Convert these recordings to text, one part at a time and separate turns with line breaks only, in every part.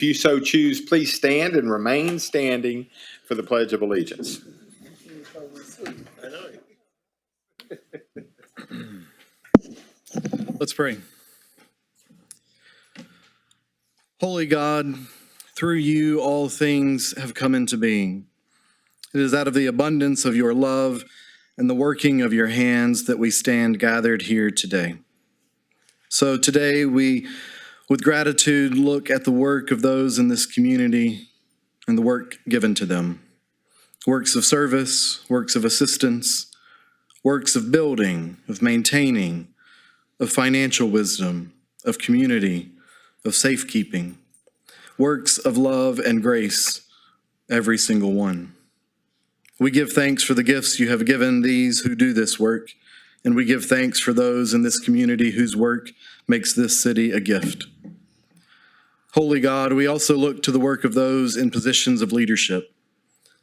If you so choose, please stand and remain standing for the Pledge of Allegiance.
Let's pray. Holy God, through you all things have come into being. It is out of the abundance of your love and the working of your hands that we stand gathered here today. So today we, with gratitude, look at the work of those in this community and the work given to them. Works of service, works of assistance, works of building, of maintaining, of financial wisdom, of community, of safekeeping, works of love and grace, every single one. We give thanks for the gifts you have given these who do this work, and we give thanks for those in this community whose work makes this city a gift. Holy God, we also look to the work of those in positions of leadership,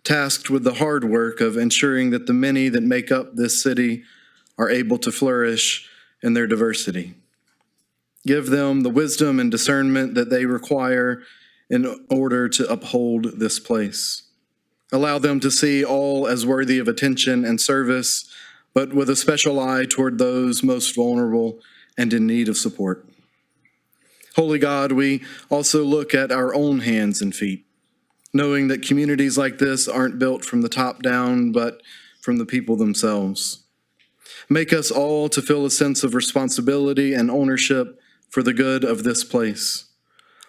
tasked with the hard work of ensuring that the many that make up this city are able to flourish in their diversity. Give them the wisdom and discernment that they require in order to uphold this place. Allow them to see all as worthy of attention and service, but with a special eye toward those most vulnerable and in need of support. Holy God, we also look at our own hands and feet, knowing that communities like this aren't built from the top down, but from the people themselves. Make us all to feel a sense of responsibility and ownership for the good of this place.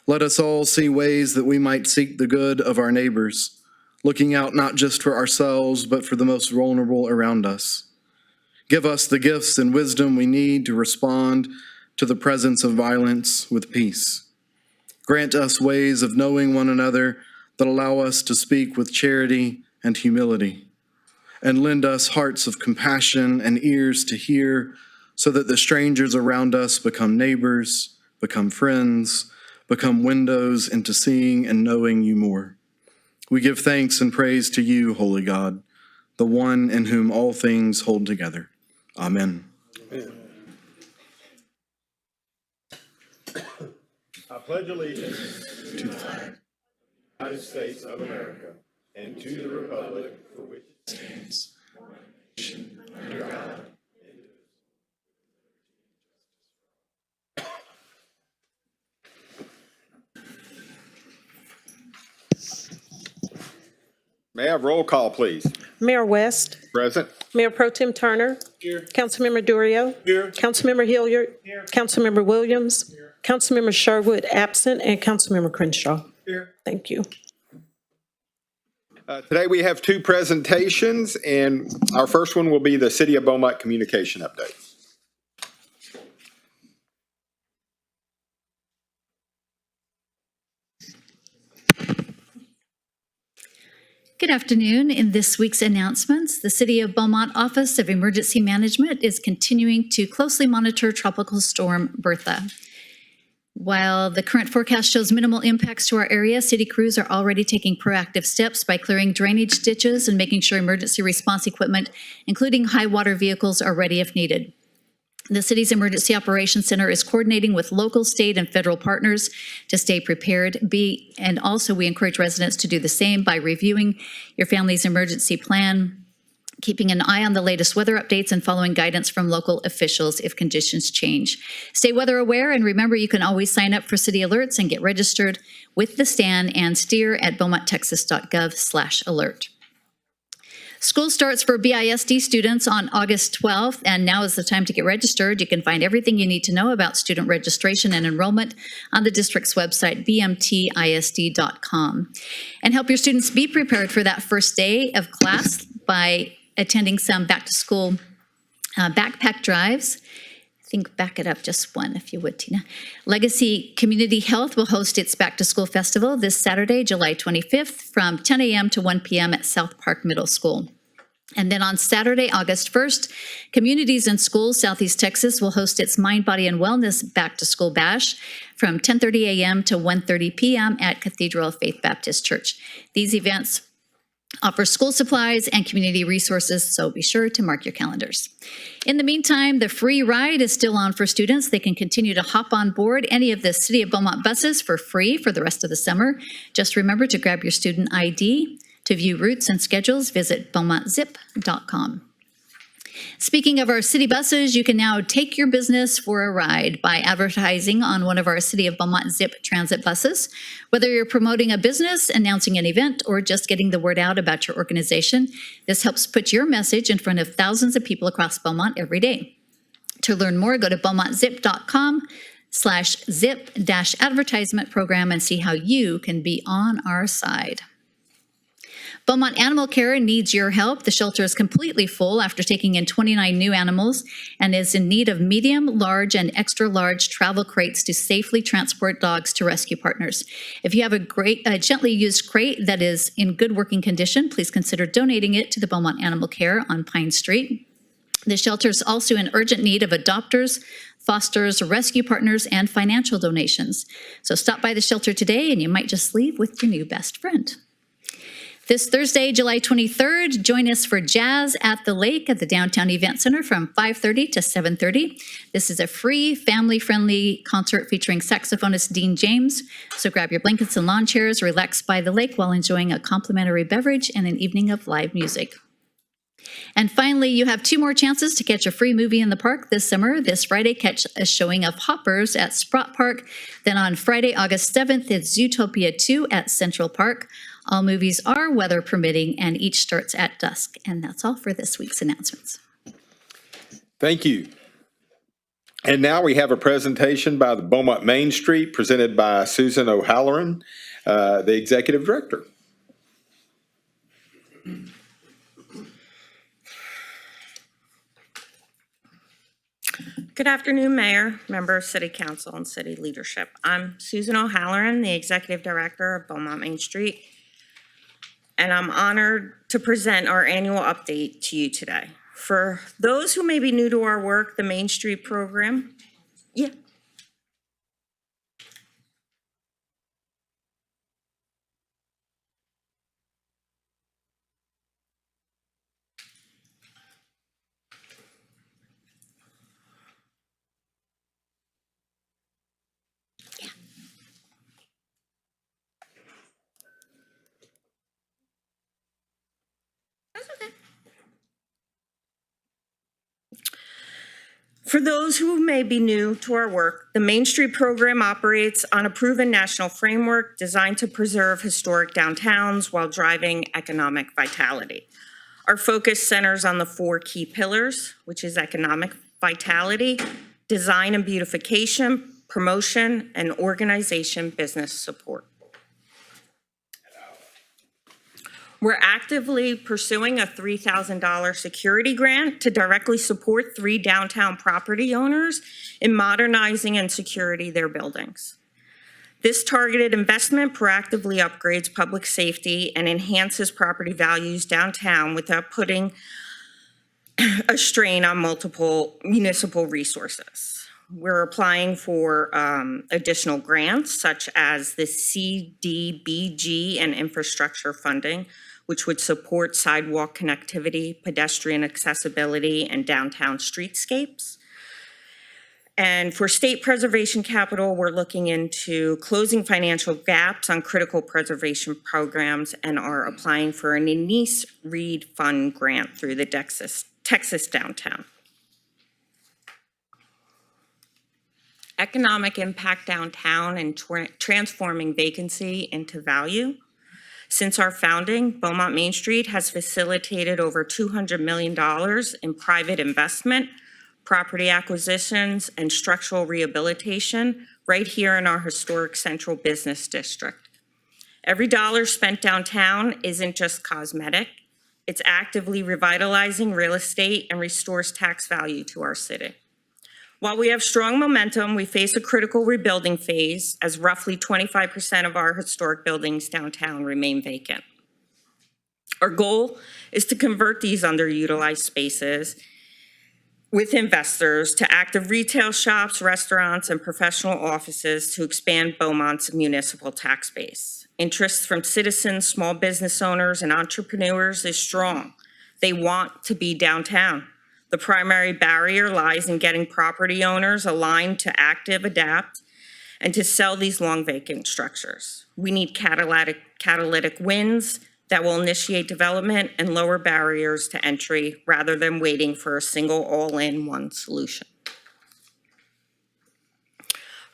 Let us all see ways that we might seek the good of our neighbors, looking out not just for ourselves, but for the most vulnerable around us. Give us the gifts and wisdom we need to respond to the presence of violence with peace. Grant us ways of knowing one another that allow us to speak with charity and humility, and lend us hearts of compassion and ears to hear, so that the strangers around us become neighbors, become friends, become windows into seeing and knowing you more. We give thanks and praise to you, Holy God, the one in whom all things hold together. Amen.
Amen. I pledge allegiance to the flag of the United States of America and to the republic for which it stands, one nation, under God. May I have roll call, please?
Mayor West.
Present.
Mayor Pro Tem Turner.
Here.
Councilmember Durio.
Here.
Councilmember Hilliard.
Here.
Councilmember Williams.
Here.
Councilmember Sherwood absent, and Councilmember Crenshaw.
Here.
Thank you.
Today we have two presentations, and our first one will be the City of Beaumont communication update.
Good afternoon. In this week's announcements, the City of Beaumont Office of Emergency Management is continuing to closely monitor Tropical Storm Bertha. While the current forecast shows minimal impacts to our area, city crews are already taking proactive steps by clearing drainage ditches and making sure emergency response equipment, including high water vehicles, are ready if needed. The city's Emergency Operations Center is coordinating with local, state, and federal partners to stay prepared. And also we encourage residents to do the same by reviewing your family's emergency plan, keeping an eye on the latest weather updates, and following guidance from local officials if conditions change. Stay weather aware, and remember you can always sign up for city alerts and get registered with the STAN and steer at beaumonttexas.gov/alert. School starts for BISD students on August 12th, and now is the time to get registered. You can find everything you need to know about student registration and enrollment on the district's website, bmtisd.com. And help your students be prepared for that first day of class by attending some back-to-school backpack drives. I think back it up just one, if you would, Tina. Legacy Community Health will host its back-to-school festival this Saturday, July 25th, from 10 a.m. to 1 p.m. at South Park Middle School. And then on Saturday, August 1st, Communities in Schools Southeast Texas will host its Mind, Body, and Wellness Back-to-School Bash from 10:30 a.m. to 1:30 p.m. at Cathedral of Faith Baptist Church. These events offers school supplies and community resources, so be sure to mark your calendars. In the meantime, the free ride is still on for students. They can continue to hop on board any of the City of Beaumont buses for free for the rest of the summer. Just remember to grab your student ID. To view routes and schedules, visit beaumontzip.com. Speaking of our city buses, you can now take your business for a ride by advertising on one of our City of Beaumont Zip transit buses. Whether you're promoting a business, announcing an event, or just getting the word out about your organization, this helps put your message in front of thousands of people across Beaumont every day. To learn more, go to beaumontzip.com/zip-advertisement program and see how you can be on our side. Beaumont Animal Care needs your help. The shelter is completely full after taking in 29 new animals and is in need of medium, large, and extra large travel crates to safely transport dogs to rescue partners. If you have a gently used crate that is in good working condition, please consider donating it to the Beaumont Animal Care on Pine Street. The shelter is also in urgent need of adopters, fosters, rescue partners, and financial donations. So stop by the shelter today and you might just leave with your new best friend. This Thursday, July 23rd, join us for Jazz at the Lake at the Downtown Event Center from 5:30 to 7:30. This is a free, family-friendly concert featuring saxophonist Dean James. So grab your blankets and lawn chairs, relax by the lake while enjoying a complimentary beverage and an evening of live music. And finally, you have 2 more chances to catch a free movie in the park this summer. This Friday, catch a showing of Hoppers at Sprott Park. Then on Friday, August 7th, it's Zootopia 2 at Central Park. All movies are weather permitting, and each starts at dusk. And that's all for this week's announcements.
Thank you. And now we have a presentation by the Beaumont Main Street presented by Susan O'Halloran, the Executive Director.
Good afternoon, Mayor, members, City Council, and City leadership. I'm Susan O'Halloran, the Executive Director of Beaumont Main Street, and I'm honored to present our annual update to you today. For those who may be new to our work, the Main Street program, For those who may be new to our work, the Main Street program operates on a proven national framework designed to preserve historic downtowns while driving economic vitality. Our focus centers on the 4 key pillars, which is economic vitality, design and beautification, promotion, and organization business support. We're actively pursuing a $3,000 security grant to directly support 3 downtown property owners in modernizing and securing their buildings. This targeted investment proactively upgrades public safety and enhances property values downtown without putting a strain on multiple municipal resources. We're applying for additional grants such as the CDBG and infrastructure funding, which would support sidewalk connectivity, pedestrian accessibility, and downtown streetscapes. And for state preservation capital, we're looking into closing financial gaps on critical preservation programs and are applying for an Anise Reed Fund grant through the Texas Downtown. Economic impact downtown and transforming vacancy into value. Since our founding, Beaumont Main Street has facilitated over $200 million in private investment, property acquisitions, and structural rehabilitation right here in our historic central business district. Every dollar spent downtown isn't just cosmetic. It's actively revitalizing real estate and restores tax value to our city. While we have strong momentum, we face a critical rebuilding phase as roughly 25% of our historic buildings downtown remain vacant. Our goal is to convert these underutilized spaces with investors to active retail shops, restaurants, and professional offices to expand Beaumont's municipal tax base. Interest from citizens, small business owners, and entrepreneurs is strong. They want to be downtown. The primary barrier lies in getting property owners aligned to active, adapt, and to sell these long vacant structures. We need catalytic wins that will initiate development and lower barriers to entry rather than waiting for a single all-in-one solution.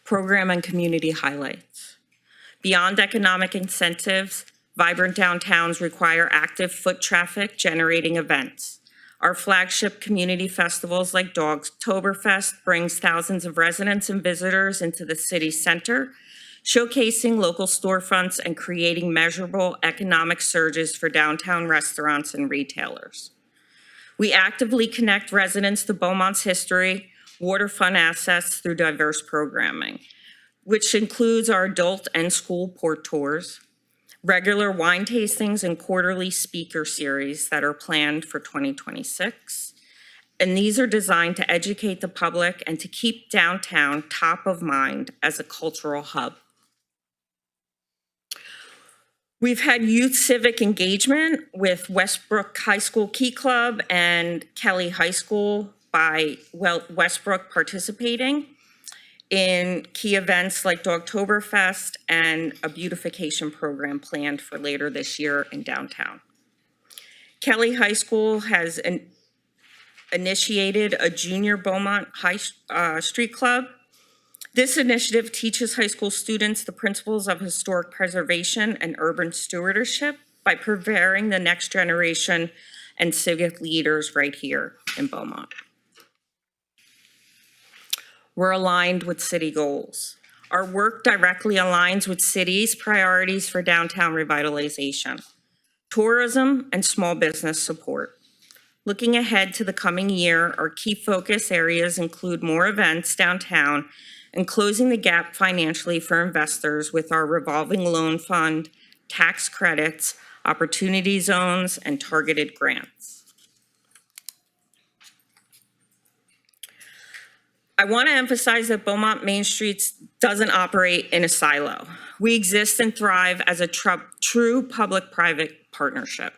Program and community highlights. Beyond economic incentives, vibrant downtowns require active foot traffic generating events. Our flagship community festivals like Dogtoberfest brings thousands of residents and visitors into the city center, showcasing local storefronts and creating measurable economic surges for downtown restaurants and retailers. We actively connect residents to Beaumont's history, waterfront assets through diverse programming, which includes our adult and school port tours, regular wine tastings, and quarterly speaker series that are planned for 2026. And these are designed to educate the public and to keep downtown top of mind as a cultural hub. We've had youth civic engagement with Westbrook High School Key Club and Kelly High School by Westbrook participating in key events like Dogtoberfest and a beautification program planned for later this year in downtown. Kelly High School has initiated a junior Beaumont Street Club. This initiative teaches high school students the principles of historic preservation and urban stewardship by preparing the next generation and civic leaders right here in Beaumont. We're aligned with city goals. Our work directly aligns with city's priorities for downtown revitalization, tourism, and small business support. Looking ahead to the coming year, our key focus areas include more events downtown and closing the gap financially for investors with our revolving loan fund, tax credits, opportunity zones, and targeted grants. I want to emphasize that Beaumont Main Street doesn't operate in a silo. We exist and thrive as a true public-private partnership.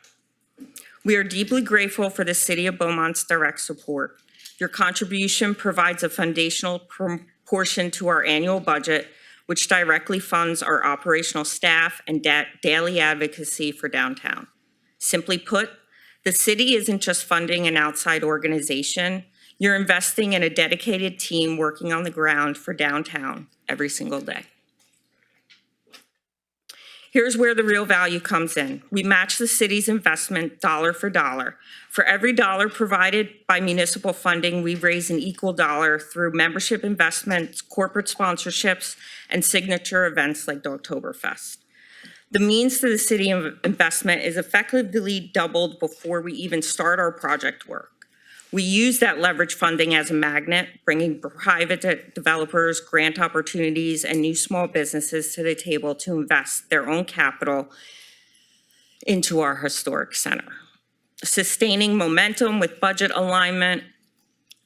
We are deeply grateful for the City of Beaumont's direct support. Your contribution provides a foundational portion to our annual budget, which directly funds our operational staff and daily advocacy for downtown. Simply put, the city isn't just funding an outside organization. You're investing in a dedicated team working on the ground for downtown every single day. Here's where the real value comes in. We match the city's investment dollar for dollar. For every dollar provided by municipal funding, we raise an equal dollar through membership investments, corporate sponsorships, and signature events like Dogtoberfest. The means to the city investment is effectively doubled before we even start our project work. We use that leverage funding as a magnet, bringing private developers, grant opportunities, and new small businesses to the table to invest their own capital into our historic center. Sustaining momentum with budget alignment.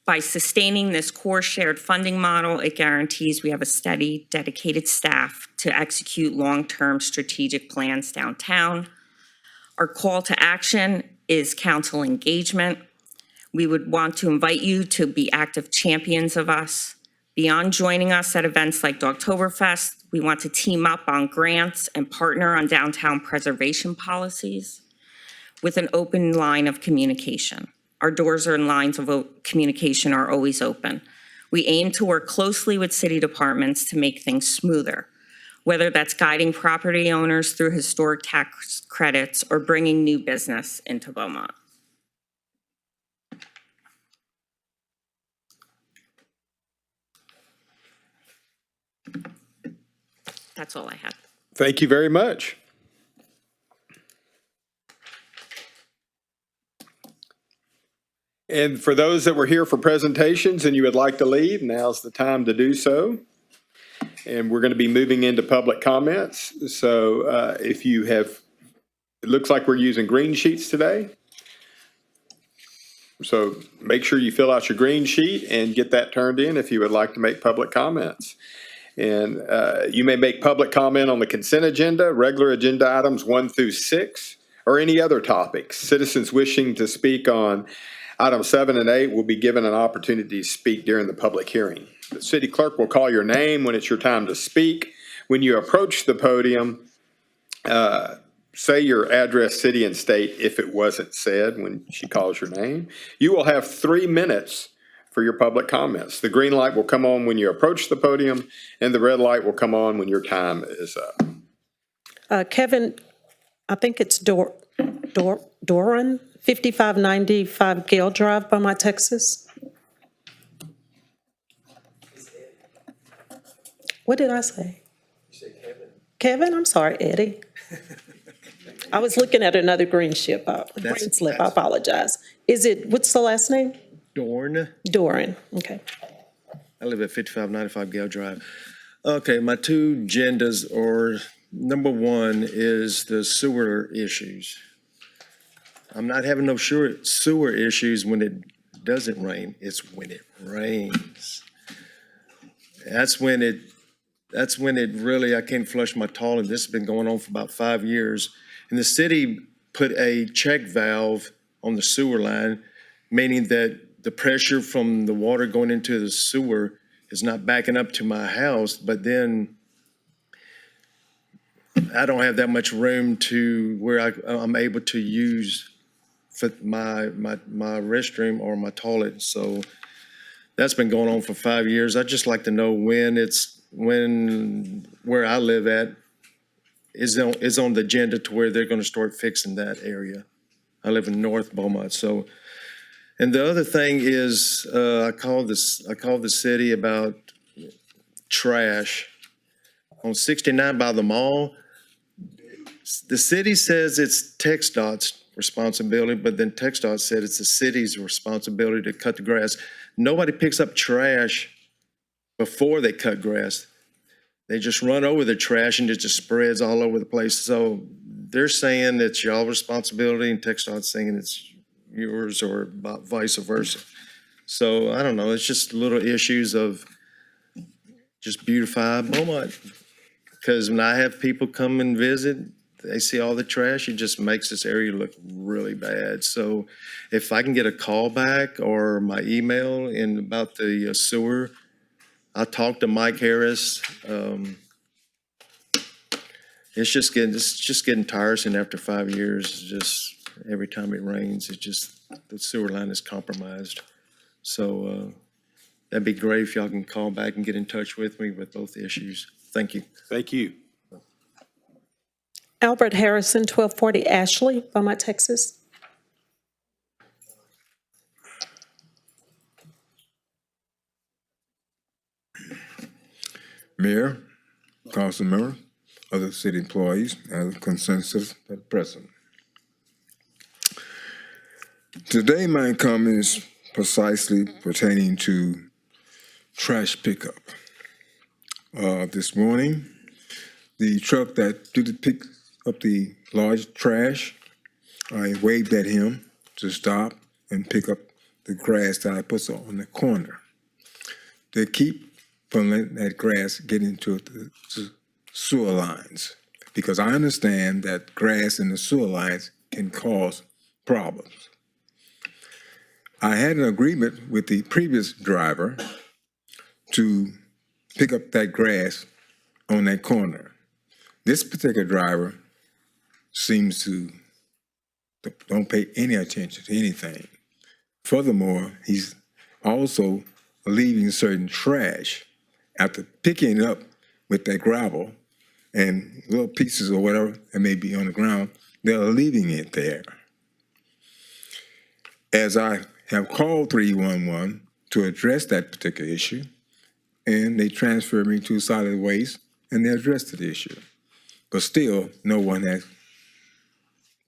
By sustaining this core shared funding model, it guarantees we have a steady, dedicated staff to execute long-term strategic plans downtown. Our call to action is council engagement. We would want to invite you to be active champions of us. Beyond joining us at events like Dogtoberfest, we want to team up on grants and partner on downtown preservation policies with an open line of communication. Our doors and lines of communication are always open. We aim to work closely with city departments to make things smoother, whether that's guiding property owners through historic tax credits or bringing new business into Beaumont. That's all I had.
Thank you very much. And for those that were here for presentations and you would like to leave, now's the time to do so. And we're going to be moving into public comments. So if you have, it looks like we're using green sheets today. So make sure you fill out your green sheet and get that turned in if you would like to make public comments. And you may make public comment on the consent agenda, regular agenda items 1 through 6, or any other topics. Citizens wishing to speak on items 7 and 8 will be given an opportunity to speak during the public hearing. The city clerk will call your name when it's your time to speak. When you approach the podium, say your address, city, and state if it wasn't said when she calls your name. You will have 3 minutes for your public comments. The green light will come on when you approach the podium, and the red light will come on when your time is up.
Kevin, I think it's Doran, 5595 Gale Drive, Beaumont, Texas. What did I say? You said Kevin. Kevin, I'm sorry, Eddie. I was looking at another green slip. I apologize. What's the last name?
Dorn.
Doran, okay.
I live at 5595 Gale Drive. Okay, my two agendas are, number one is the sewer issues. I'm not having no sewer issues when it doesn't rain. It's when it rains. That's when it really, I can't flush my toilet. This has been going on for about 5 years. And the city put a check valve on the sewer line, meaning that the pressure from the water going into the sewer is not backing up to my house, but then I don't have that much room to where I'm able to use for my restroom or my toilet. So that's been going on for 5 years. I'd just like to know when where I live at is on the agenda to where they're going to start fixing that area. I live in North Beaumont, so. And the other thing is, I called the city about trash on 69 by the mall. The city says it's TxDOT's responsibility, but then TxDOT said it's the city's responsibility to cut the grass. Nobody picks up trash before they cut grass. They just run over the trash and it just spreads all over the place. So they're saying it's y'all's responsibility, and TxDOT's saying it's yours, or about vice versa. So I don't know, it's just little issues of just beautify Beaumont. Because when I have people come and visit, they see all the trash, it just makes this area look really bad. So if I can get a call back or my email about the sewer, I talked to Mike Harris. It's just getting tiresome after 5 years. Just every time it rains, the sewer line is compromised. So that'd be great if y'all can call back and get in touch with me with both issues. Thank you.
Thank you.
Albert Harrison, 1240 Ashley, Beaumont, Texas.
Mayor, council members, other city employees, and consensus at present. Today, my comment is precisely pertaining to trash pickup. This morning, the truck that did pick up the large trash, I waved at him to stop and pick up the grass that I put on the corner. They keep from letting that grass get into the sewer lines, because I understand that grass in the sewer lines can cause problems. I had an agreement with the previous driver to pick up that grass on that corner. This particular driver seems to don't pay any attention to anything. Furthermore, he's also leaving certain trash after picking it up with that gravel and little pieces or whatever that may be on the ground. They're leaving it there. As I have called 311 to address that particular issue, and they transferred me to solid waste, and they addressed the issue. But still, no one has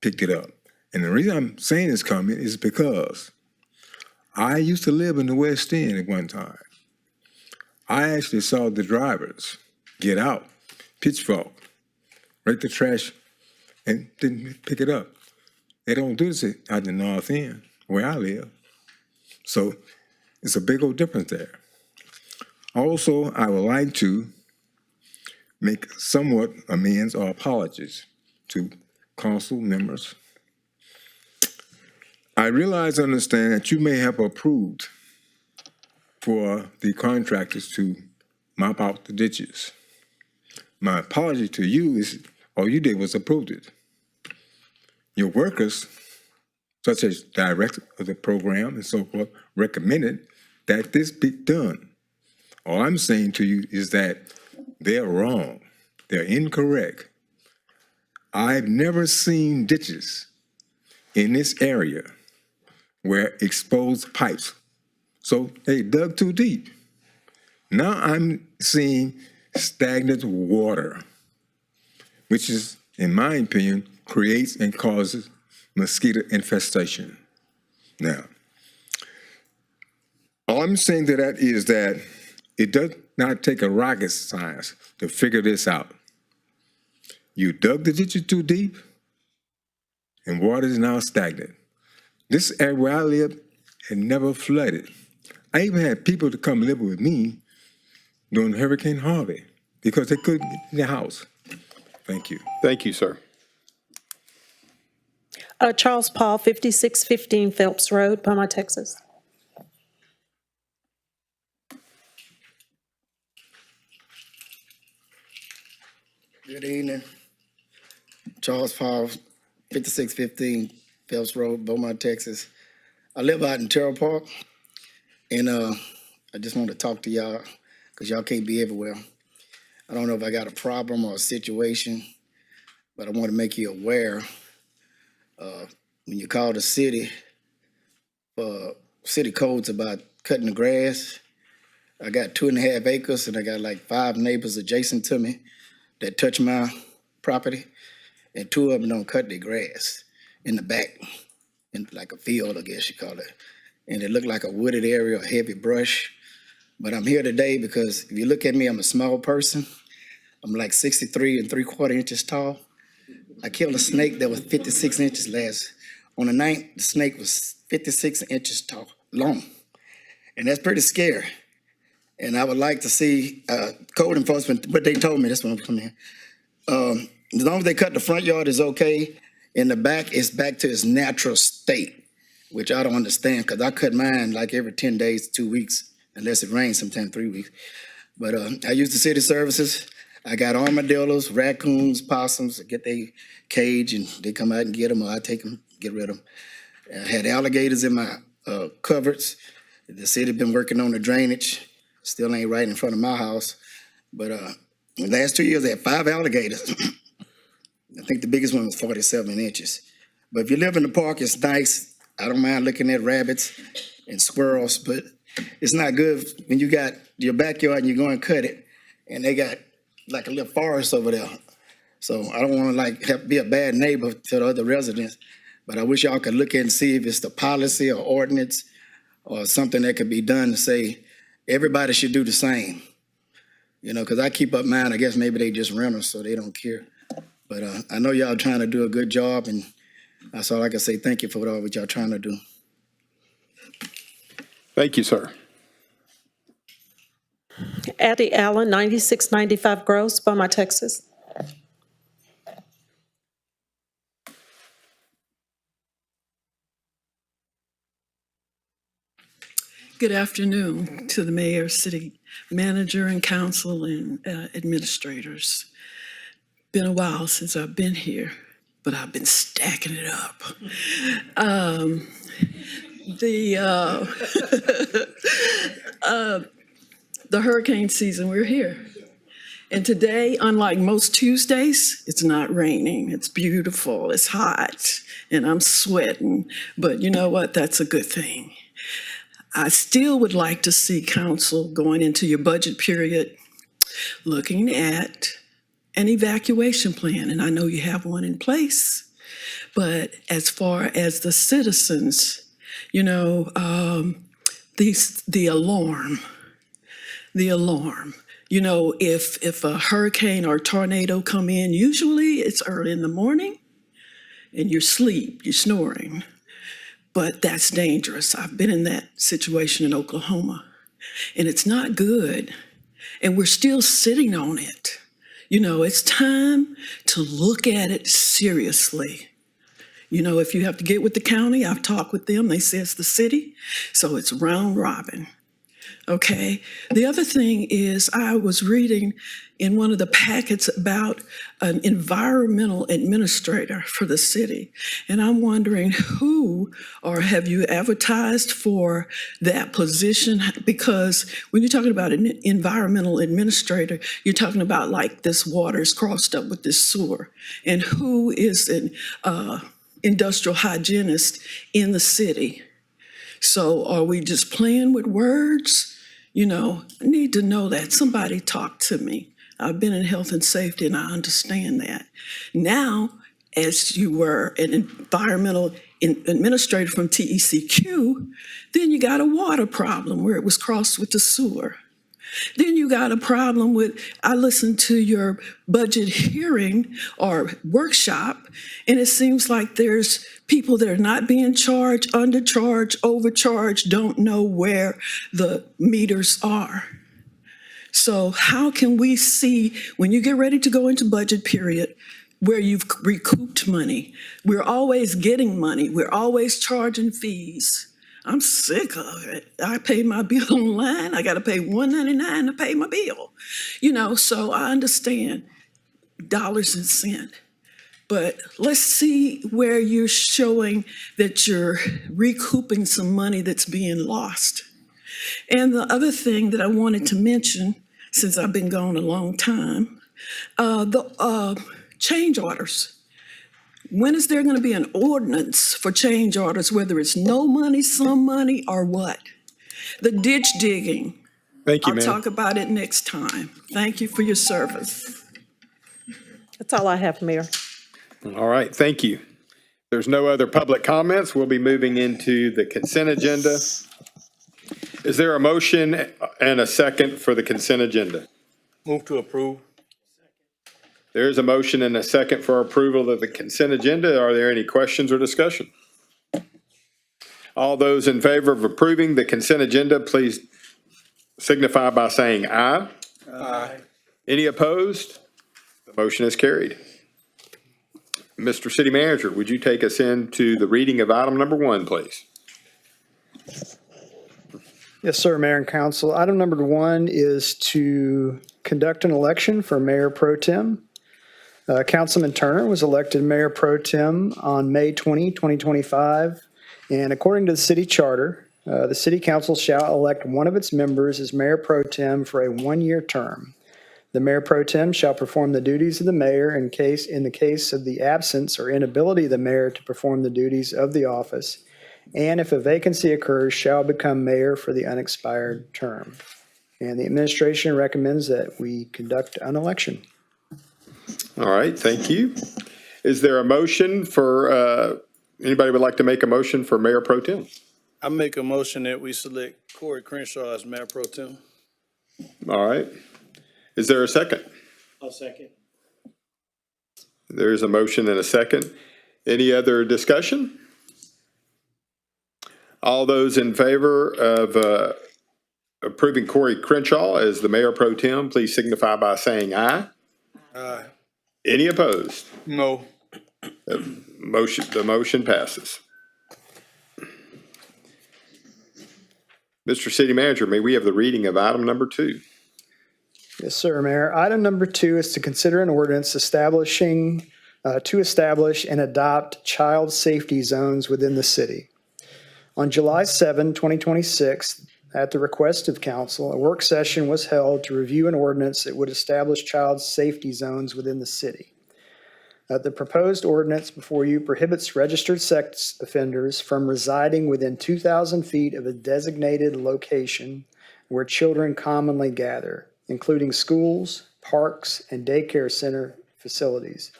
picked it up. And the reason I'm saying this comment is because I used to live in the West End at one time. I actually saw the drivers get out, pitchfork, rake the trash, and didn't pick it up. They don't do this out in the North End, where I live. So it's a big old difference there. Also, I would like to make somewhat amends or apologies to council members. I realize and understand that you may have approved for the contractors to mop out the ditches. My apology to you is all you did was approved it. Your workers, such as director of the program and so forth, recommended that this be done. All I'm saying to you is that they're wrong. They're incorrect. I've never seen ditches in this area where exposed pipes. So they dug too deep. Now I'm seeing stagnant water, which is, in my opinion, creates and causes mosquito infestation. Now, all I'm saying to that is that it does not take a rocket science to figure this out. You dug the ditches too deep, and water is now stagnant. This area where I live had never flooded. I even had people to come live with me during Hurricane Harvey because they couldn't get in the house. Thank you.
Thank you, sir.
Charles Paul, 5615 Phelps Road, Beaumont, Texas.
Good evening. Charles Paul, 5615 Phelps Road, Beaumont, Texas. I live out in Terrell Park, and I just want to talk to y'all because y'all can't be everywhere. I don't know if I got a problem or a situation, but I want to make you aware. When you call the city, city codes about cutting the grass, I got 2.5 acres and I got like 5 neighbors adjacent to me that touch my property, and 2 of them don't cut their grass in the back, in like a field, I guess you call it. And it looked like a wooded area, a heavy brush. But I'm here today because if you look at me, I'm a small person. I'm like 63 3/4 inches tall. I killed a snake that was 56 inches on the 9th, the snake was 56 inches tall, long. And that's pretty scary. And I would like to see code enforcement, what they told me, that's what I'm coming here. As long as they cut the front yard is okay, in the back, it's back to its natural state, which I don't understand because I cut mine like every 10 days, 2 weeks, unless it rains, sometimes 3 weeks. But I use the city services. I got armadillos, raccoons, possums, I get their cage and they come out and get them, or I take them, get rid of them. I had alligators in my cupboards. The city been working on the drainage. Still ain't right in front of my house. But the last 2 years, I had 5 alligators. I think the biggest one was 47 inches. But if you live in the park, it's nice. I don't mind looking at rabbits and squirrels, but it's not good when you got your backyard and you go and cut it, and they got like a little forest over there. So I don't want to like be a bad neighbor to the other residents, but I wish y'all could look and see if it's the policy or ordinance or something that could be done to say everybody should do the same. You know, because I keep up mine. I guess maybe they just renters, so they don't care. But I know y'all trying to do a good job, and that's all I can say. Thank you for all what y'all trying to do.
Thank you, sir.
Addie Allen, 9695 Gross, Beaumont, Texas.
Good afternoon to the mayor, city manager, and council and administrators. Been a while since I've been here, but I've been stacking it up. The hurricane season, we're here. And today, unlike most Tuesdays, it's not raining. It's beautiful, it's hot, and I'm sweating. But you know what? That's a good thing. I still would like to see council going into your budget period looking at an evacuation plan, and I know you have one in place. But as far as the citizens, you know, the alarm. You know, if a hurricane or tornado come in, usually it's early in the morning and you're asleep, you're snoring. but that's dangerous. I've been in that situation in Oklahoma, and it's not good. And we're still sitting on it. You know, it's time to look at it seriously. You know, if you have to get with the county, I've talked with them. They say it's the city, so it's round robin. Okay. The other thing is, I was reading in one of the packets about an environmental administrator for the city. And I'm wondering who, or have you advertised for that position? Because when you're talking about an environmental administrator, you're talking about like this water is crossed up with this sewer. And who is an industrial hygienist in the city? So are we just playing with words? You know, I need to know that. Somebody talk to me. I've been in health and safety and I understand that. Now, as you were an environmental administrator from TECQ, then you got a water problem where it was crossed with the sewer. Then you got a problem with, I listened to your budget hearing or workshop, and it seems like there's people that are not being charged, undercharged, overcharged, don't know where the meters are. So how can we see, when you get ready to go into budget period, where you've recouped money? We're always getting money. We're always charging fees. I'm sick of it. I pay my bill online. I got to pay $1.99 to pay my bill. You know, so I understand dollars and cents. But let's see where you're showing that you're recouping some money that's being lost. And the other thing that I wanted to mention, since I've been gone a long time, the change orders. When is there going to be an ordinance for change orders, whether it's no money, some money, or what? The ditch digging.
Thank you,
I'll
ma'am.
talk about it next time. Thank you for your service.
That's all I have, Mayor.
All right, thank you. There's no other public comments. We'll be moving into the consent agenda. Is there a motion and a second for the consent agenda?
Move to approve.
There is a motion and a second for approval of the consent agenda. Are there any questions or discussion? All those in favor of approving the consent agenda, please signify by saying aye.
Aye.
Any opposed? The motion is carried. Mr. City Manager, would you take us into the reading of item number 1, please?
Yes, sir, Mayor and Council. Item number 1 is to conduct an election for Mayor Pro Tem. Councilman Turner was elected Mayor Pro Tem on May 20, 2025. And according to the city charter, the city council shall elect one of its members as Mayor Pro Tem for a 1-year term. The Mayor Pro Tem shall perform the duties of the mayor in the case of the absence or inability of the mayor to perform the duties of the office, and if a vacancy occurs, shall become mayor for the unexpired term. And the administration recommends that we conduct an election.
All right, thank you. Is there a motion for, anybody would like to make a motion for Mayor Pro Tem?
I make a motion that we select Corey Crenshaw as Mayor Pro Tem.
All right. Is there a second?
I'll second.
There's a motion and a second. Any other discussion? All those in favor of approving Corey Crenshaw as the Mayor Pro Tem, please signify by saying aye.
Aye.
Any opposed?
No.
The motion passes. Mr. City Manager, may we have the reading of item number 2?
Yes, sir, Mayor. Item number 2 is to consider an ordinance to establish and adopt child safety zones within the city. On July 7, 2026, at the request of council, a work session was held to review an ordinance that would establish child safety zones within the city. The proposed ordinance before you prohibits registered sex offenders from residing within 2,000 feet of a designated location where children commonly gather, including schools, parks, and daycare center facilities.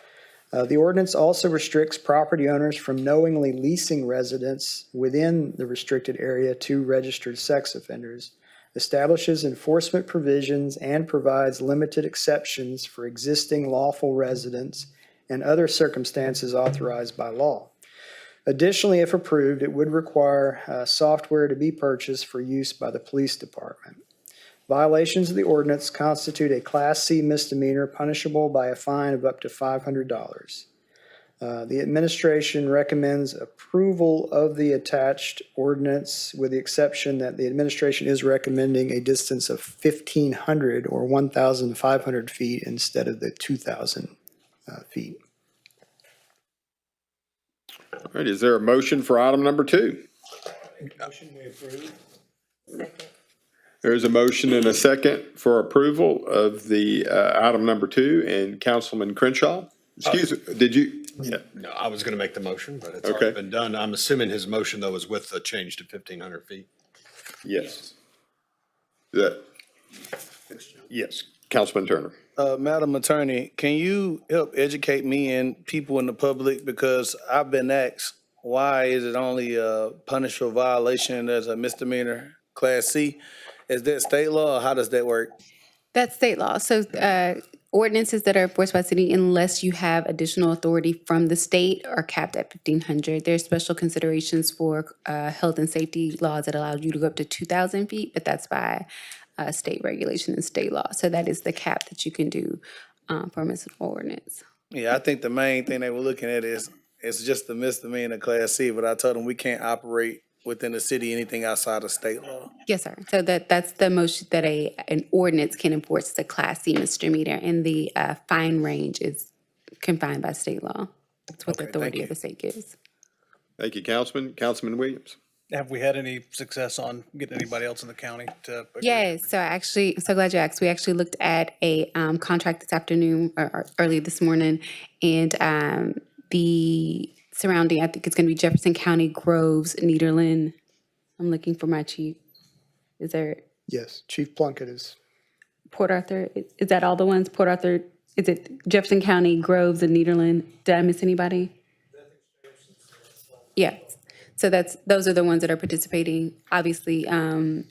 The ordinance also restricts property owners from knowingly leasing residents within the restricted area to registered sex offenders, establishes enforcement provisions, and provides limited exceptions for existing lawful residents and other circumstances authorized by law. Additionally, if approved, it would require software to be purchased for use by the police department. Violations of the ordinance constitute a Class C misdemeanor punishable by a fine of up to $500. The administration recommends approval of the attached ordinance with the exception that the administration is recommending a distance of 1,500 or 1,500 feet instead of the 2,000 feet.
All right, is there a motion for item number 2? There's a motion and a second for approval of the item number 2, and Councilman Crenshaw? Excuse me, did you? Yeah.
No, I was going to make the motion, but it's
Okay.
already been done. I'm assuming his motion, though, is with the change to 1,500 feet.
Yes. Yes, Councilman Turner.
Madam Attorney, can you help educate me and people in the public? Because I've been asked, why is it only a punishable violation as a misdemeanor Class C? Is that state law or how does that work?
That's state law. So ordinances that are enforced by the city, unless you have additional authority from the state, are capped at 1,500. There's special considerations for health and safety laws that allow you to go up to 2,000 feet, but that's by state regulation and state law. So that is the cap that you can do for a municipal ordinance.
Yeah, I think the main thing they were looking at is it's just the misdemeanor Class C, but I told them we can't operate within the city anything outside of state law.
Yes, sir. So that's the most that an ordinance can enforce, the Class C misdemeanor, and the fine range is confined by state law. That's what the authority of the state gives.
Thank you, Councilman. Councilman Williams.
Have we had any success on getting anybody else in the county to agree?
Yes, so I'm so glad you asked. We actually looked at a contract this afternoon or early this morning, and the surrounding, I think it's going to be Jefferson County, Groves, Nederland. I'm looking for my chief. Is there
Yes, Chief Plunkett is.
Port Arthur? Is that all the ones? Port Arthur, is it Jefferson County, Groves, and Nederland? Did I miss anybody? Yeah. So those are the ones that are participating. Obviously, per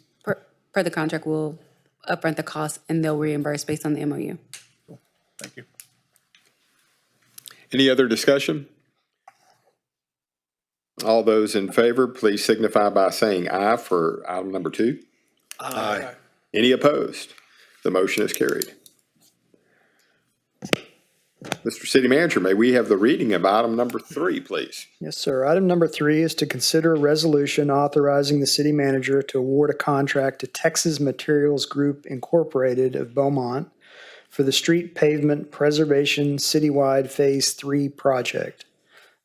the contract, we'll upfront the cost and they'll reimburse based on the MOU.
Thank you.
Any other discussion? All those in favor, please signify by saying aye for item number 2.
Aye.
Any opposed? The motion is carried. Mr. City Manager, may we have the reading of item number 3, please?
Yes, sir. Item number 3 is to consider a resolution authorizing the city manager to award a contract to Texas Materials Group Incorporated of Beaumont for the Street Pavement Preservation Citywide Phase 3 project.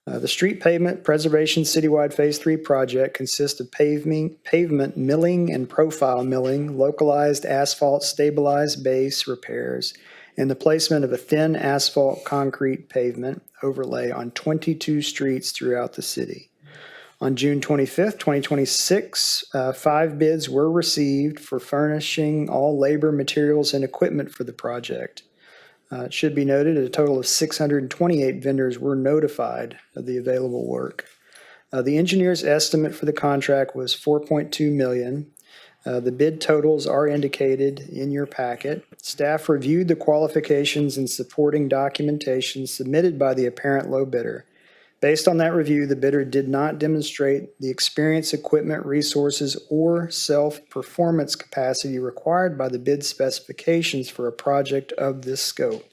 The Street Pavement Preservation Citywide Phase 3 project consists of pavement milling and profile milling, localized asphalt stabilized base repairs, and the placement of a thin asphalt concrete pavement overlay on 22 streets throughout the city. On June 25th, 2026, 5 bids were received for furnishing all labor, materials, and equipment for the project. It should be noted a total of 628 vendors were notified of the available work. The engineer's estimate for the contract was $4.2 million. The bid totals are indicated in your packet. Staff reviewed the qualifications and supporting documentation submitted by the apparent low bidder. Based on that review, the bidder did not demonstrate the experience, equipment, resources, or self-performance capacity required by the bid specifications for a project of this scope.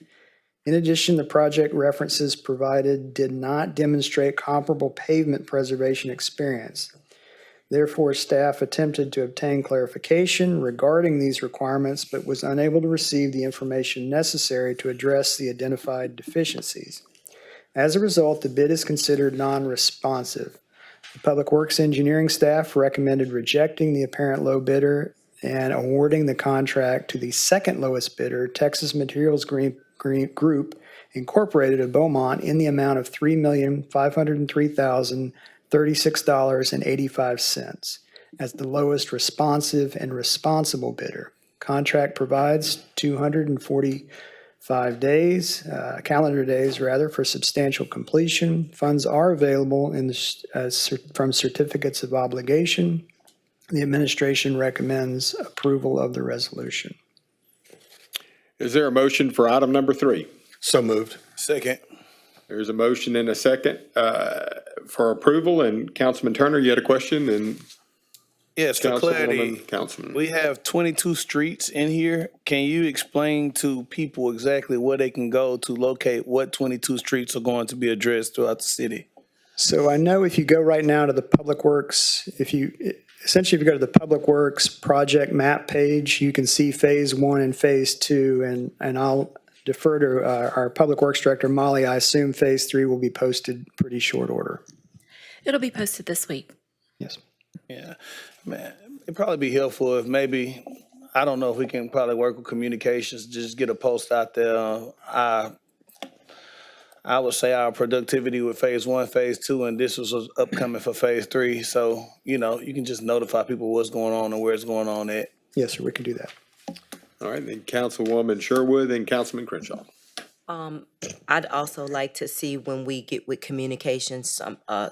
In addition, the project references provided did not demonstrate comparable pavement preservation experience. Therefore, staff attempted to obtain clarification regarding these requirements, but was unable to receive the information necessary to address the identified deficiencies. As a result, the bid is considered non-responsive. The Public Works Engineering staff recommended rejecting the apparent low bidder and awarding the contract to the second lowest bidder, Texas Materials Group Incorporated of Beaumont, in the amount of $3,503,036.85 as the lowest responsive and responsible bidder. Contract provides 245 days, calendar days rather, for substantial completion. Funds are available from certificates of obligation. The administration recommends approval of the resolution.
Is there a motion for item number 3?
So moved.
Second.
There's a motion and a second for approval, and Councilman Turner, you had a question, and
Yes, for clarity,
Councilman.
we have 22 streets in here. Can you explain to people exactly where they can go to locate what 22 streets are going to be addressed throughout the city?
So I know if you go right now to the Public Works, essentially if you go to the Public Works project map page, you can see Phase 1 and Phase 2, and I'll defer to our Public Works Director, Molly. I assume Phase 3 will be posted pretty short order.
It'll be posted this week.
Yes.
Yeah, man, it'd probably be helpful if maybe, I don't know if we can probably work with communications, just get a post out there. I would say our productivity with Phase 1, Phase 2, and this was upcoming for Phase 3. So, you can just notify people what's going on and where it's going on at.
Yes, sir, we can do that.
All right, then Councilwoman Sherwood and Councilman Crenshaw.
I'd also like to see when we get with communications,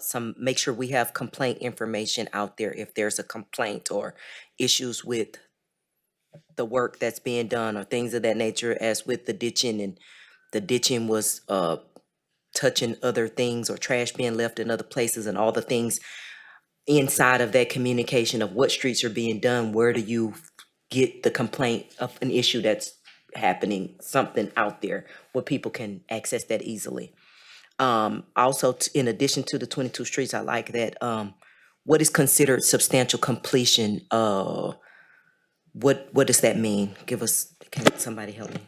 some make sure we have complaint information out there if there's a complaint or issues with the work that's being done or things of that nature, as with the ditching, and the ditching was touching other things or trash being left in other places, and all the things inside of that communication of what streets are being done. Where do you get the complaint of an issue that's happening, something out there where people can access that easily? Also, in addition to the 22 streets, I like that. What is considered substantial completion? What does that mean? Can somebody help me?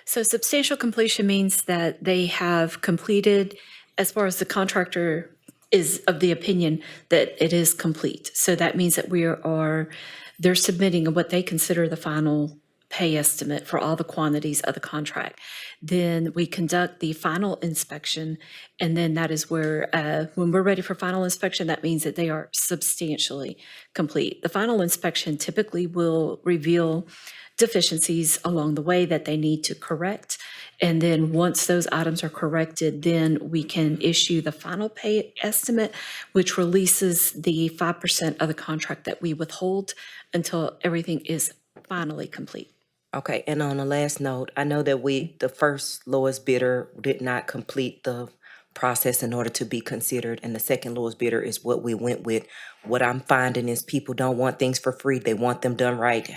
So substantial completion means that they have completed, as far as the contractor is of the opinion that it is complete. So that means that they're submitting what they consider the final pay estimate for all the quantities of the contract. Then we conduct the final inspection, and then that is where, when we're ready for final inspection, that means that they are substantially complete. The final inspection typically will reveal deficiencies along the way that they need to correct. And then once those items are corrected, then we can issue the final pay estimate, which releases the 5% of the contract that we withhold until everything is finally complete.
Okay, and on the last note, I know that the first lowest bidder did not complete the process in order to be considered, and the second lowest bidder is what we went with. What I'm finding is people don't want things for free. They want them done right.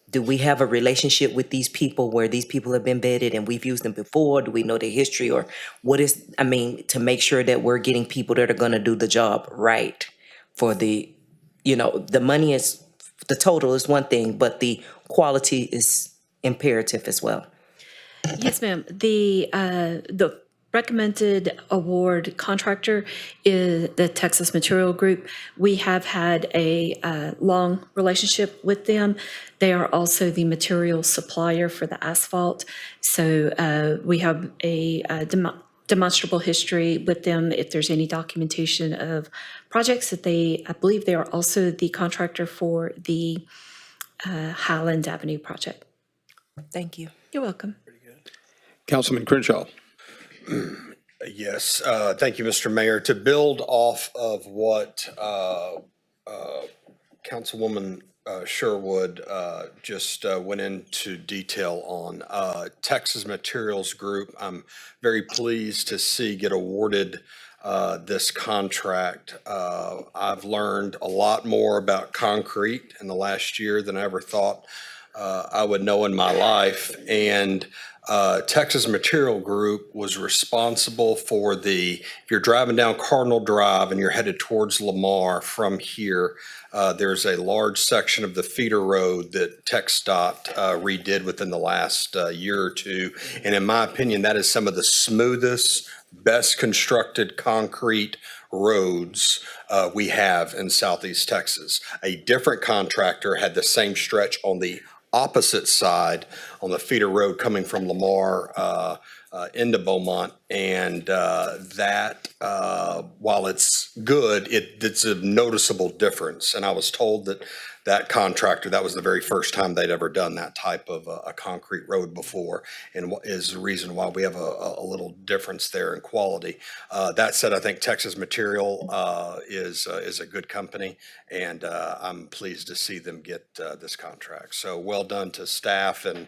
Do we have a relationship with these people where these people have been vetted and we've used them before? Do we know their history, or to make sure that we're getting people that are gonna do the job right for the money is, the total is one thing, but the quality is imperative as well.
Yes, ma'am. The recommended award contractor is the Texas Material Group. We have had a long relationship with them. They are also the material supplier for the asphalt. So we have a demonstrable history with them. If there's any documentation of projects that I believe they are also the contractor for the Highland Avenue project.
Thank you.
You're welcome.
Councilman Crenshaw.
Yes, thank you, Mr. Mayor. To build off of what Councilwoman Sherwood just went into detail on, Texas Materials Group, I'm very pleased to see get awarded this contract. I've learned a lot more about concrete in the last year than I ever thought I would know in my life. And Texas Material Group was responsible for if you're driving down Cardinal Drive and you're headed towards Lamar from here, there's a large section of the feeder road that TxDOT redid within the last year or two. And in my opinion, that is some of the smoothest, best constructed concrete roads we have in Southeast Texas. A different contractor had the same stretch on the opposite side on the feeder road coming from Lamar into Beaumont, and while it's good, it's a noticeable difference. And I was told that contractor, that was the very first time they'd ever done that type of a concrete road before, and is the reason why we have a little difference there in quality. That said, I think Texas Material is a good company, and I'm pleased to see them get this contract. So well done to staff and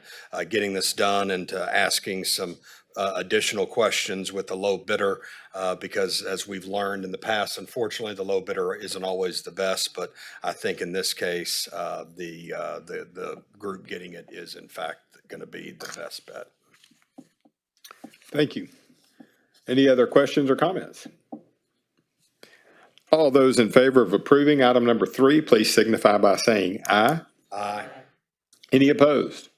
getting this done, and to asking some additional questions with the low bidder, because as we've learned in the past, unfortunately, the low bidder isn't always the best, but I think in this case, the group getting it is in fact going to be the best bet.
Thank you. Any other questions or comments? All those in favor of approving item number 3, please signify by saying aye.
Aye.
Any opposed?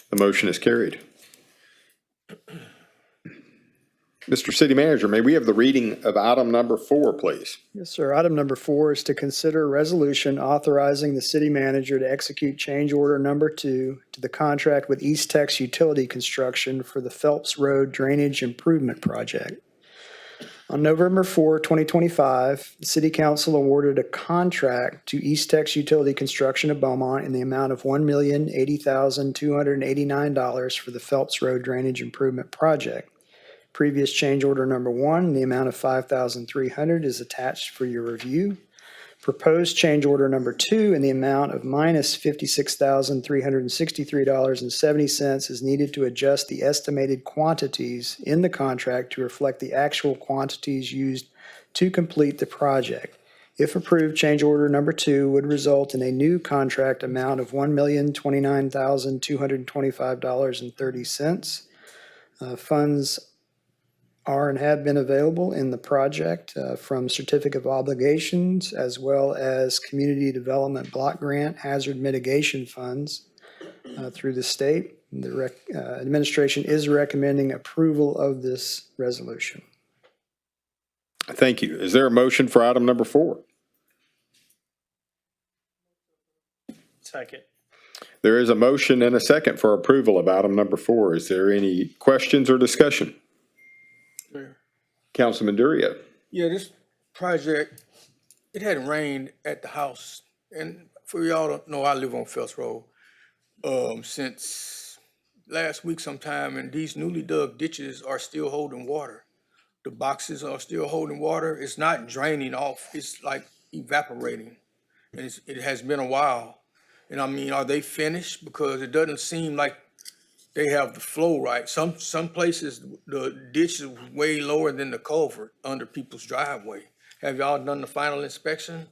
The motion is carried. Mr. City Manager, may we have the reading of item number 4, please?
Yes, sir. Item number 4 is to consider a resolution authorizing the city manager to execute change order number 2 to the contract with East Tex Utility Construction for the Phelps Road Drainage Improvement Project. On November 4, 2025, the City Council awarded a contract to East Tex Utility Construction of Beaumont in the amount of $1,080,289 for the Phelps Road Drainage Improvement Project. Previous change order number 1 in the amount of $5,300 is attached for your review. Proposed change order number 2 in the amount of minus $56,363.70 is needed to adjust the estimated quantities in the contract to reflect the actual quantities used to complete the project. If approved, change order number 2 would result in a new contract amount of $1,029,225.30. Funds are and have been available in the project from certificate of obligations as well as community development block grant hazard mitigation funds through the state. The administration is recommending approval of this resolution.
Thank you. Is there a motion for item number 4?
Second.
There is a motion and a second for approval of item number 4. Is there any questions or discussion? Councilman Duria.
Yeah, this project, it hadn't rained at the house. And for y'all don't know, I live on Phelps Road since last week sometime, and these newly dug ditches are still holding water. The boxes are still holding water. It's not draining off. It's like evaporating. And it has been a while. And I mean, are they finished? Because it doesn't seem like they have the flow right. Some places, the ditch is way lower than the culvert under people's driveway. Have y'all done the final inspection?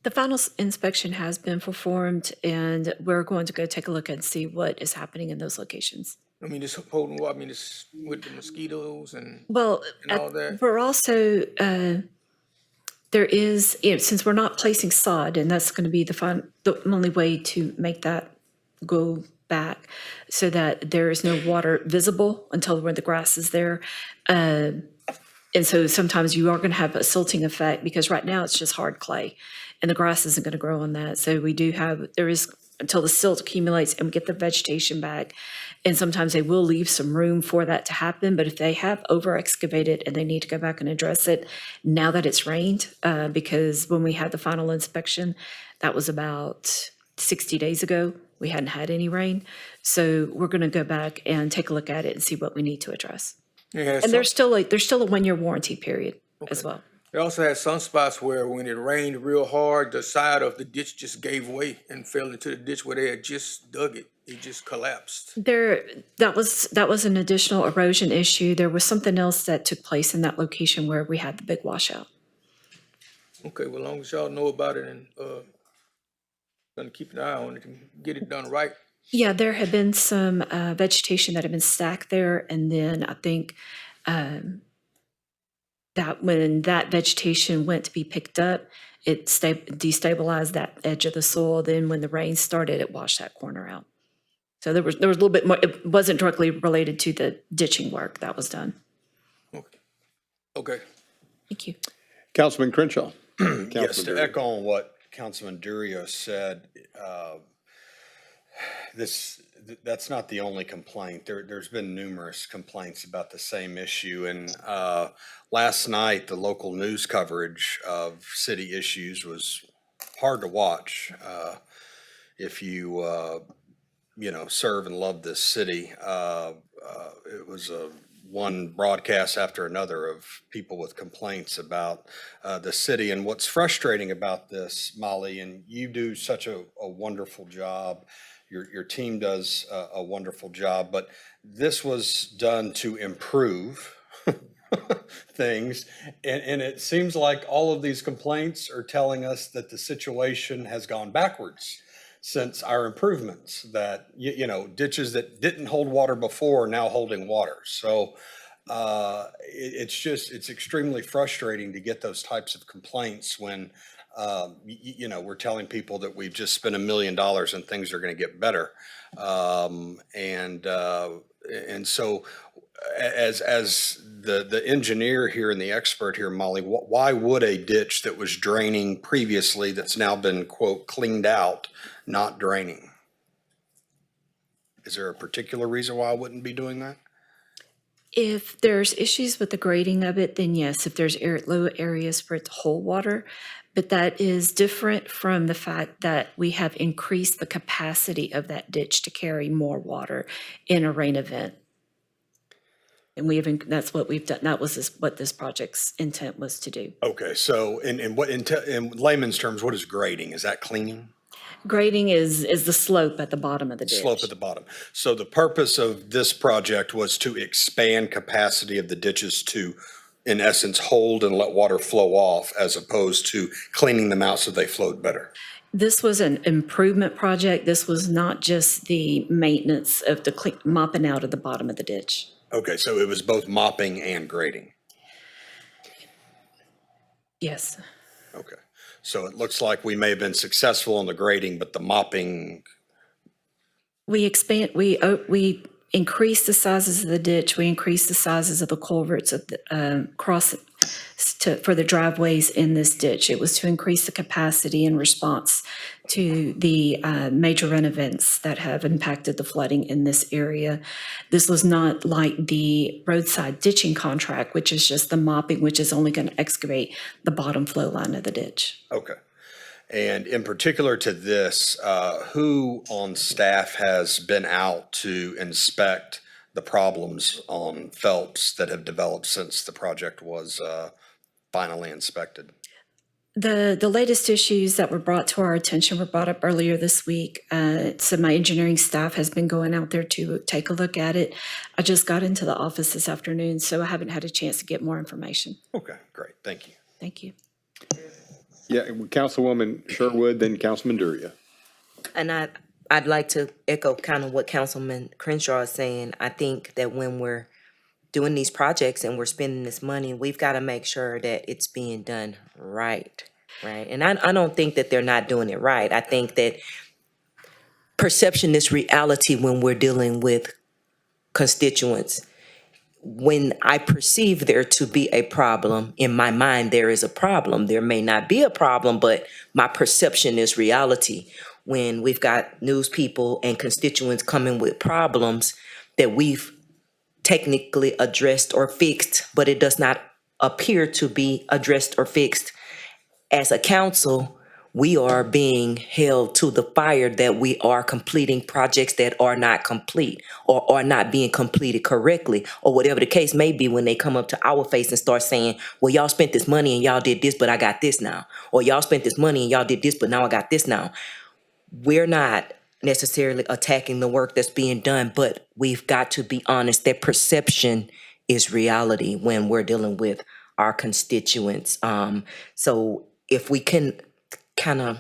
The final inspection has been performed, and we're going to go take a look and see what is happening in those locations.
I mean, it's holding water, I mean, it's with the mosquitoes and
Well,
all that.
we're also, there is, since we're not placing sod, and that's going to be the only way to make that go back so that there is no water visible until when the grass is there. And so sometimes you are going to have a silting effect because right now it's just hard clay and the grass isn't going to grow on that. So there is until the silt accumulates and we get the vegetation back. And sometimes they will leave some room for that to happen. But if they have over excavated and they need to go back and address it now that it's rained, because when we had the final inspection, that was about 60 days ago. We hadn't had any rain. So we're going to go back and take a look at it and see what we need to address.
Yeah,
And there's still a 1-year warranty period as well.
They also had some spots where when it rained real hard, the side of the ditch just gave way and fell into the ditch where they had just dug it. It just collapsed.
That was an additional erosion issue. There was something else that took place in that location where we had the big washout.
Okay, well, as long as y'all know about it and gonna keep an eye on it and get it done right.
Yeah, there had been some vegetation that had been stacked there, and then I think that when that vegetation went to be picked up, it destabilized that edge of the soil. Then when the rain started, it washed that corner out. So there was a little bit more. It wasn't directly related to the ditching work that was done.
Okay.
Thank you.
Councilman Crenshaw.
Yes, to echo on what Councilman Durio said, that's not the only complaint. There's been numerous complaints about the same issue. And last night, the local news coverage of city issues was hard to watch. If you, serve and love this city, it was one broadcast after another of people with complaints about the city. And what's frustrating about this, Molly, and you do such a wonderful job your team does a wonderful job, but this was done to improve things. And it seems like all of these complaints are telling us that the situation has gone backwards since our improvements, that, you know, ditches that didn't hold water before are now holding water. So it's extremely frustrating to get those types of complaints when, you know, we're telling people that we've just spent $1 million and things are going to get better. And so as the engineer here and the expert here, Molly, why would a ditch that was draining previously that's now been, quote, cleaned out, not draining? Is there a particular reason why I wouldn't be doing that?
If there's issues with the grading of it, then yes, if there's low areas for it to hold water. But that is different from the fact that we have increased the capacity of that ditch to carry more water in a rain event. And that's what we've done. That was what this project's intent was to do.
Okay, so in layman's terms, what is grading? Is that cleaning?
Grading is the slope at the bottom of the ditch.
Slope at the bottom. So the purpose of this project was to expand capacity of the ditches to, in essence, hold and let water flow off, as opposed to cleaning them out so they flowed better.
This was an improvement project. This was not just the maintenance of the mopping out of the bottom of the ditch.
Okay, so it was both mopping and grading.
Yes.
Okay, so it looks like we may have been successful in the grading, but the mopping.
We increased the sizes of the ditch. We increased the sizes of the culverts of the for the driveways in this ditch. It was to increase the capacity in response to the major rain events that have impacted the flooding in this area. This was not like the roadside ditching contract, which is just the mopping, which is only going to excavate the bottom flow line of the ditch.
Okay. And in particular to this, who on staff has been out to inspect the problems on Phelps that have developed since the project was finally inspected?
The latest issues that were brought to our attention were brought up earlier this week. So my engineering staff has been going out there to take a look at it. I just got into the office this afternoon, so I haven't had a chance to get more information.
Okay, great. Thank you.
Thank you.
Yeah, Councilwoman Sherwood, then Councilman Duria.
And I'd like to echo kind of what Councilman Crenshaw is saying. I think that when we're doing these projects and we're spending this money, we've got to make sure that it's being done right. And I don't think that they're not doing it right. I think that perception is reality when we're dealing with constituents. When I perceive there to be a problem, in my mind there is a problem. There may not be a problem, but my perception is reality. When we've got news people and constituents coming with problems that we've technically addressed or fixed, but it does not appear to be addressed or fixed, as a council, we are being held to the fire that we are completing projects that are not complete or are not being completed correctly, or whatever the case may be, when they come up to our face and start saying, well, y'all spent this money and y'all did this, but I got this now. Or y'all spent this money and y'all did this, but now I got this now. We're not necessarily attacking the work that's being done, but we've got to be honest that perception is reality when we're dealing with our constituents. So if we can kind of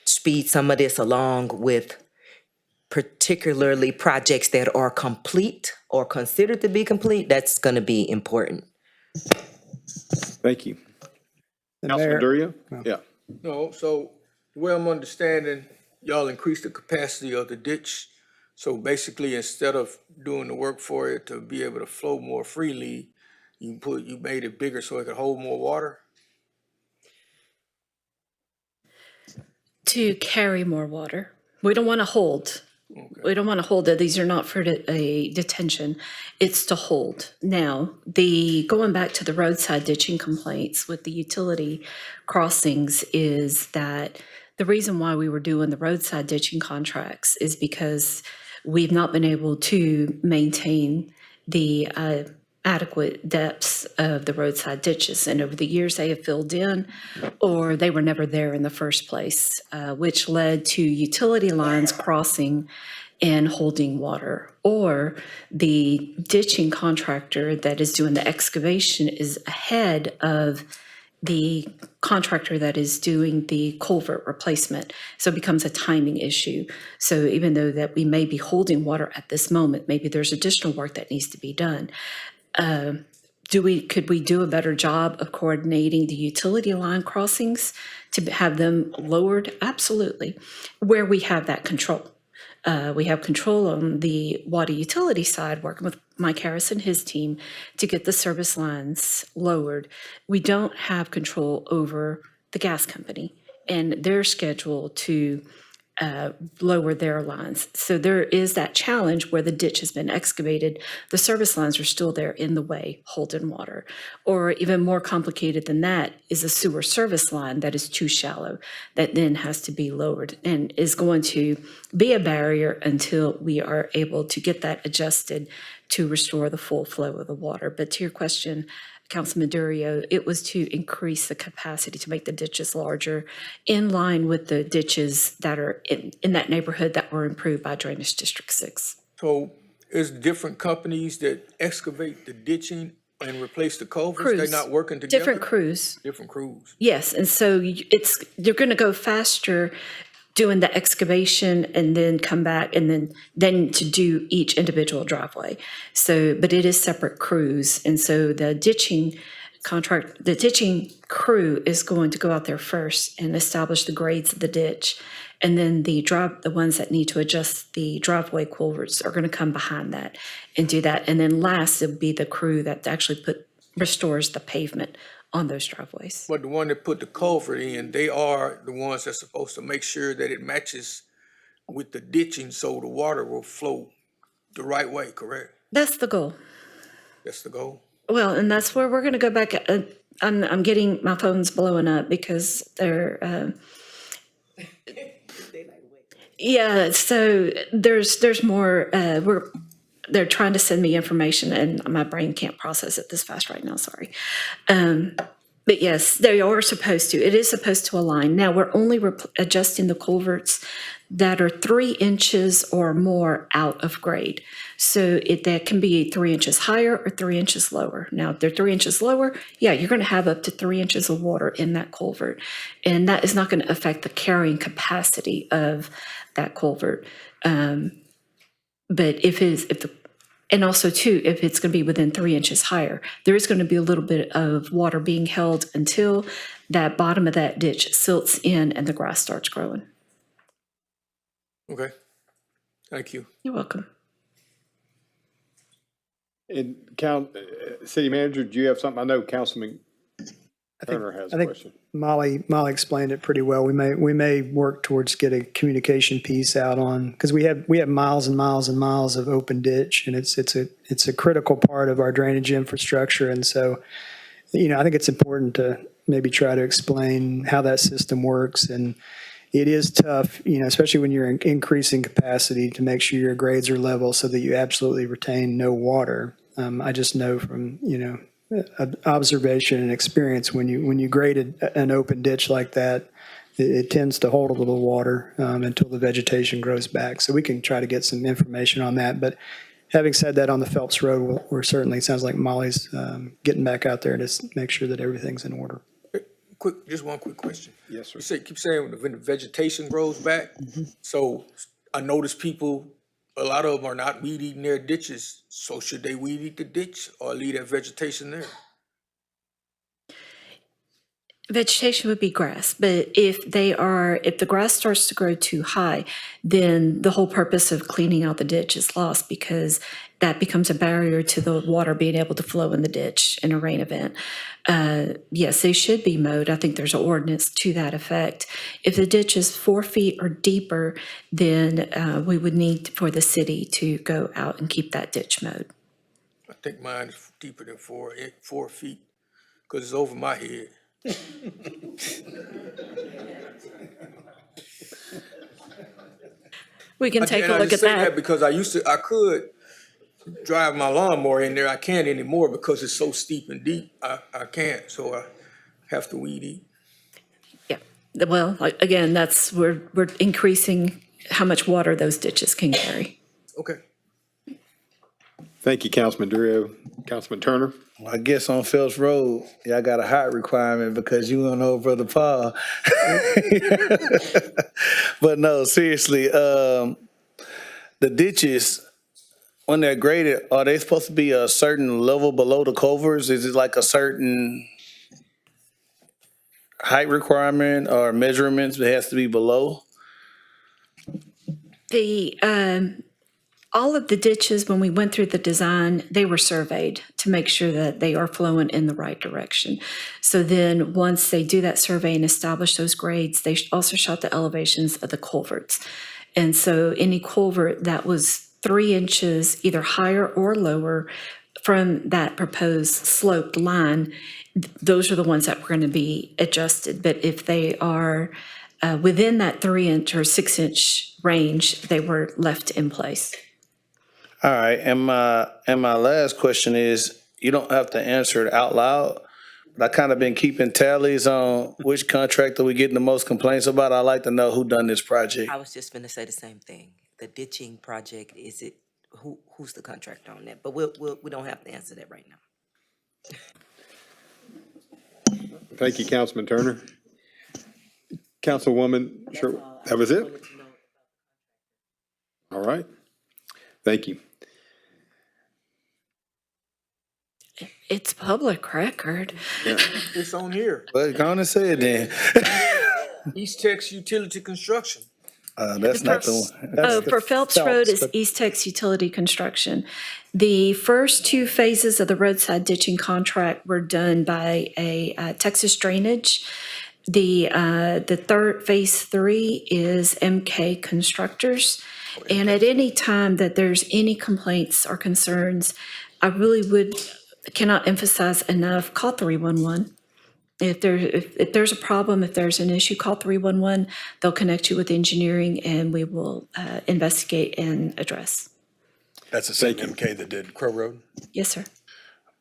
speed some of this along with particularly projects that are complete or considered to be complete, that's going to be important.
Thank you. Councilman
Mayor-
Duria? Yeah.
No, so the way I'm understanding, y'all increased the capacity of the ditch. So basically, instead of doing the work for it to be able to flow more freely, you made it bigger so it could hold more water?
To carry more water. We don't want to hold. Okay. We don't want to hold it. These are not for a detention. It's to hold. Now, going back to the roadside ditching complaints with the utility crossings is that the reason why we were doing the roadside ditching contracts is because we've not been able to maintain the adequate depths of the roadside ditches. And over the years, they have filled in, or they were never there in the first place, which led to utility lines crossing and holding water. Or the ditching contractor that is doing the excavation is ahead of the contractor that is doing the culvert replacement. So it becomes a timing issue. So even though that we may be holding water at this moment, maybe there's additional work that needs to be done. Could we do a better job of coordinating the utility line crossings to have them lowered? Absolutely. Where we have that control. We have control on the water utility side, working with Mike Harris and his team to get the service lines lowered. We don't have control over the gas company and their schedule to lower their lines. So there is that challenge where the ditch has been excavated. The service lines are still there in the way, holding water. Or even more complicated than that is a sewer service line that is too shallow that then has to be lowered and is going to be a barrier until we are able to get that adjusted to restore the full flow of the water. But to your question, Councilman Durio, it was to increase the capacity to make the ditches larger in line with the ditches that are in that neighborhood that were improved by Drainage District 6.
So is different companies that excavate the ditching and replace the culverts, they're not working together?
Different crews.
Different crews.
Yes, and so you're going to go faster doing the excavation and then come back and then to do each individual driveway. So, but it is separate crews. And so the ditching crew is going to go out there first and establish the grades of the ditch. And then the ones that need to adjust the driveway culverts are going to come behind that and do that. And then last, it'll be the crew that actually restores the pavement on those driveways.
But the one that put the culvert in, they are the ones that's supposed to make sure that it matches with the ditching so the water will flow the right way, correct?
That's the goal.
That's the goal?
Well, and that's where we're going to go back. I'm getting, my phone's blowing up because they're, yeah, so there's more, they're trying to send me information and my brain can't process it this fast right now, sorry. But yes, they are supposed to. It is supposed to align. Now, we're only adjusting the culverts that are 3 inches or more out of grade. So that can be 3 inches higher or 3 inches lower. Now, if they're 3 inches lower, yeah, you're going to have up to 3 inches of water in that culvert. And that is not going to affect the carrying capacity of that culvert. But and also too, if it's going to be within 3 inches higher, there is going to be a little bit of water being held until that bottom of that ditch silts in and the grass starts growing.
Okay, thank you.
You're welcome.
And City Manager, do you have something? I know Councilman Turner has a question.
Molly explained it pretty well. We may work towards get a communication piece out on, because we have miles and miles and miles of open ditch, and it's a critical part of our drainage infrastructure. And so, I think it's important to maybe try to explain how that system works. And it is tough, especially when you're increasing capacity, to make sure your grades are level so that you absolutely retain no water. I just know from observation and experience, when you grade an open ditch like that, it tends to hold a little water until the vegetation grows back. So we can try to get some information on that. But having said that, on the Phelps Road, we're certainly, it sounds like Molly's getting back out there to make sure that everything's in order.
Just one quick question.
Yes, sir.
You keep saying when the vegetation grows back. So I notice a lot of them are not weed eating their ditches. So should they weed eat the ditch or leave that vegetation there?
Vegetation would be grass, but if the grass starts to grow too high, then the whole purpose of cleaning out the ditch is lost, because that becomes a barrier to the water being able to flow in the ditch in a rain event. Yes, they should be mowed. I think there's an ordinance to that effect. If the ditch is 4 feet or deeper, then we would need for the city to go out and keep that ditch mowed.
I think mine is deeper than 4 feet because it's over my head.
We can take a look at that.
Because I could drive my lawnmower in there. I can't anymore because it's so steep and deep. I can't, so I have to weed eat.
Yeah, well, again, we're increasing how much water those ditches can carry.
Okay.
Thank you, Councilman Drury. Councilman Turner?
I guess on Phelps Road, y'all got a height requirement because you don't know Brother Paul. But no, seriously, the ditches, when they're graded, are they supposed to be a certain level below the culverts? Is it like a certain height requirement or measurements that has to be below?
All of the ditches, when we went through the design, they were surveyed to make sure that they are flowing in the right direction. So then, once they do that survey and establish those grades, they also shot the elevations of the culverts. And so any culvert that was 3 inches either higher or lower from that proposed sloped line, those are the ones that were going to be adjusted. But if they are within that 3-inch or 6-inch range, they were left in place.
All right, and my last question is, you don't have to answer it out loud, but I kind of been keeping tallies on which contractor we getting the most complaints about. I'd like to know who done this project.
I was just gonna say the same thing. The ditching project, who's the contractor on that? But we don't have to answer that right now.
Thank you, Councilman Turner. Councilwoman, sure, that was it? All right. Thank you.
It's public record.
Yeah.
It's on here.
Well, go on and say it then.
East Texas Utility Construction.
That's not the one.
For Phelps Road is East Texas Utility Construction. The first 2 phases of the roadside ditching contract were done by a Texas Drainage. The third, phase 3, is MK Constructors. And at any time that there's any complaints or concerns, I really cannot emphasize enough, call 311. If there's a problem, if there's an issue, call 311. They'll connect you with engineering and we will investigate and address.
That's the same MK that did Crow Road?
Yes, sir.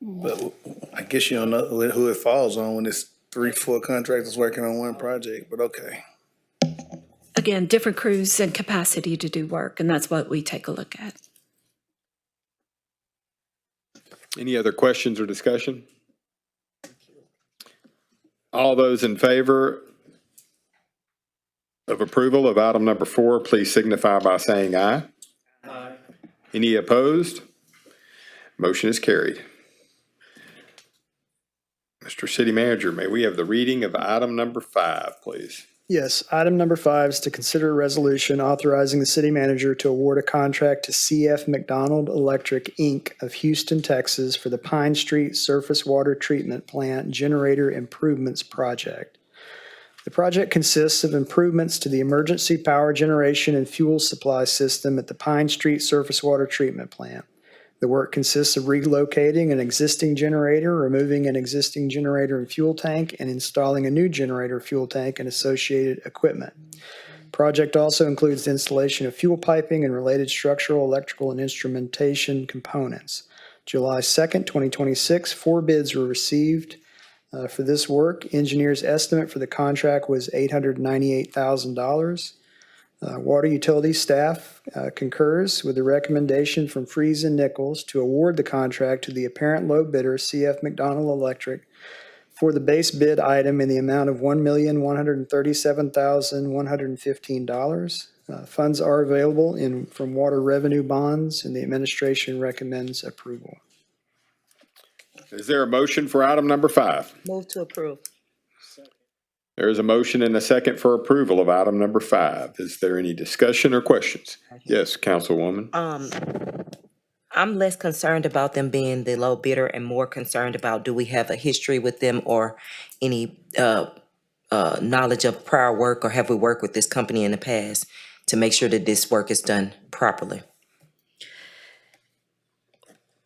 But I guess you don't know who it falls on when it's 3-4 contractors working on one project, but okay.
Again, different crews and capacity to do work, and that's what we take a look at.
Any other questions or discussion? All those in favor of approval of item number 4, please signify by saying aye. Aye. Any opposed? Motion is carried. Mr. City Manager, may we have the reading of item number 5, please?
Yes, item number 5 is to consider a resolution authorizing the city manager to award a contract to CF McDonald Electric, Inc. of Houston, Texas for the Pine Street Surface Water Treatment Plant Generator Improvements Project. The project consists of improvements to the emergency power generation and fuel supply system at the Pine Street Surface Water Treatment Plant. The work consists of relocating an existing generator, removing an existing generator and fuel tank, and installing a new generator, fuel tank, and associated equipment. Project also includes the installation of fuel piping and related structural, electrical, and instrumentation components. July 2nd, 2026, 4 bids were received for this work. Engineer's estimate for the contract was $898,000. Water utility staff concurs with the recommendation from Freeze and Nichols to award the contract to the apparent low bidder, CF McDonald Electric, for the base bid item in the amount of $1,137,115. Funds are available from water revenue bonds, and the administration recommends approval.
Is there a motion for item number 5?
Move to approve.
There is a motion and a second for approval of item number 5. Is there any discussion or questions? Yes, Councilwoman.
I'm less concerned about them being the low bidder and more concerned about, do we have a history with them or any knowledge of prior work, or have we worked with this company in the past to make sure that this work is done properly?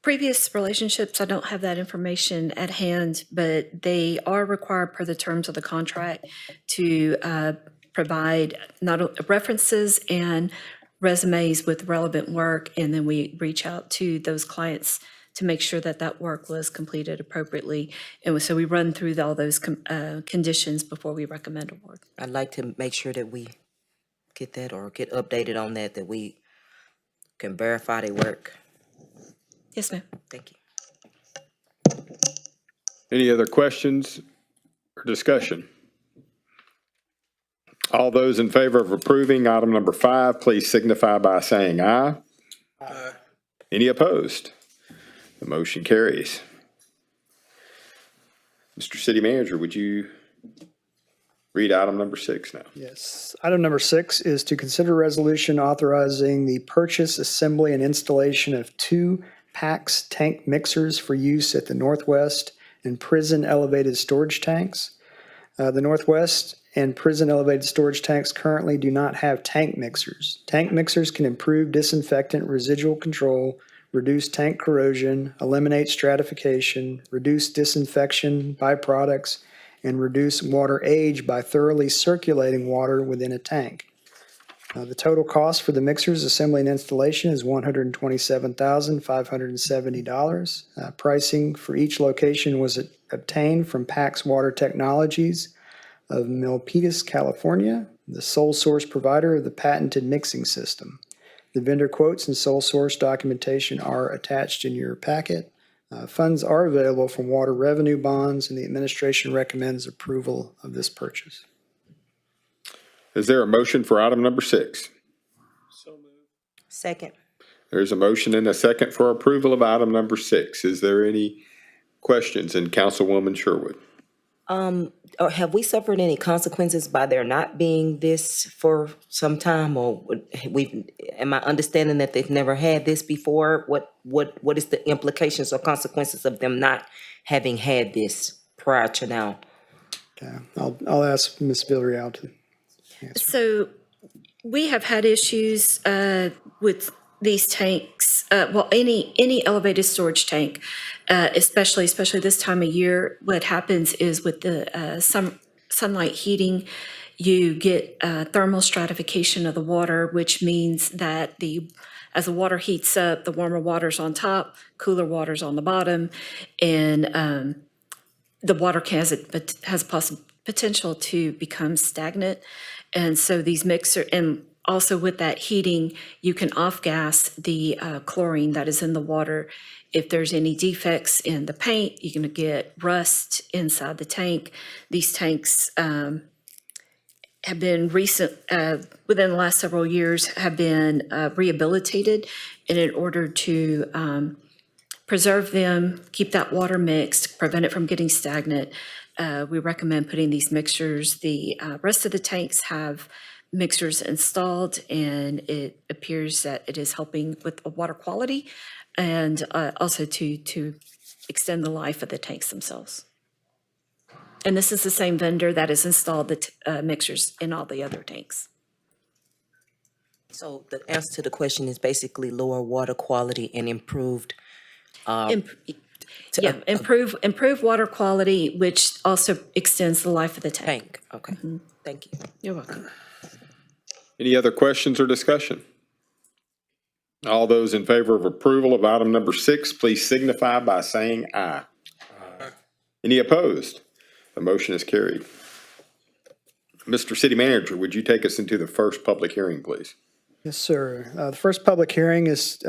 Previous relationships, I don't have that information at hand, but they are required per the terms of the contract to provide not only references and resumes with relevant work, and then we reach out to those clients to make sure that that work was completed appropriately. And so we run through all those conditions before we recommend award.
I'd like to make sure that we get that or get updated on that, that we can verify their work.
Yes, ma'am.
Thank you.
Any other questions or discussion? All those in favor of approving item number 5, please signify by saying aye.
Aye.
Any opposed? The motion carries. Mr. City Manager, would you read item number 6 now?
Yes. Item number 6 is to consider resolution authorizing the purchase, assembly, and installation of 2 PAX tank mixers for use at the Northwest and Prison elevated storage tanks. The Northwest and Prison elevated storage tanks currently do not have tank mixers. Tank mixers can improve disinfectant residual control, reduce tank corrosion, eliminate stratification, reduce disinfection byproducts, and reduce water age by thoroughly circulating water within a tank. The total cost for the mixers assembly and installation is $127,570. Pricing for each location was obtained from PAX Water Technologies of Milpitas, California, the sole source provider of the patented mixing system. The vendor quotes and sole source documentation are attached in your packet. Funds are available from water revenue bonds, and the administration recommends approval of this purchase.
Is there a motion for item number 6?
Second.
There's a motion and a second for approval of item number 6. Is there any questions? And Councilwoman Sherwood.
Or have we suffered any consequences by there not being this for some time, or am I understanding that they've never had this before? What is the implications or consequences of them not having had this prior to now?
Okay, I'll ask Ms. Villarreal to answer.
So we have had issues with these tanks, any elevated storage tank, especially this time of year. What happens is with the sunlight heating, you get thermal stratification of the water, which means that as the water heats up, the warmer water's on top, cooler water's on the bottom, and the water has a potential to become stagnant. And so these and also with that heating, you can off-gas the chlorine that is in the water. If there's any defects in the paint, you're going to get rust inside the tank. These tanks have been within the last several years, have been rehabilitated. And in order to preserve them, keep that water mixed, prevent it from getting stagnant, we recommend putting these mixtures. The rest of the tanks have mixers installed, and it appears that it is helping with water quality and also to extend the life of the tanks themselves. And this is the same vendor that has installed the mixers in all the other tanks.
So the answer to the question is basically lower water quality and improved.
Improve water quality, which also extends the life of the tank.
Okay, thank you.
You're welcome.
Any other questions or discussion? All those in favor of approval of item number 6, please signify by saying aye. Aye. Any opposed? The motion is carried. Mr. City Manager, would you take us into the first public hearing, please?
Yes, sir. The first public hearing is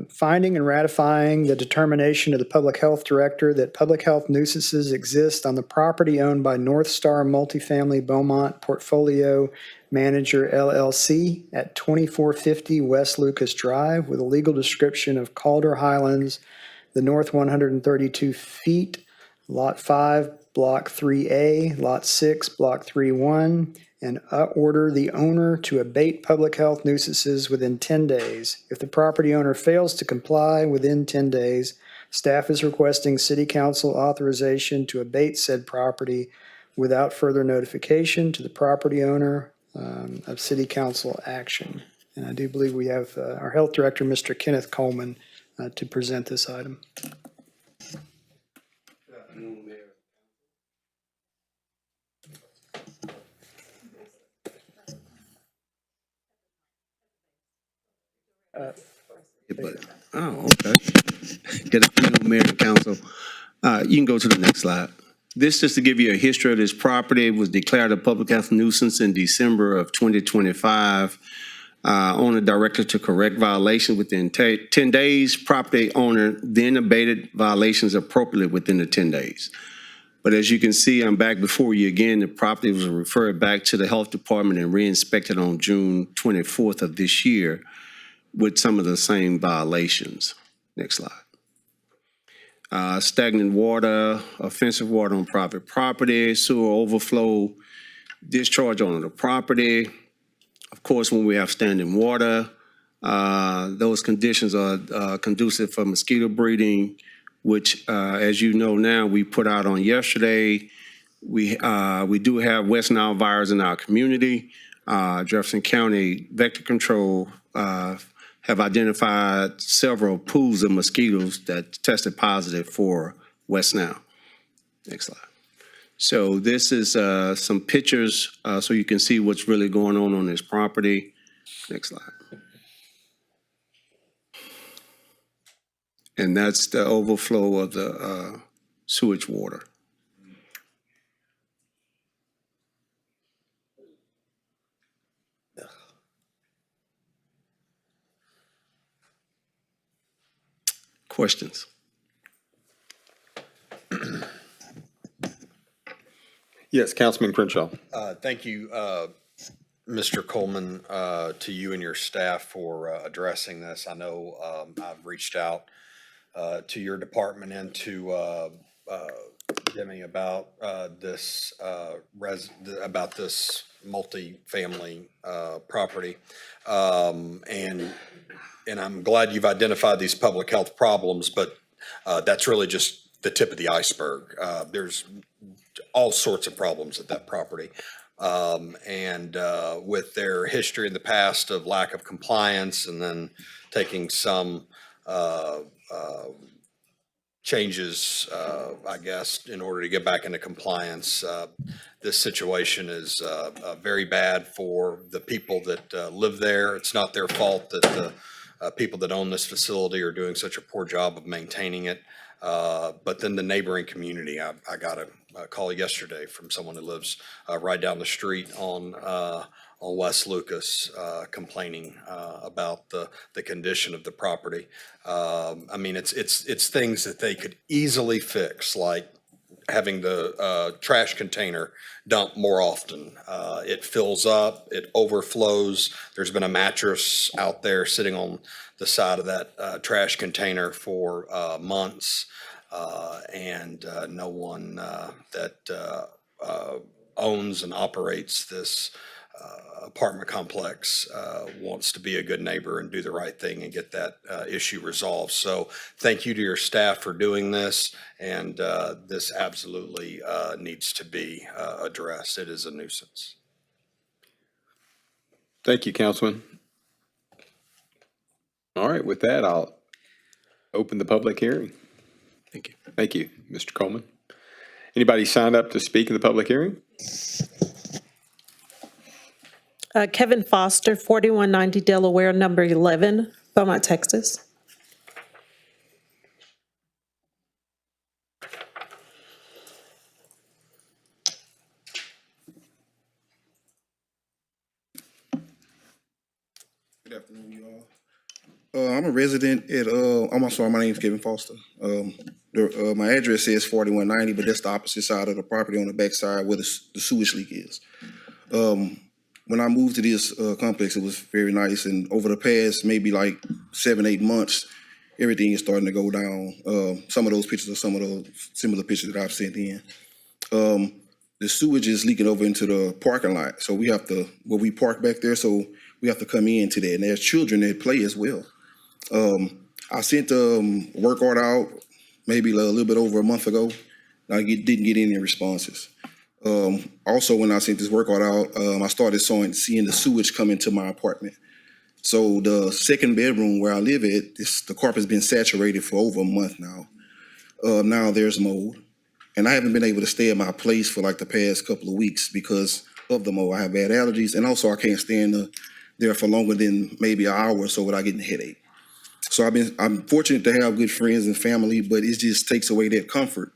finding and ratifying the determination of the Public Health Director that public health nuisances exist on the property owned by North Star Multifamily Beaumont Portfolio Manager LLC at 2450 West Lucas Drive with a legal description of Calder Highlands, the north 132 feet, Lot 5, Block 3A, Lot 6, Block 3-1, and order the owner to abate public health nuisances within 10 days. If the property owner fails to comply within 10 days, staff is requesting City Council authorization to abate said property without further notification to the property owner of City Council action. And I do believe we have our Health Director, Mr. Kenneth Coleman, to present this item.
But, oh, okay. Good afternoon, Mayor and Council. You can go to the next slide. This just to give you a history of this property. It was declared a public health nuisance in December of 2025. Owner directed to correct violations within 10 days. Property owner then abated violations appropriately within the 10 days. But as you can see, I'm back before you again. The property was referred back to the health department and re-inspected on June 24th of this year with some of the same violations. Next slide. Stagnant water, offensive water on private property, sewer overflow, discharge on the property. Of course, when we have standing water, those conditions are conducive for mosquito breeding, which, as you know now, we put out on yesterday. We do have West Nile virus in our community. Jefferson County Vector Control have identified several pools of mosquitoes that tested positive for West Nile. Next slide. So this is some pictures so you can see what's really going on this property. Next slide. And that's the overflow of the sewage water. Questions?
Yes, Councilman Crenshaw.
Thank you, Mr. Coleman, to you and your staff for addressing this. I know I've reached out to your department and to Jimmy about this multi-family property, and I'm glad you've identified these public health problems, but that's really just the tip of the iceberg. There's all sorts of problems at that property. And with their history in the past of lack of compliance and then taking some changes, I guess, in order to get back into compliance, this situation is very bad for the people that live there. It's not their fault that the people that own this facility are doing such a poor job of maintaining it. But then the neighboring community, I got a call yesterday from someone who lives right down the street on West Lucas, complaining about the condition of the property. I mean, it's things that they could easily fix, like having the trash container dump more often. It fills up, it overflows. There's been a mattress out there sitting on the side of that trash container for months, and no one that owns and operates this apartment complex wants to be a good neighbor and do the right thing and get that issue resolved. So thank you to your staff for doing this, and this absolutely needs to be addressed. It is a nuisance.
Thank you, Councilman. All right, with that, I'll open the public hearing.
Thank you.
Thank you, Mr. Coleman. Anybody signed up to speak in the public hearing?
Kevin Foster, 4190 Delaware, number 11, Beaumont, Texas.
Good afternoon, you all. I'm a resident at, I'm sorry, my name is Kevin Foster. My address says 4190, but that's the opposite side of the property on the back side where the sewage leak is. When I moved to this complex, it was very nice. And over the past maybe like 7-8 months, everything is starting to go down. Some of those pictures are some of those similar pictures that I've sent in. The sewage is leaking over into the parking lot. So we have to, where we park back there, so we have to come into that. And there's children that play as well. I sent a work order out maybe a little bit over a month ago. I didn't get any responses. Also, when I sent this work order out, I started seeing the sewage come into my apartment. So the second bedroom where I live at, the carpet's been saturated for over a month now. Now there's mold. And I haven't been able to stay at my place for like the past couple of weeks because of the mold. I have bad allergies, and also I can't stay there for longer than maybe an hour or so without getting a headache. So I'm fortunate to have good friends and family, but it just takes away that comfort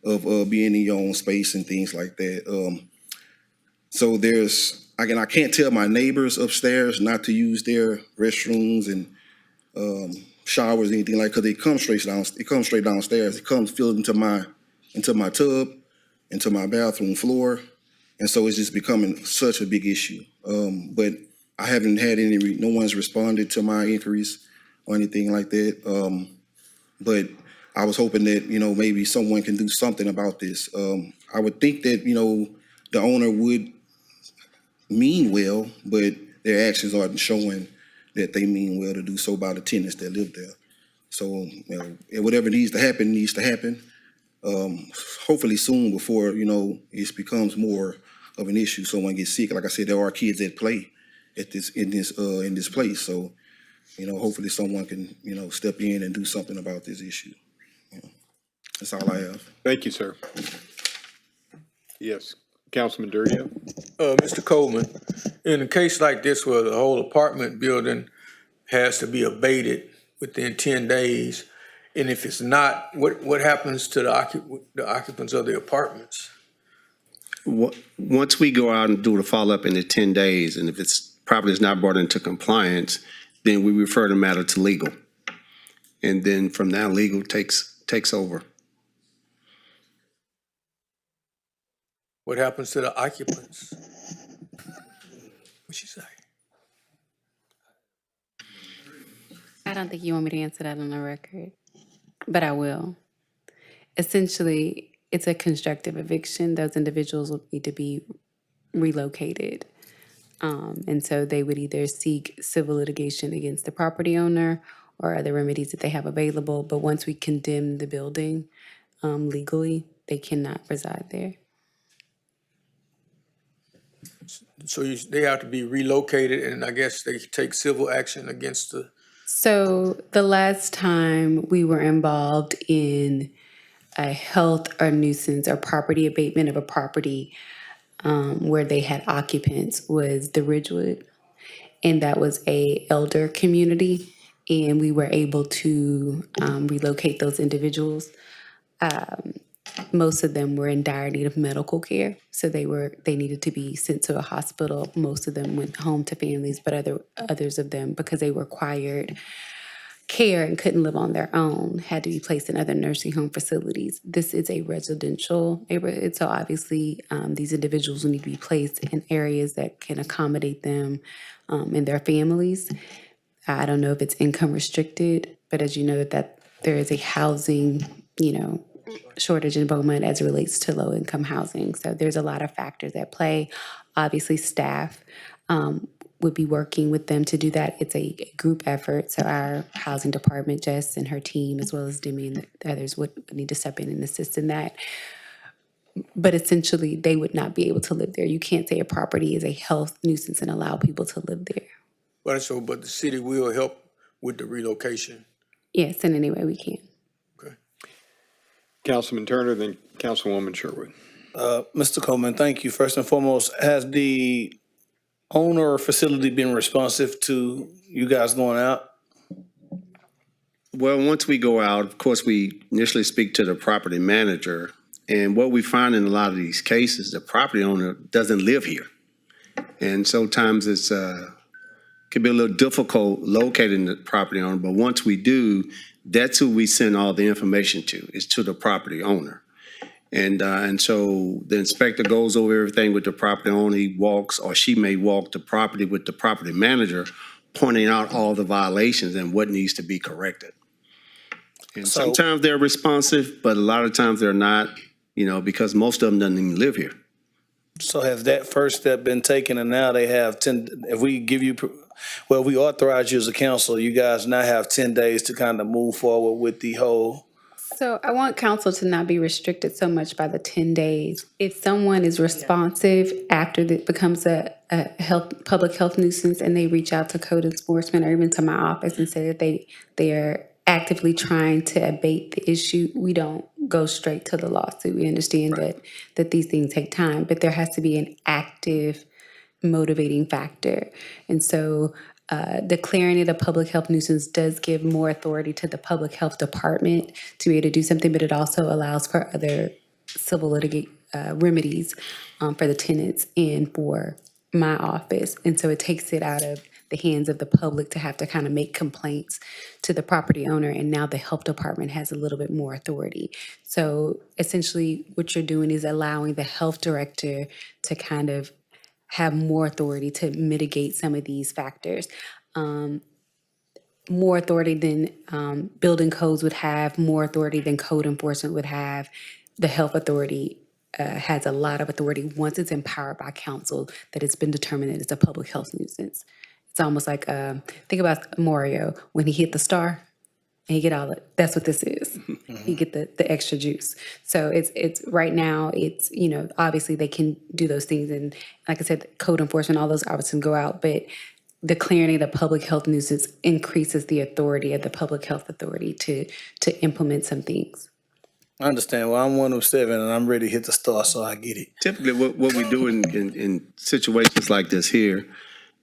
of being in your own space and things like that. So I can't tell my neighbors upstairs not to use their restrooms and showers, anything like, because it comes straight downstairs. It comes filled into my tub, into my bathroom floor, and so it's just becoming such a big issue. But I haven't had no one's responded to my inquiries or anything like that. But I was hoping that maybe someone can do something about this. I would think that the owner would mean well, but their actions aren't showing that they mean well to do so by the tenants that live there. So, whatever needs to happen needs to happen. Hopefully soon before, it becomes more of an issue. Someone gets sick. Like I said, there are kids that play in this place. So, hopefully someone can, step in and do something about this issue. That's all I have.
Thank you, sir. Yes, Councilman Durio.
Mr. Coleman, in a case like this where the whole apartment building has to be abated within 10 days, and if it's not, what happens to the occupants of the apartments?
Once we go out and do the follow-up in the 10 days, and if it's property is not brought into compliance, then we refer the matter to legal. And then from now, legal takes over.
What happens to the occupants? What'd she say?
I don't think you want me to answer that on the record, but I will. Essentially, it's a constructive eviction. Those individuals will need to be relocated. And so they would either seek civil litigation against the property owner or other remedies that they have available. But once we condemn the building legally, they cannot reside there.
So they have to be relocated, and I guess they take civil action against the.
So the last time we were involved in a health or nuisance or property abatement of a property where they had occupants was the Ridgewood, and that was a elder community, and we were able to relocate those individuals. Most of them were in dire need of medical care, so they needed to be sent to a hospital. Most of them went home to families, but others of them, because they required care and couldn't live on their own, had to be placed in other nursing home facilities. This is a residential neighborhood, so obviously these individuals will need to be placed in areas that can accommodate them and their families. I don't know if it's income restricted, but as you know, that there is a housing, shortage in Beaumont as it relates to low income housing. So there's a lot of factors at play. Obviously, staff would be working with them to do that. It's a group effort. So our housing department, Jess and her team, as well as Demi and the others would need to step in and assist in that. But essentially, they would not be able to live there. You can't say a property is a health nuisance and allow people to live there.
But the city will help with the relocation.
Yes, in any way we can.
Councilman Turner, then Councilwoman Sherwood.
Mr. Coleman, thank you. First and foremost, has the owner or facility been responsive to you guys going out?
Well, once we go out, of course, we initially speak to the property manager. And what we find in a lot of these cases, the property owner doesn't live here. And sometimes it's can be a little difficult locating the property owner. But once we do, that's who we send all the information to, is to the property owner. And so the inspector goes over everything with the property owner. He walks, or she may walk the property with the property manager, pointing out all the violations and what needs to be corrected. And sometimes they're responsive, but a lot of times they're not, because most of them doesn't even live here.
So has that first step been taken, and now they have 10, if we give you, we authorize you as a council, you guys now have 10 days to kind of move forward with the whole.
So I want council to not be restricted so much by the 10 days. If someone is responsive after it becomes a public health nuisance and they reach out to code enforcement or even to my office and say that they are actively trying to abate the issue, we don't go straight to the lawsuit. We understand that these things take time, but there has to be an active motivating factor. And so declaring it a public health nuisance does give more authority to the public health department to be able to do something, but it also allows for other civil remedies for the tenants and for my office. And so it takes it out of the hands of the public to have to kind of make complaints to the property owner. And now the health department has a little bit more authority. So essentially what you're doing is allowing the health director to kind of have more authority to mitigate some of these factors. More authority than building codes would have, more authority than code enforcement would have. The health authority has a lot of authority once it's empowered by council that it's been determined that it's a public health nuisance. It's almost like, think about Mario, when he hit the star and he get all it, that's what this is. You get the extra juice. So it's right now, it's, obviously they can do those things. And like I said, code enforcement, all those obviously go out, but declaring it a public health nuisance increases the authority of the public health authority to implement some things.
I understand. Well, I'm one of 7 and I'm ready to hit the star, so I get it.
Typically, what we do in situations like this here,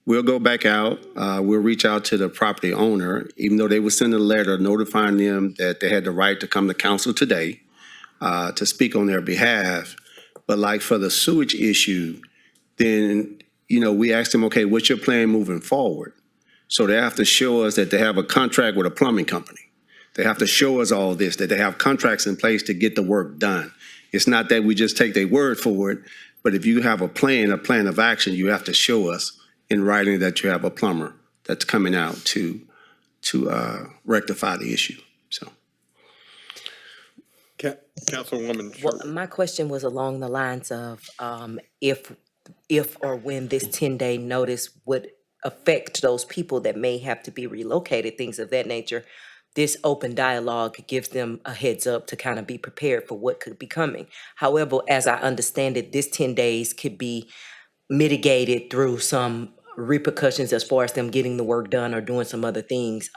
we'll go back out, we'll reach out to the property owner, even though they would send a letter notifying them that they had the right to come to council today to speak on their behalf. But like for the sewage issue, then, we ask them, okay, what's your plan moving forward? So they have to show us that they have a contract with a plumbing company. They have to show us all this, that they have contracts in place to get the work done. It's not that we just take their word for it, but if you have a plan of action, you have to show us in writing that you have a plumber that's coming out to rectify the issue. So,
Councilwoman.
Well, my question was along the lines of if or when this 10-day notice would affect those people that may have to be relocated, things of that nature. This open dialogue gives them a heads up to kind of be prepared for what could be coming. However, as I understand it, this 10 days could be mitigated through some repercussions as far as them getting the work done or doing some other things.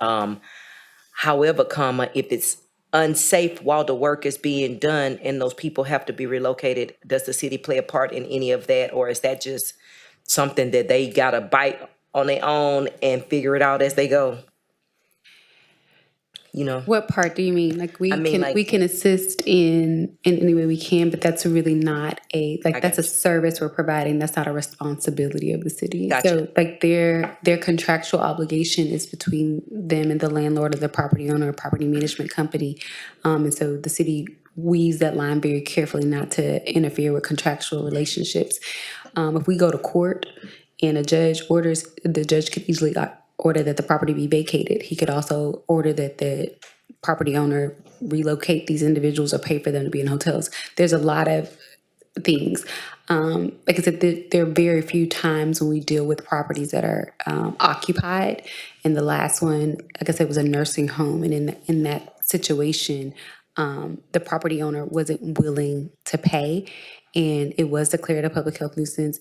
However, if it's unsafe while the work is being done and those people have to be relocated, does the city play a part in any of that? Or is that just something that they got to bite on their own and figure it out as they go?
What part do you mean? Like we can assist in any way we can, but that's really not that's a service we're providing. That's not a responsibility of the city.
Gotcha.
So like their contractual obligation is between them and the landlord or the property owner or property management company. And so the city weaves that line very carefully not to interfere with contractual relationships. If we go to court and a judge orders, the judge could easily order that the property be vacated. He could also order that the property owner relocate these individuals or pay for them to be in hotels. There's a lot of things. Like I said, there are very few times when we deal with properties that are occupied. And the last one, like I said, was a nursing home. And in that situation, the property owner wasn't willing to pay. And it was declared a public health nuisance.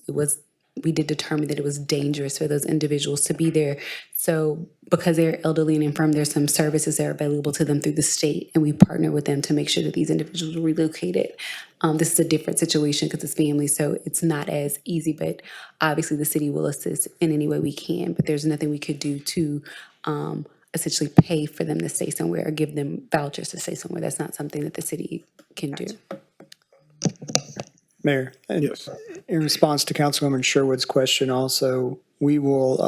We did determine that it was dangerous for those individuals to be there. So because they're elderly and infirm, there's some services that are available to them through the state, and we partner with them to make sure that these individuals are relocated. This is a different situation because it's family, so it's not as easy, but obviously the city will assist in any way we can, but there's nothing we could do to essentially pay for them to stay somewhere or give them vouchers to stay somewhere. That's not something that the city can do.
Mayor,
Yes.
in response to Councilwoman Sherwood's question also, we will,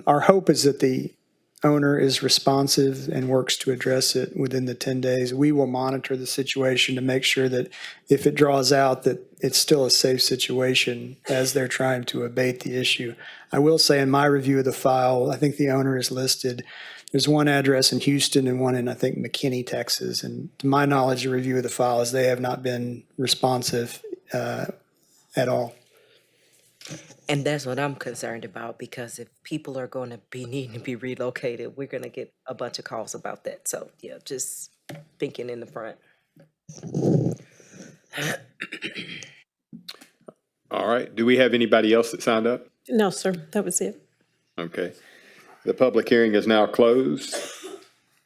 our hope is that the owner is responsive and works to address it within the 10 days. We will monitor the situation to make sure that if it draws out that it's still a safe situation as they're trying to abate the issue. I will say in my review of the file, I think the owner is listed. There's one address in Houston and one in, I think, McKinney, Texas. And to my knowledge, the review of the file is they have not been responsive at all.
And that's what I'm concerned about, because if people are going to be needing to be relocated, we're going to get a bunch of calls about that. So, yeah, just thinking in the front.
All right. Do we have anybody else that signed up?
No, sir, that was it.
Okay. The public hearing is now closed.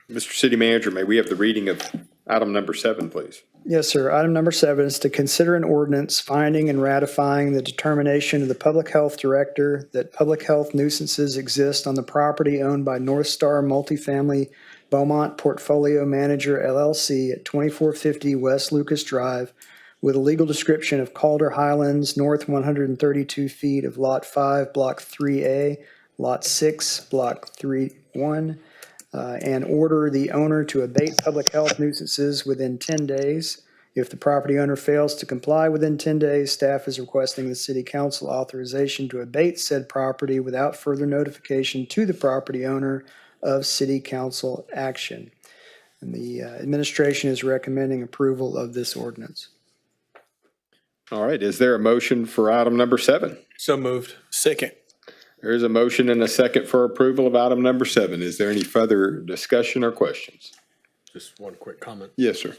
Mr. City Manager, may we have the reading of Item number 7, please.
Yes, sir. Item number 7 is to consider an ordinance finding and ratifying the determination of the Public Health Director that public health nuisances exist on the property owned by North Star Multifamily Beaumont Portfolio Manager LLC at 2450 West Lucas Drive with a legal description of Calder Highlands, north 132 feet of Lot 5, Block 3A, Lot 6, Block 3-1, and order the owner to abate public health nuisances within 10 days. If the property owner fails to comply within 10 days, staff is requesting the city council authorization to abate said property without further notification to the property owner of city council action. And the administration is recommending approval of this ordinance.
All right, is there a motion for item number 7?
So moved. Second.
There is a motion and a second for approval of item number 7. Is there any further discussion or questions?
Just one quick comment.
Yes, sir.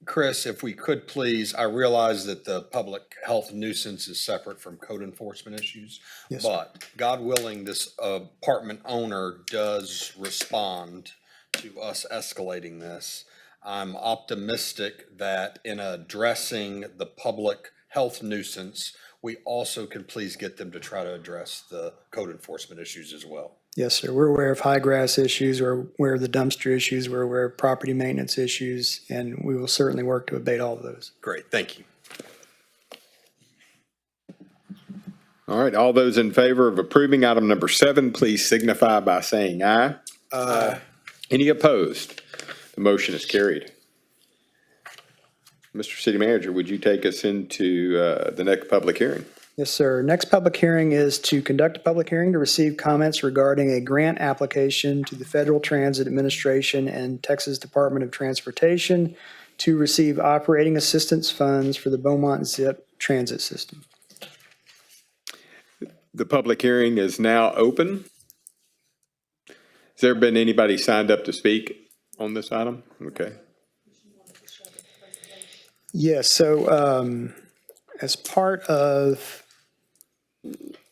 Chris, if we could please, I realize that the public health nuisance is separate from code enforcement issues.
Yes,
but God willing, this apartment owner does respond to us escalating this. I'm optimistic that in addressing the public health nuisance, we also can please get them to try to address the code enforcement issues as well.
Yes, sir. We're aware of high grass issues, we're aware of the dumpster issues, we're aware of property maintenance issues, and we will certainly work to abate all of those.
Great, thank you.
All right, all those in favor of approving item number 7, please signify by saying aye.
Aye.
Any opposed? The motion is carried. Mr. City Manager, would you take us into the next public hearing?
Yes, sir. Next public hearing is to conduct a public hearing to receive comments regarding a grant application to the Federal Transit Administration and Texas Department of Transportation to receive operating assistance funds for the Beaumont Zip transit system.
The public hearing is now open. Has there been anybody signed up to speak on this item? Okay.
Yes, so as part of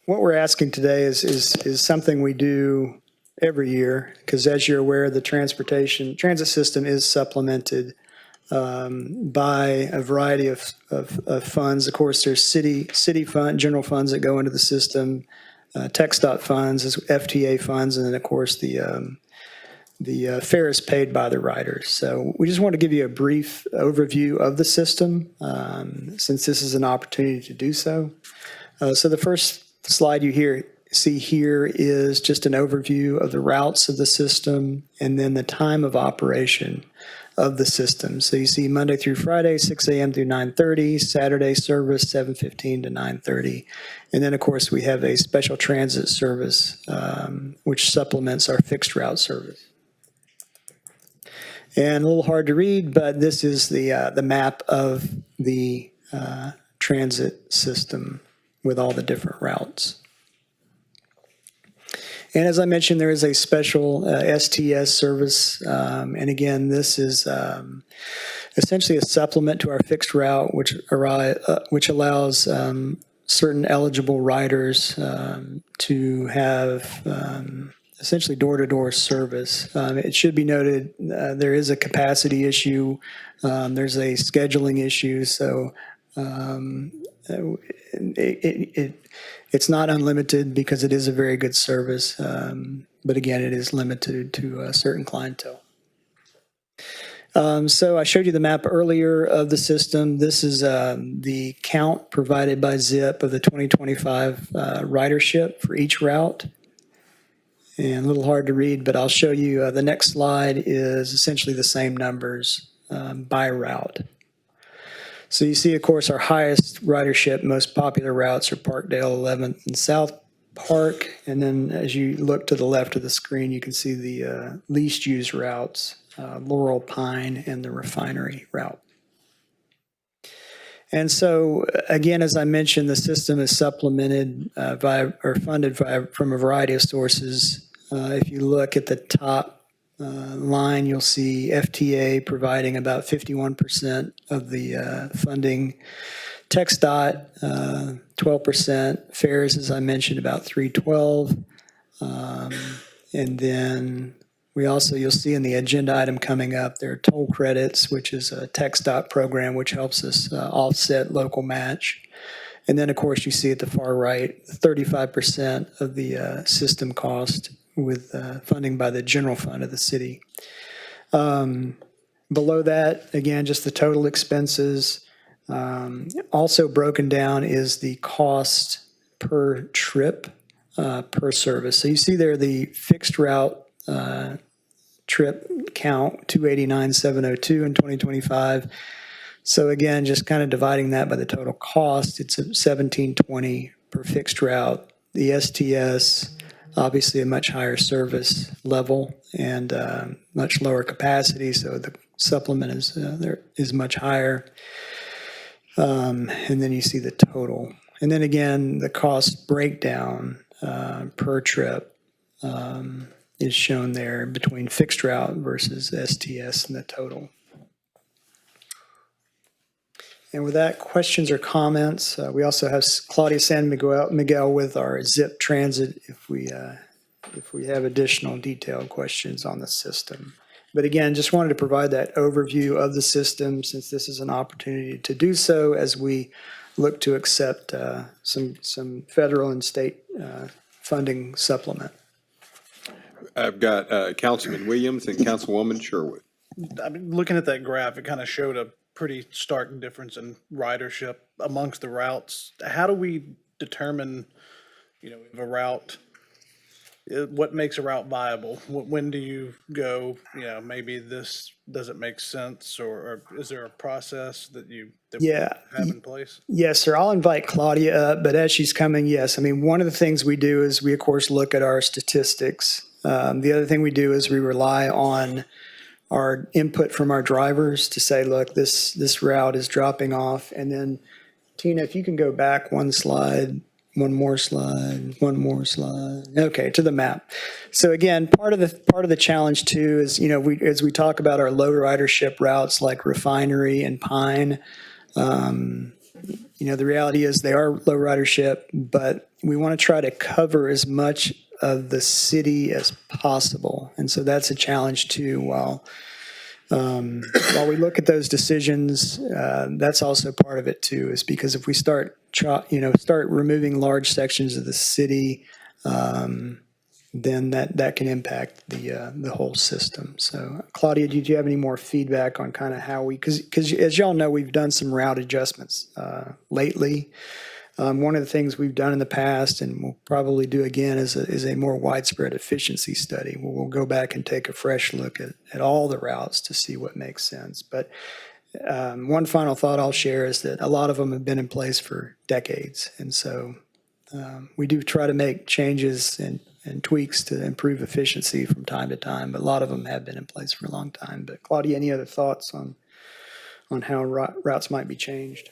what we're asking today is something we do every year, because as you're aware, the transit system is supplemented by a variety of funds. Of course, there's city fund, general funds that go into the system, TxDOT funds, FTA funds, and then of course the fare is paid by the riders. So we just want to give you a brief overview of the system, since this is an opportunity to do so. So the first slide you see here is just an overview of the routes of the system and then the time of operation of the system. So you see Monday through Friday, 6 a.m. through 9:30, Saturday service, 7:15 to 9:30. And then, of course, we have a special transit service, which supplements our fixed route service. And a little hard to read, but this is the map of the transit system with all the different routes. And as I mentioned, there is a special STS service. And again, this is essentially a supplement to our fixed route, which allows certain eligible riders to have essentially door-to-door service. It should be noted there is a capacity issue. There's a scheduling issue. So it's not unlimited because it is a very good service. But again, it is limited to a certain clientele. So I showed you the map earlier of the system. This is the count provided by ZIP of the 2025 ridership for each route. And a little hard to read, but I'll show you the next slide is essentially the same numbers by route. So you see, of course, our highest ridership, most popular routes are Parkdale, 11th, and South Park. And then as you look to the left of the screen, you can see the least used routes, Laurel, Pine, and the Refinery route. And so, again, as I mentioned, the system is supplemented funded from a variety of sources. If you look at the top line, you'll see FTA providing about 51% of the funding. TxDOT, 12%. Fares, as I mentioned, about $312. And then We also, you'll see in the agenda item coming up, there are toll credits, which is a tech stop program, which helps us offset local match. And then, of course, you see at the far right, 35% of the system cost with funding by the general fund of the city. Below that, again, just the total expenses. Also broken down is the cost per trip, per service. So you see there the fixed route trip count, 289,702 in 2025. So again, just kind of dividing that by the total cost, it's 1720 per fixed route. The STS, obviously a much higher service level and much lower capacity, so the supplement is much higher. And then you see the total. And then again, the cost breakdown per trip is shown there between fixed route versus STS and the total. And with that, questions or comments? We also have Claudia San Miguel with our Zip Transit if we have additional detailed questions on the system. But again, just wanted to provide that overview of the system since this is an opportunity to do so as we look to accept some federal and state funding supplement.
I've got Councilman Williams and Councilwoman Sherwood.
I mean, looking at that graph, it kind of showed a pretty stark difference in ridership amongst the routes. How do we determine, if a route, what makes a route viable? When do you go, maybe this doesn't make sense, or is there a process that have in place?
Yes, sir. I'll invite Claudia up, but as she's coming, yes. I mean, one of the things we do is we, of course, look at our statistics. The other thing we do is we rely on our input from our drivers to say, look, this route is dropping off. And then, Tina, if you can go back one more slide. Okay, to the map. So again, part of the challenge too is, as we talk about our low ridership routes like Refinery and Pine, the reality is they are low ridership, but we want to try to cover as much of the city as possible. And so that's a challenge too. While we look at those decisions, that's also part of it too, is because if we start removing large sections of the city, then that can impact the whole system. So Claudia, did you have any more feedback on kind of how because as y'all know, we've done some route adjustments lately. One of the things we've done in the past, and we'll probably do again, is a more widespread efficiency study. We'll go back and take a fresh look at all the routes to see what makes sense. But one final thought I'll share is that a lot of them have been in place for decades. And so we do try to make changes and tweaks to improve efficiency from time to time, but a lot of them have been in place for a long time. But Claudia, any other thoughts on how routes might be changed?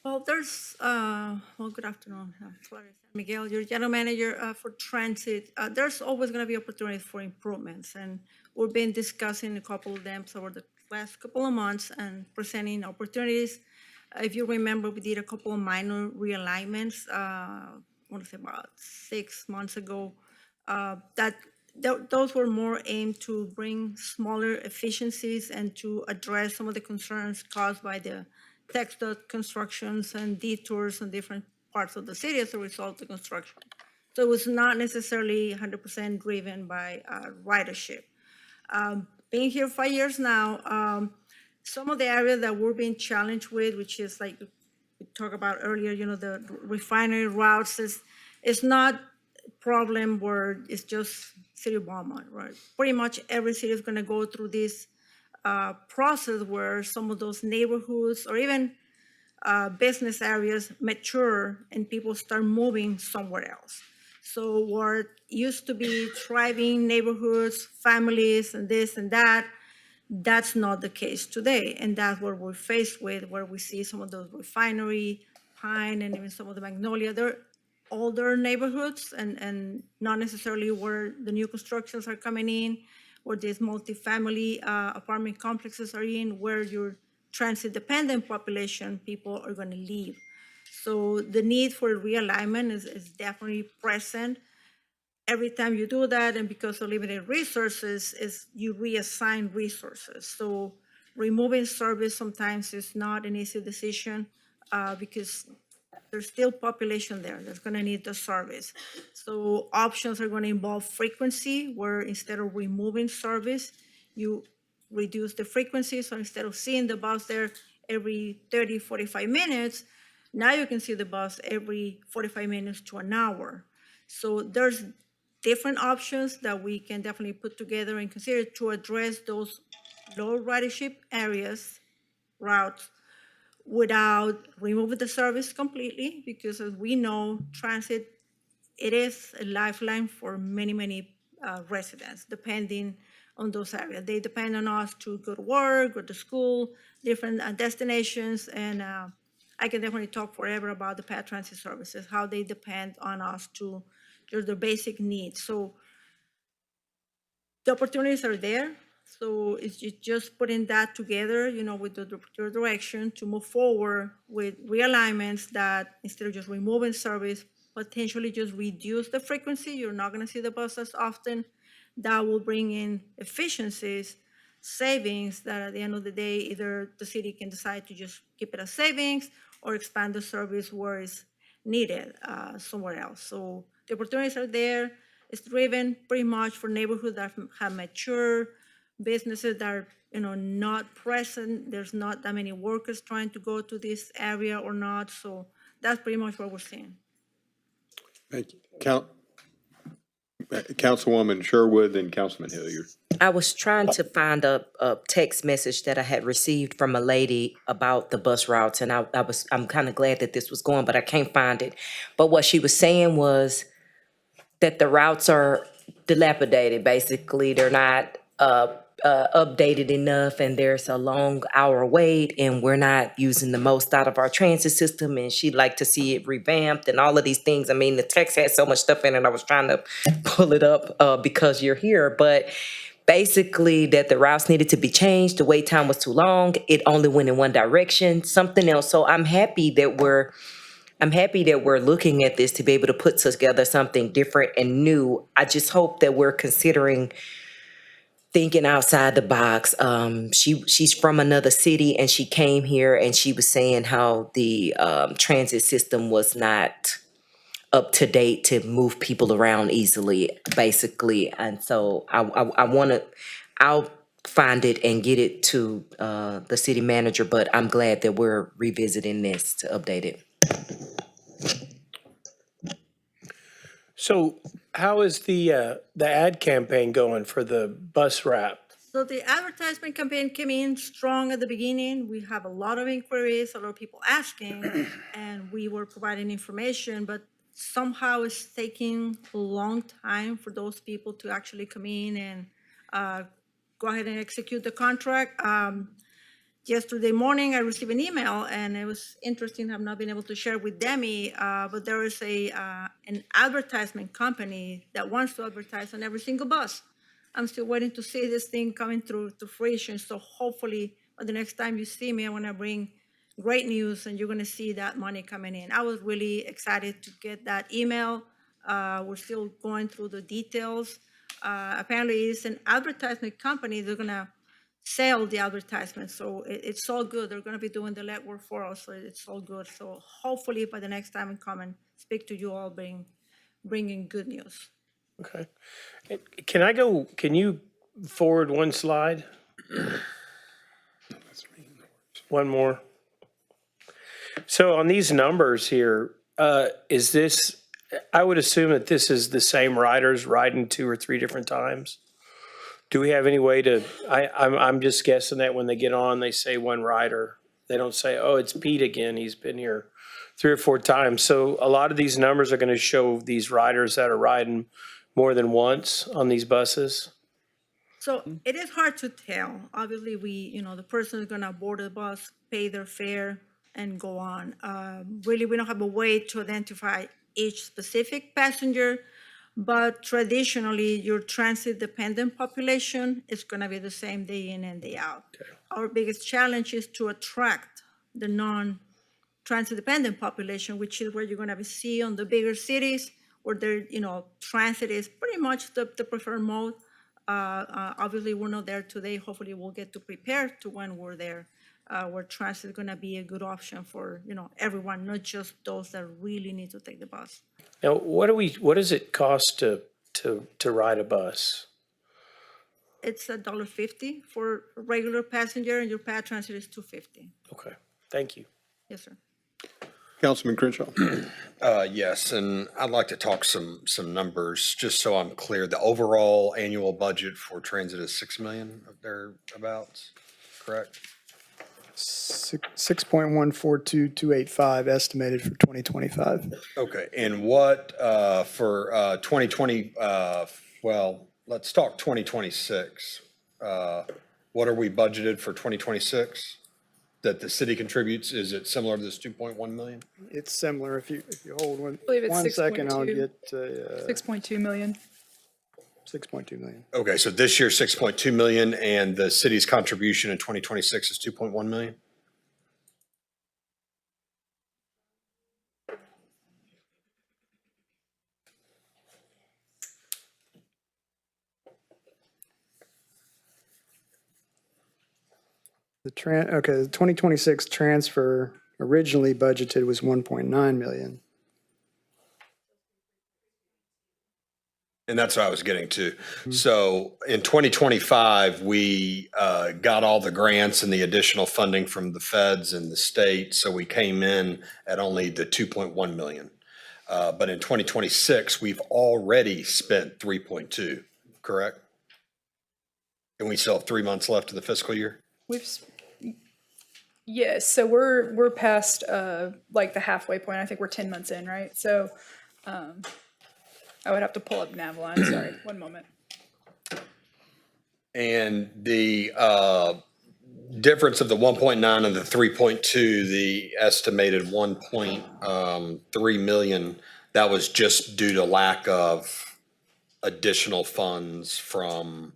Well, good afternoon, Claudia San Miguel, your general manager for transit. There's always going to be opportunities for improvements, and we've been discussing a couple of them over the last couple of months and presenting opportunities. If you remember, we did a couple of minor realignments, I want to say about 6 months ago. Those were more aimed to bring smaller efficiencies and to address some of the concerns caused by the textile constructions and detours in different parts of the city as a result of the construction. So it was not necessarily 100% driven by ridership. Being here 5 years now, some of the areas that we're being challenged with, which is like we talked about earlier, the refinery routes, is not a problem where it's just City of Beaumont, right? Pretty much every city is going to go through this process where some of those neighborhoods or even business areas mature and people start moving somewhere else. So what used to be thriving neighborhoods, families, and this and that, that's not the case today. And that's what we're faced with, where we see some of those Refinery, Pine, and even some of the Magnolia. They're older neighborhoods and not necessarily where the new constructions are coming in, where these multifamily apartment complexes are in, where your transit-dependent population people are going to live. So the need for realignment is definitely present. every time you do that, and because of limited resources, is you reassign resources. So removing service sometimes is not an easy decision because there's still population there that's going to need the service. So options are going to involve frequency, where instead of removing service, you reduce the frequency. So instead of seeing the bus there every 30, 45 minutes, now you can see the bus every 45 minutes to an hour. So there's different options that we can definitely put together and consider to address those low ridership areas, routes, without removing the service completely, because as we know, transit, it is a lifeline for many, many residents, depending on those areas. They depend on us to go to work, go to school, different destinations, and I can definitely talk forever about the paratransit services, how they depend on us to just their basic needs. So the opportunities are there. So it's just putting that together, with your direction to move forward with realignments that instead of just removing service, potentially just reduce the frequency. You're not going to see the bus as often. That will bring in efficiencies, savings that at the end of the day, either the city can decide to just keep it as savings or expand the service where it's needed somewhere else. So the opportunities are there. It's driven pretty much for neighborhoods that have mature, businesses that are not present. There's not that many workers trying to go to this area or not. So that's pretty much what we're seeing.
Thank you. Councilwoman Sherwood, then Councilman Hilliard.
I was trying to find a text message that I had received from a lady about the bus routes, and I'm kind of glad that this was going, but I can't find it. But what she was saying was that the routes are dilapidated. Basically, they're not updated enough, and there's a long hour wait, and we're not using the most out of our transit system, and she'd like to see it revamped and all of these things. I mean, the text had so much stuff in it, I was trying to pull it up because you're here, but basically that the routes needed to be changed, the wait time was too long, it only went in one direction, something else. So I'm happy that we're looking at this to be able to put together something different and new. I just hope that we're considering thinking outside the box. She's from another city, and she came here and she was saying how the transit system was not up to date to move people around easily, basically. And so I'll find it and get it to the city manager, but I'm glad that we're revisiting this to update it.
So how is the ad campaign going for the bus wrap?
So the advertisement campaign came in strong at the beginning. We have a lot of inquiries, a lot of people asking, and we were providing information, but somehow it's taking a long time for those people to actually come in and go ahead and execute the contract. Yesterday morning, I received an email, and it was interesting. I've not been able to share with Demi, but there is an advertisement company that wants to advertise on every single bus. I'm still waiting to see this thing coming through to fruition. So hopefully, by the next time you see me, I want to bring great news, and you're going to see that money coming in. I was really excited to get that email. We're still going through the details. Apparently, it's an advertisement company. They're going to sell the advertisement. So it's all good. They're going to be doing the legwork for us. So it's all good. So hopefully by the next time I come and speak to you all, bringing good news.
Okay. Can you forward one slide? One more. So on these numbers here, is this, I would assume that this is the same riders riding 2 or 3 different times? Do we have any way to, I'm just guessing that when they get on, they say one rider. They don't say, oh, it's Pete again. He's been here 3 or 4 times. So a lot of these numbers are going to show these riders that are riding more than once on these buses.
So it is hard to tell. Obviously, the person is going to board the bus, pay their fare, and go on. Really, we don't have a way to identify each specific passenger. But traditionally, your transit-dependent population is going to be the same day in and day out. Okay. Our biggest challenge is to attract the non-transit-dependent population, which is where you're going to see on the bigger cities where their, transit is pretty much the preferred mode. Obviously, we're not there today. Hopefully, we'll get to prepare to when we're there, where transit is gonna be a good option for, everyone, not just those that really need to take the bus.
Now, what does it cost to ride a bus?
It's $1.50 for a regular passenger, and your paratransit is $2.50.
Okay, thank you.
Yes, sir.
Councilman Crenshaw.
Yes, and I'd like to talk some numbers, just so I'm clear. The overall annual budget for transit is 6 million thereabouts, correct?
6.142285 estimated for 2025.
Okay, and what for 2020, well, let's talk 2026. What are we budgeted for 2026 that the city contributes? Is it similar to this 2.1 million?
It's similar. If you hold one,
I believe it's
1 second, I'll
6.2.
get
6.2 million.
6.2 million.
Okay, so this year 6.2 million, and the city's contribution in 2026 is 2.1 million?
The 2026 transfer originally budgeted was 1.9 million.
And that's what I was getting to. So in 2025, we got all the grants and the additional funding from the feds and the state. So we came in at only the 2.1 million. But in 2026, we've already spent 3.2, correct? And we still have 3 months left of the fiscal year?
Yes, so we're past like the halfway point. I think we're 10 months in, right? So I would have to pull up Navline. Sorry, one moment.
And the difference of the 1.9 and the 3.2, the estimated 1.3 million, that was just due to lack of additional funds from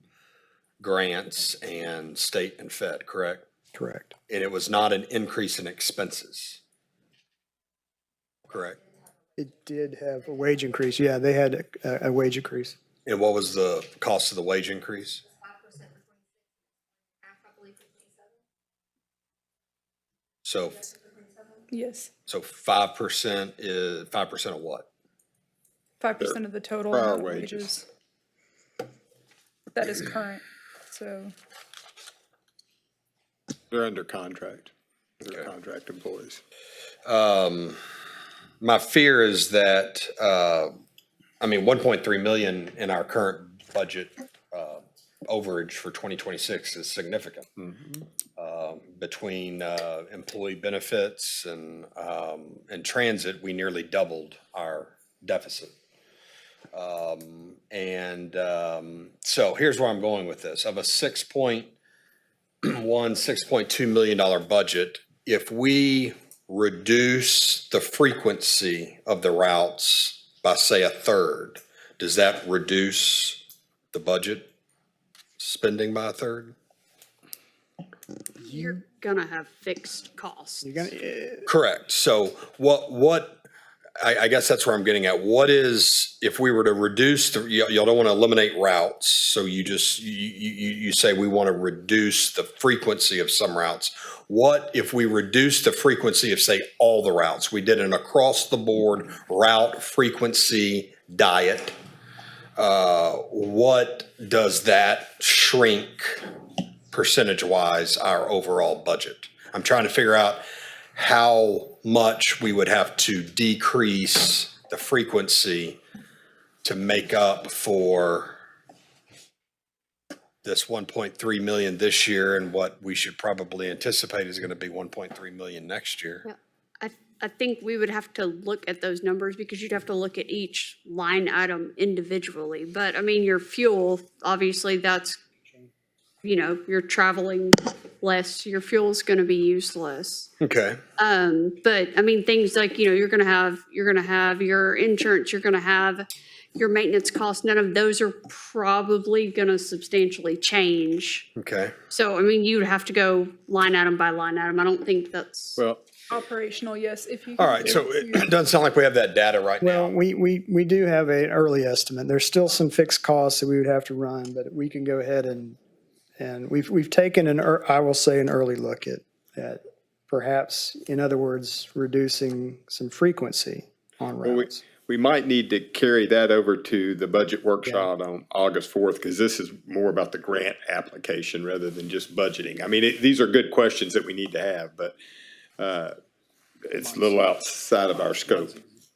grants and state and fed, correct?
Correct.
And it was not an increase in expenses, correct?
It did have a wage increase. Yeah, they had a wage increase.
And what was the cost of the wage increase? So,
Yes,
so 5% is 5% of what?
5% of the total
prior
amount of
wages.
wages. That is current, so.
They're under contract. They're contract employees.
My fear is that, 1.3 million in our current budget overage for 2026 is significant. Between employee benefits and transit, we nearly doubled our deficit. So here's where I'm going with this. Of a $6.2 million budget, if we reduce the frequency of the routes by, say, a third, does that reduce the budget spending by a third?
You're gonna have fixed costs.
Correct. So I guess that's where I'm getting at. What is, if we were to reduce y'all don't want to eliminate routes, so you say we want to reduce the frequency of some routes. What if we reduce the frequency of, say, all the routes? We did an across the board route frequency diet. What does that shrink percentage-wise our overall budget? I'm trying to figure out how much we would have to decrease the frequency to make up for this 1.3 million this year and what we should probably anticipate is going to be 1.3 million next year.
Yeah. I think we would have to look at those numbers because you'd have to look at each line item individually. But I mean, your fuel, obviously that's, you're traveling less, your fuel's going to be used less.
Okay.
But I mean, things like, you're going to have your insurance, you're going to have your maintenance costs. None of those are probably going to substantially change.
Okay.
So, I mean, you'd have to go line item by line item. I don't think that's.
Well,
Operational, yes, if you.
All
can
right,
get
so
to-
it doesn't sound like we have that data right
Well,
now.
we do have an early estimate. There's still some fixed costs that we would have to run, but we can go ahead and we've taken I will say an early look at perhaps, in other words, reducing some frequency on
Well,
routes.
we might need to carry that over to the budget workshop on August 4th, because this is more about the grant application rather than just budgeting. I mean, these are good questions that we need to have, but it's a little outside of our scope.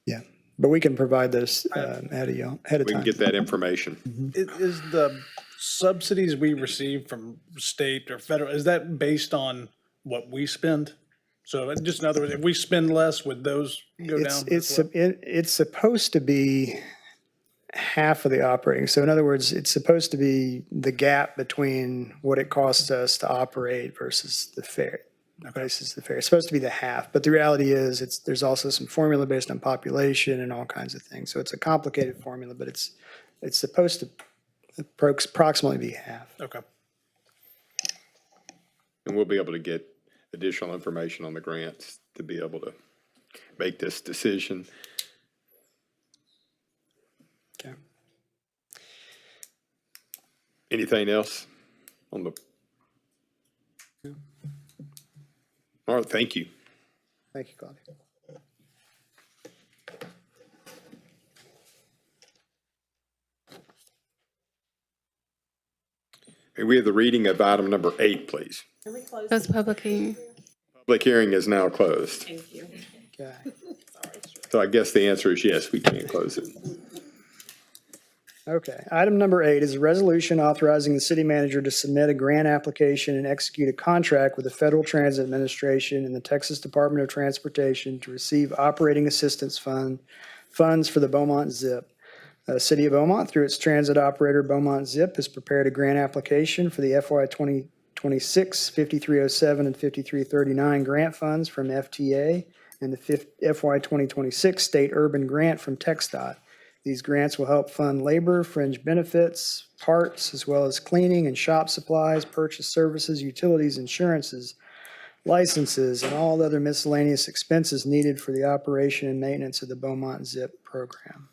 Yeah, but we can provide this ahead of
We can
time.
get that information.
Is the subsidies we receive from state or federal, is that based on what we spend? So just in other words, if we spend less, would those go down?
It's supposed to be half of the operating. So in other words, it's supposed to be the gap between what it costs us to operate versus the fare. Versus the fare. It's supposed to be the half, but the reality is there's also some formula based on population and all kinds of things. So it's a complicated formula, but it's supposed to approximately be half.
Okay.
And we'll be able to get additional information on the grants to be able to make this decision.
Okay.
Anything else on the? All right, thank you.
Thank you, Claudia.
May we have the reading of item number 8, please.
Close public hearing.
Public hearing is now closed.
Thank you.
Okay.
So I guess the answer is yes, we can close it.
Okay. Item number 8 is a resolution authorizing the city manager to submit a grant application and execute a contract with the Federal Transit Administration and the Texas Department of Transportation to receive operating assistance funds for the Beaumont ZIP. City of Beaumont, through its transit operator Beaumont ZIP, has prepared a grant application for the FY 2026 5307 and 5339 grant funds from FTA and the FY 2026 State Urban Grant from TxDOT. These grants will help fund labor, fringe benefits, parts, as well as cleaning and shop supplies, purchase services, utilities, insurances, licenses, and all other miscellaneous expenses needed for the operation and maintenance of the Beaumont ZIP program.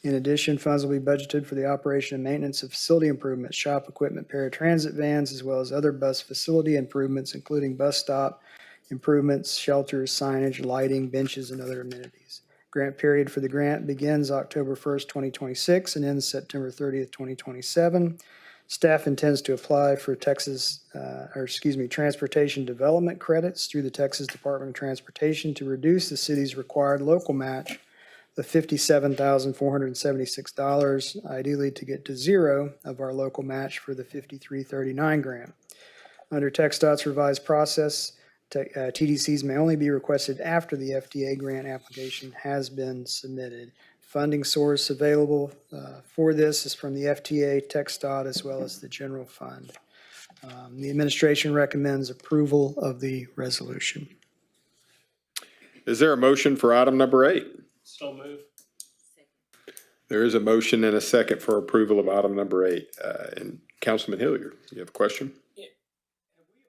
In addition, funds will be budgeted for the operation and maintenance of facility improvements, shop equipment, paratransit vans, as well as other bus facility improvements, including bus stop improvements, shelters, signage, lighting, benches, and other amenities. Grant period for the grant begins October 1st, 2026 and ends September 30th, 2027. Staff intends to apply for transportation development credits through the Texas Department of Transportation to reduce the city's required local match of $57,476, ideally to get to zero of our local match for the 5339 grant. Under TxDOT's revised process, TDCs may only be requested after the FDA grant application has been submitted. Funding source available for this is from the FTA, TxDOT, as well as the general fund. The administration recommends approval of the resolution.
Is there a motion for item number 8?
So move.
There is a motion and a second for approval of item number 8. And Councilman Hilliard, you have a question?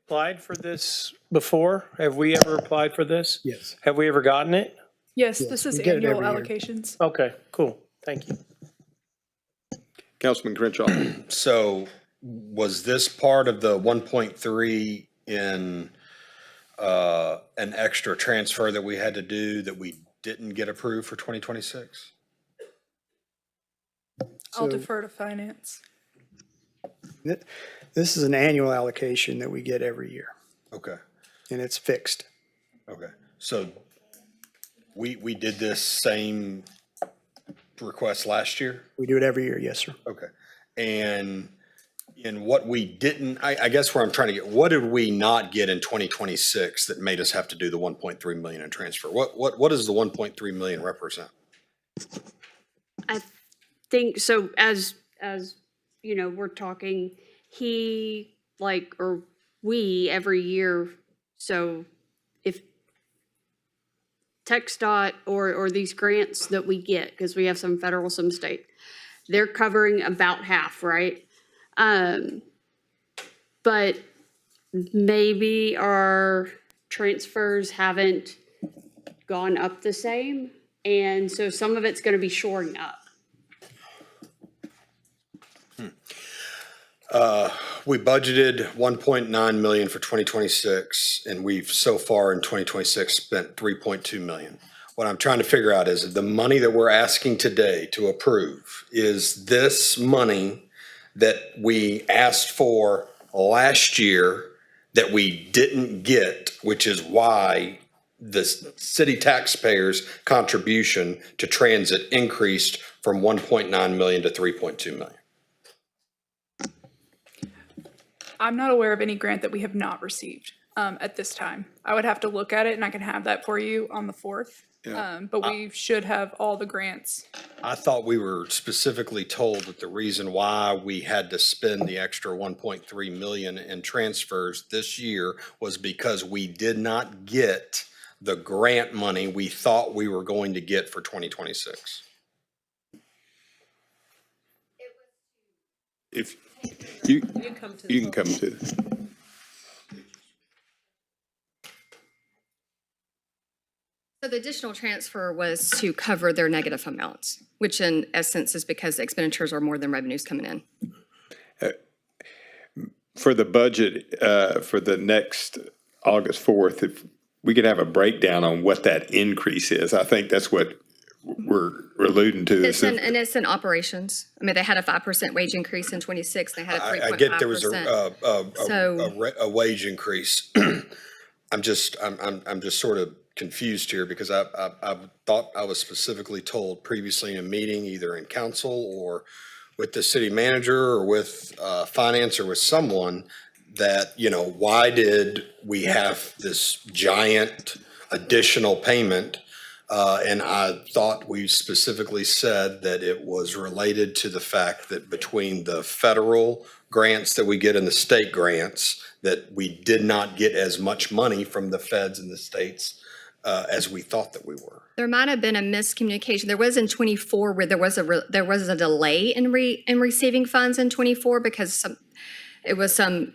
Applied for this before? Have we ever applied for this?
Yes.
Have we ever gotten it?
Yes, this is
we get it
annual
every year.
allocations.
Okay, cool. Thank you.
Councilman Crenshaw.
So was this part of the 1.3 in an extra transfer that we had to do that we didn't get approved for 2026?
I'll defer to finance.
This is an annual allocation that we get every year,
Okay,
and it's fixed.
okay. So we did this same request last year?
We do it every year, yes, sir.
Okay. And in what we didn't, I guess where I'm trying to get, what did we not get in 2026 that made us have to do the 1.3 million in transfer? What does the 1.3 million represent?
I think so. As you know, we're talking we every year. So if TxDOT or these grants that we get, because we have some federal, some state, they're covering about half, right? But maybe our transfers haven't gone up the same. And so some of it's going to be shoring up.
We budgeted 1.9 million for 2026, and we've so far in 2026 spent 3.2 million. What I'm trying to figure out is the money that we're asking today to approve, is this money that we asked for last year that we didn't get, which is why the city taxpayers' contribution to transit increased from 1.9 million to 3.2 million?
I'm not aware of any grant that we have not received at this time. I would have to look at it, and I can have that for you on the 4th. But we should have all the grants.
I thought we were specifically told that the reason why we had to spend the extra 1.3 million in transfers this year was because we did not get the grant money we thought we were going to get for 2026.
If you can come to this.
So the additional transfer was to cover their negative amounts, which in essence is because the expenditures are more than revenues coming in.
For the budget, for the next August 4th, if we could have a breakdown on what that increase is, I think that's what we're alluding to.
It's in operations. I mean, they had a 5% wage increase in 26. They had a 3.5%.
I get there was a wage increase. I'm just sort of confused here because I thought I was specifically told previously in a meeting, either in council or with the city manager or with finance or with someone, that, why did we have this giant additional payment? And I thought we specifically said that it was related to the fact that between the federal grants that we get and the state grants, that we did not get as much money from the feds and the states as we thought that we were.
There might have been a miscommunication. There was in 24 where there was a delay in receiving funds in 24 because it was some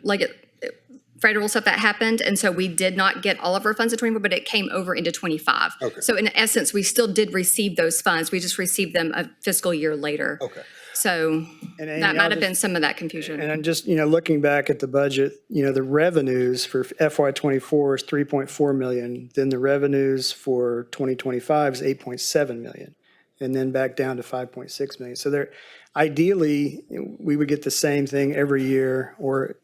federal stuff that happened, and so we did not get all of our funds in 24, but it came over into 25.
Okay.
So in essence, we still did receive those funds. We just received them a fiscal year later.
Okay.
So
And Amy,
that might
I'll
have been some of that confusion.
And I'm just, looking back at the budget, the revenues for FY '24 is 3.4 million. Then the revenues for 2025 is 8.7 million. And then back down to 5.6 million. So ideally, we would get the same thing every year, or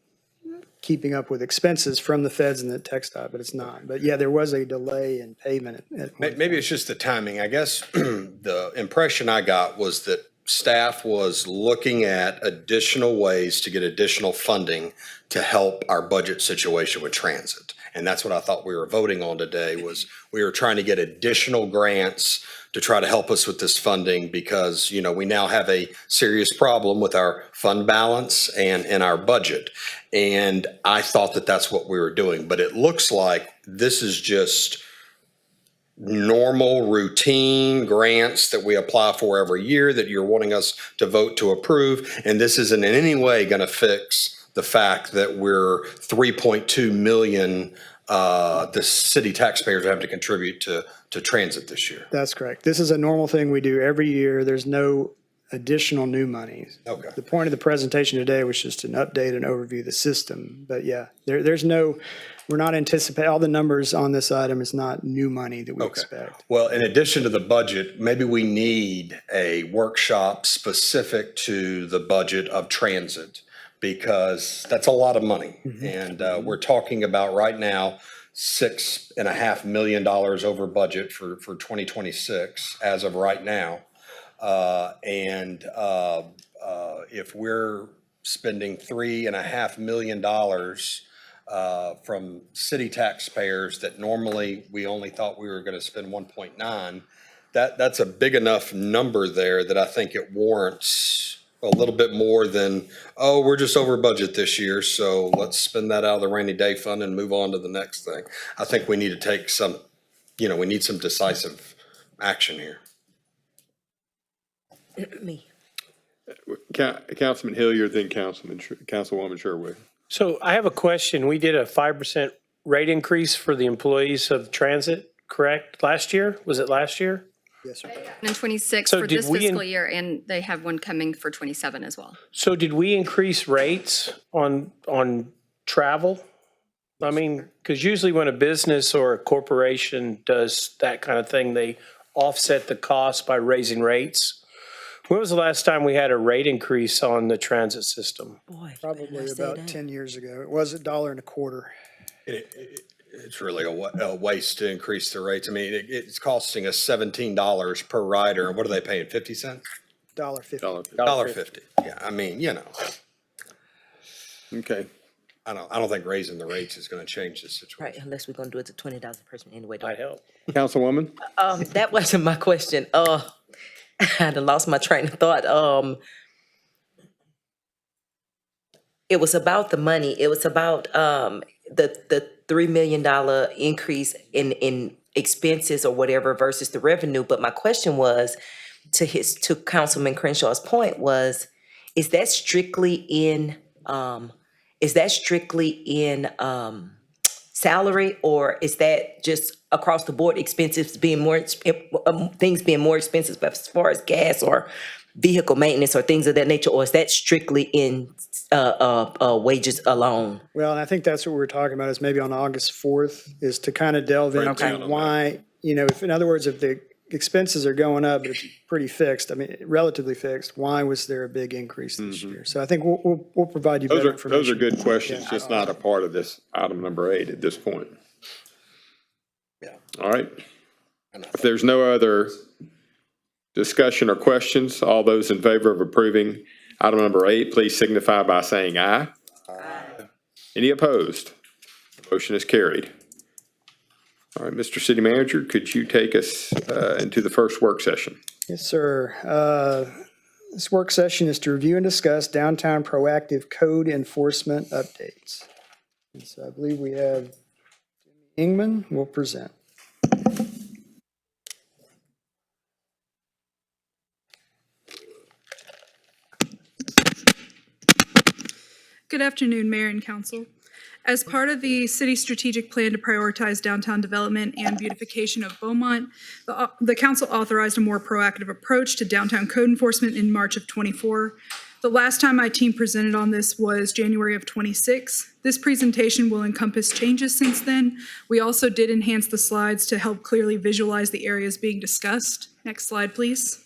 keeping up with expenses from the feds and the TxDOT, but it's not. But yeah, there was a delay in payment.
Maybe it's just the timing. I guess the impression I got was that staff was looking at additional ways to get additional funding to help our budget situation with transit. And that's what I thought we were voting on today, was we were trying to get additional grants to try to help us with this funding because, we now have a serious problem with our fund balance and our budget. And I thought that that's what we were doing, but it looks like this is just normal routine grants that we apply for every year that you're wanting us to vote to approve. And this isn't in any way going to fix the fact that we're 3.2 million the city taxpayers have to contribute to transit this year.
That's correct. This is a normal thing we do every year. There's no additional new monies.
Okay.
The point of the presentation today was just an update and overview of the system. But yeah, we're not anticipating, all the numbers on this item is not new money that we expect.
Well, in addition to the budget, maybe we need a workshop specific to the budget of transit, because that's a lot of money. And we're talking about right now $6.5 million over budget for 2026 as of right now. If we're spending $3.5 million from city taxpayers that normally we only thought we were going to spend 1.9, that's a big enough number there that I think it warrants a little bit more than, we're just over budget this year, so let's spend that out of the rainy day fund and move on to the next thing. I think we need to take we need some decisive action here.
Me.
Councilman Hilliard, then Councilwoman Sherwood.
So I have a question. We did a 5% rate increase for the employees of transit. correct? Last year? Was it last year?
Yes, sir.
And 26
So
for
did
this
we
fiscal year, and they have one coming for 27 as well.
So did we increase rates on travel? I mean, because usually when a business or a corporation does that kind of thing, they offset the cost by raising rates. When was the last time we had a rate increase on the transit system?
Probably about 10 years ago. It was $1.25.
It's really a waste to increase the rates. I mean, it's costing us $17 per rider. What are they paying, 50 cents?
$1.50.
$1.50. Yeah, I mean, you know.
Okay.
I don't think raising the rates is going to change the situation.
Right, unless we're gonna do it to $20 a person anyway.
I help.
Councilwoman?
That wasn't my question. I had lost my train of thought. It was about the money. It was about the $3 million increase in expenses or whatever versus the revenue. But my question was to Councilman Crenshaw's point was, is that strictly in salary, or is that just across the board expenses being more things being more expensive as far as gas or vehicle maintenance or things of that nature, or is that strictly in wages alone?
Well, and I think that's what we're talking about is maybe on August 4th is to kind of delve into why, if in other words, if the expenses are going up, but it's pretty fixed, I mean, relatively fixed, why was there a big increase this year? So I think we'll provide you better information.
Those are good questions, just not a part of this item number 8 at this point.
Yeah.
All right. If there's no other discussion or questions, all those in favor of approving item number 8, please signify by saying aye. Aye. Any opposed? Motion is carried. All right, Mr. City Manager, could you take us into the first work session?
Yes, sir. This work session is to review and discuss downtown proactive code enforcement updates. And so I believe we have Jimmy Ingman will present.
Good afternoon, Mayor and Council. As part of the city's strategic plan to prioritize downtown development and beautification of Beaumont, the council authorized a more proactive approach to downtown code enforcement in March of '24. The last time my team presented on this was January of '26. This presentation will encompass changes since then. We also did enhance the slides to help clearly visualize the areas being discussed. Next slide, please.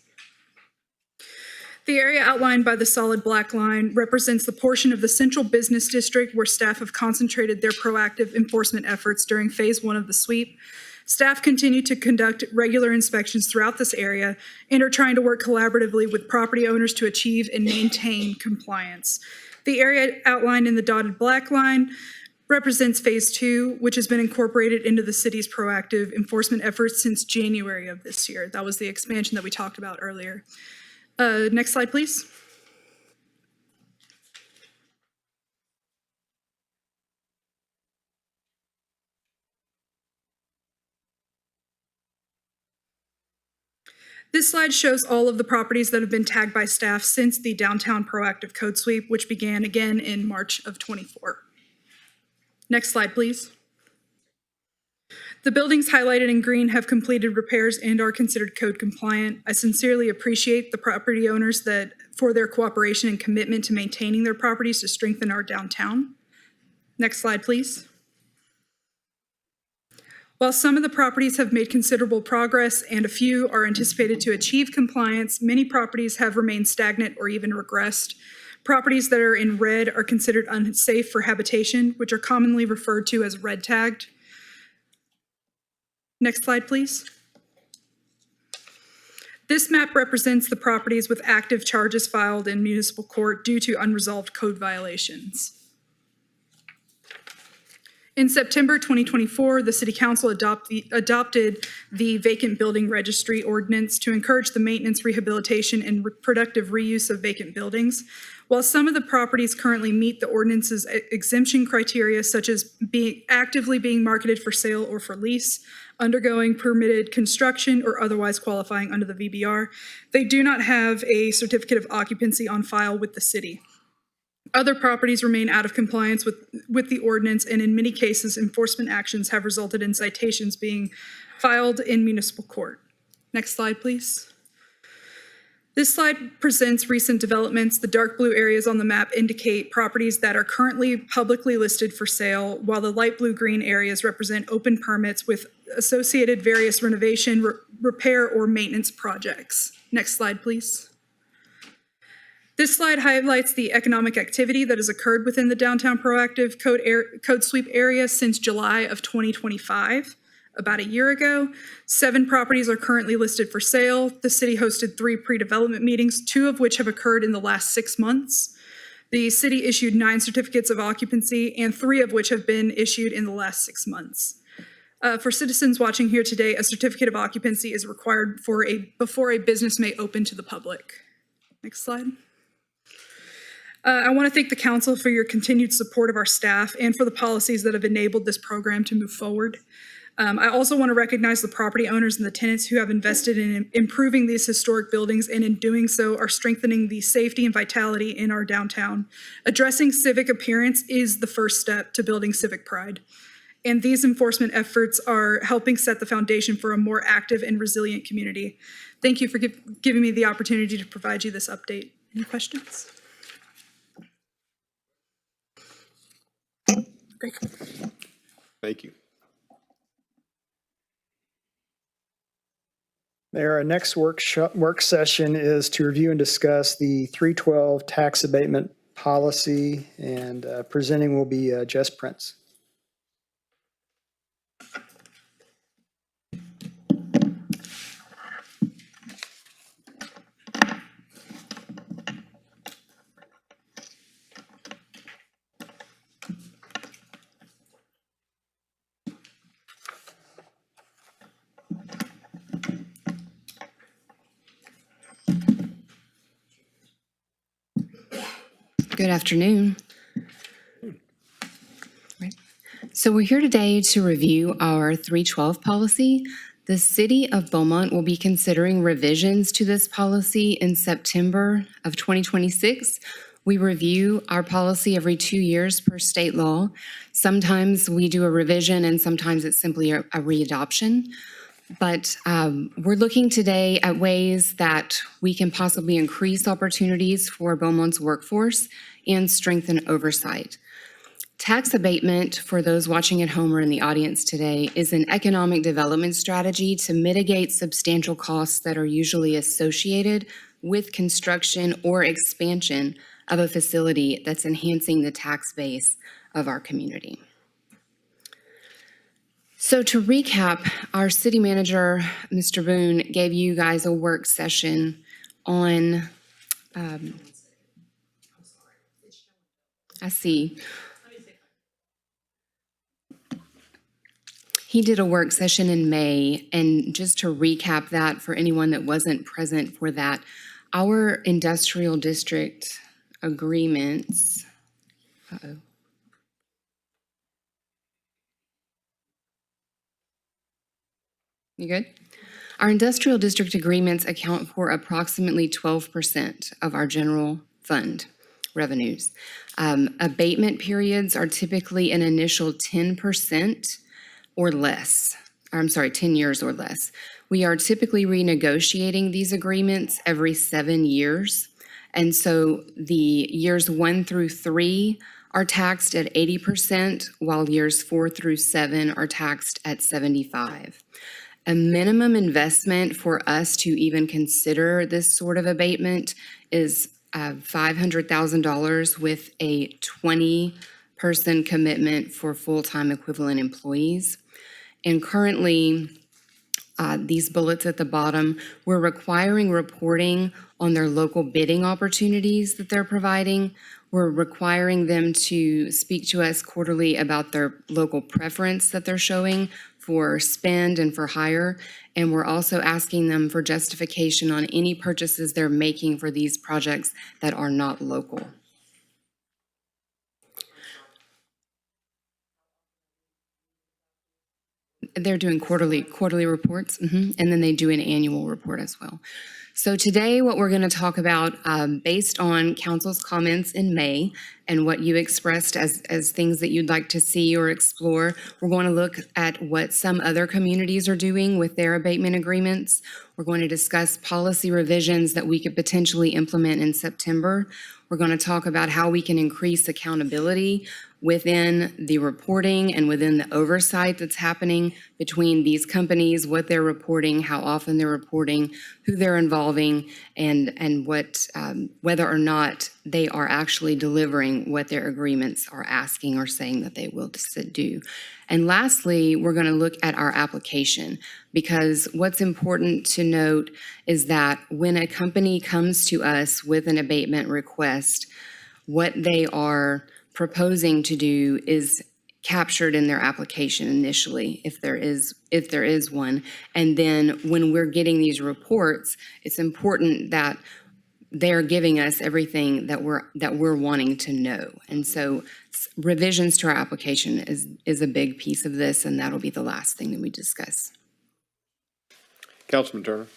The area outlined by the solid black line represents the portion of the central business district where staff have concentrated their proactive enforcement efforts during phase 1 of the sweep. Staff continue to conduct regular inspections throughout this area and are trying to work collaboratively with property owners to achieve and maintain compliance. The area outlined in the dotted black line represents phase 2, which has been incorporated into the city's proactive enforcement efforts since January of this year. That was the expansion that we talked about earlier. Next slide, please. This slide shows all of the properties that have been tagged by staff since the downtown proactive code sweep, which began again in March of '24. Next slide, please. The buildings highlighted in green have completed repairs and are considered code compliant. I sincerely appreciate the property owners for their cooperation and commitment to maintaining their properties to strengthen our downtown. Next slide, please. While some of the properties have made considerable progress and a few are anticipated to achieve compliance, many properties have remained stagnant or even regressed. Properties that are in red are considered unsafe for habitation, which are commonly referred to as red tagged. Next slide, please. This map represents the properties with active charges filed in municipal court due to unresolved code violations. In September 2024, the City Council adopted the Vacant Building Registry Ordinance to encourage the maintenance, rehabilitation, and productive reuse of vacant buildings. While some of the properties currently meet the ordinance's exemption criteria, such as actively being marketed for sale or for lease, undergoing permitted construction, or otherwise qualifying under the VBR, they do not have a certificate of occupancy on file with the city. Other properties remain out of compliance with the ordinance, and in many cases, enforcement actions have resulted in citations being filed in municipal court. Next slide, please. This slide presents recent developments. The dark blue areas on the map indicate properties that are currently publicly listed for sale, while the light blue-green areas represent open permits with associated various renovation, repair, or maintenance projects. Next slide, please. This slide highlights the economic activity that has occurred within the downtown proactive code sweep area since July of 2025. About a year ago, 7 properties are currently listed for sale. The city hosted 3 pre-development meetings, 2 of which have occurred in the last 6 months. The city issued 9 certificates of occupancy, and 3 of which have been issued in the last 6 months. For citizens watching here today, a certificate of occupancy is required before a business may open to the public. Next slide. I want to thank the council for your continued support of our staff and for the policies that have enabled this program to move forward. I also want to recognize the property owners and the tenants who have invested in improving these historic buildings, and in doing so are strengthening the safety and vitality in our downtown. Addressing civic appearance is the first step to building civic pride. And these enforcement efforts are helping set the foundation for a more active and resilient community. Thank you for giving me the opportunity to provide you this update. Any questions?
Thank you.
Mayor, our next work session is to review and discuss the 312 tax abatement policy, and presenting will be Jess Prince.
Good afternoon. So we're here today to review our 312 policy. The City of Beaumont will be considering revisions to this policy in September of 2026. We review our policy every 2 years per state law. Sometimes we do a revision and sometimes it's simply a readoption. But we're looking today at ways that we can possibly increase opportunities for Beaumont's workforce and strengthen oversight. Tax abatement, for those watching at home or in the audience today, is an economic development strategy to mitigate substantial costs that are usually associated with construction or expansion of a facility that's enhancing the tax base of our community. So to recap, our city manager, Mr. Boone, gave you guys a work session on, I see. He did a work session in May, and just to recap that for anyone that wasn't present for that, our industrial district agreements, You good? Our industrial district agreements account for approximately 12% of our general fund revenues. Abatement periods are typically an initial 10% or less. 10 years or less. We are typically renegotiating these agreements every 7 years. And so the years 1 through 3 are taxed at 80%, while years 4 through 7 are taxed at 75%. A minimum investment for us to even consider this sort of abatement is $500,000 with a 20-person commitment for full-time equivalent employees. And currently, these bullets at the bottom, we're requiring reporting on their local bidding opportunities that they're providing. We're requiring them to speak to us quarterly about their local preference that they're showing for spend and for hire. And we're also asking them for justification on any purchases they're making for these projects that are not local. they're doing quarterly reports, and then they do an annual report as well. So today, what we're going to talk about, based on council's comments in May and what you expressed as things that you'd like to see or explore, we're going to look at what some other communities are doing with their abatement agreements. We're going to discuss policy revisions that we could potentially implement in September. We're going to talk about how we can increase accountability within the reporting and within the oversight that's happening between these companies, what they're reporting, how often they're reporting, who they're involving, and what whether or not they are actually delivering what their agreements are asking or saying that they will do. And lastly, we're going to look at our application, because what's important to note is that when a company comes to us with an abatement request, what they are proposing to do is captured in their application initially, if there is one. And then when we're getting these reports, it's important that they're giving us everything that we're wanting to know. And so revisions to our application is a big piece of this, and that'll be the last thing that we discuss.
Councilman Turner.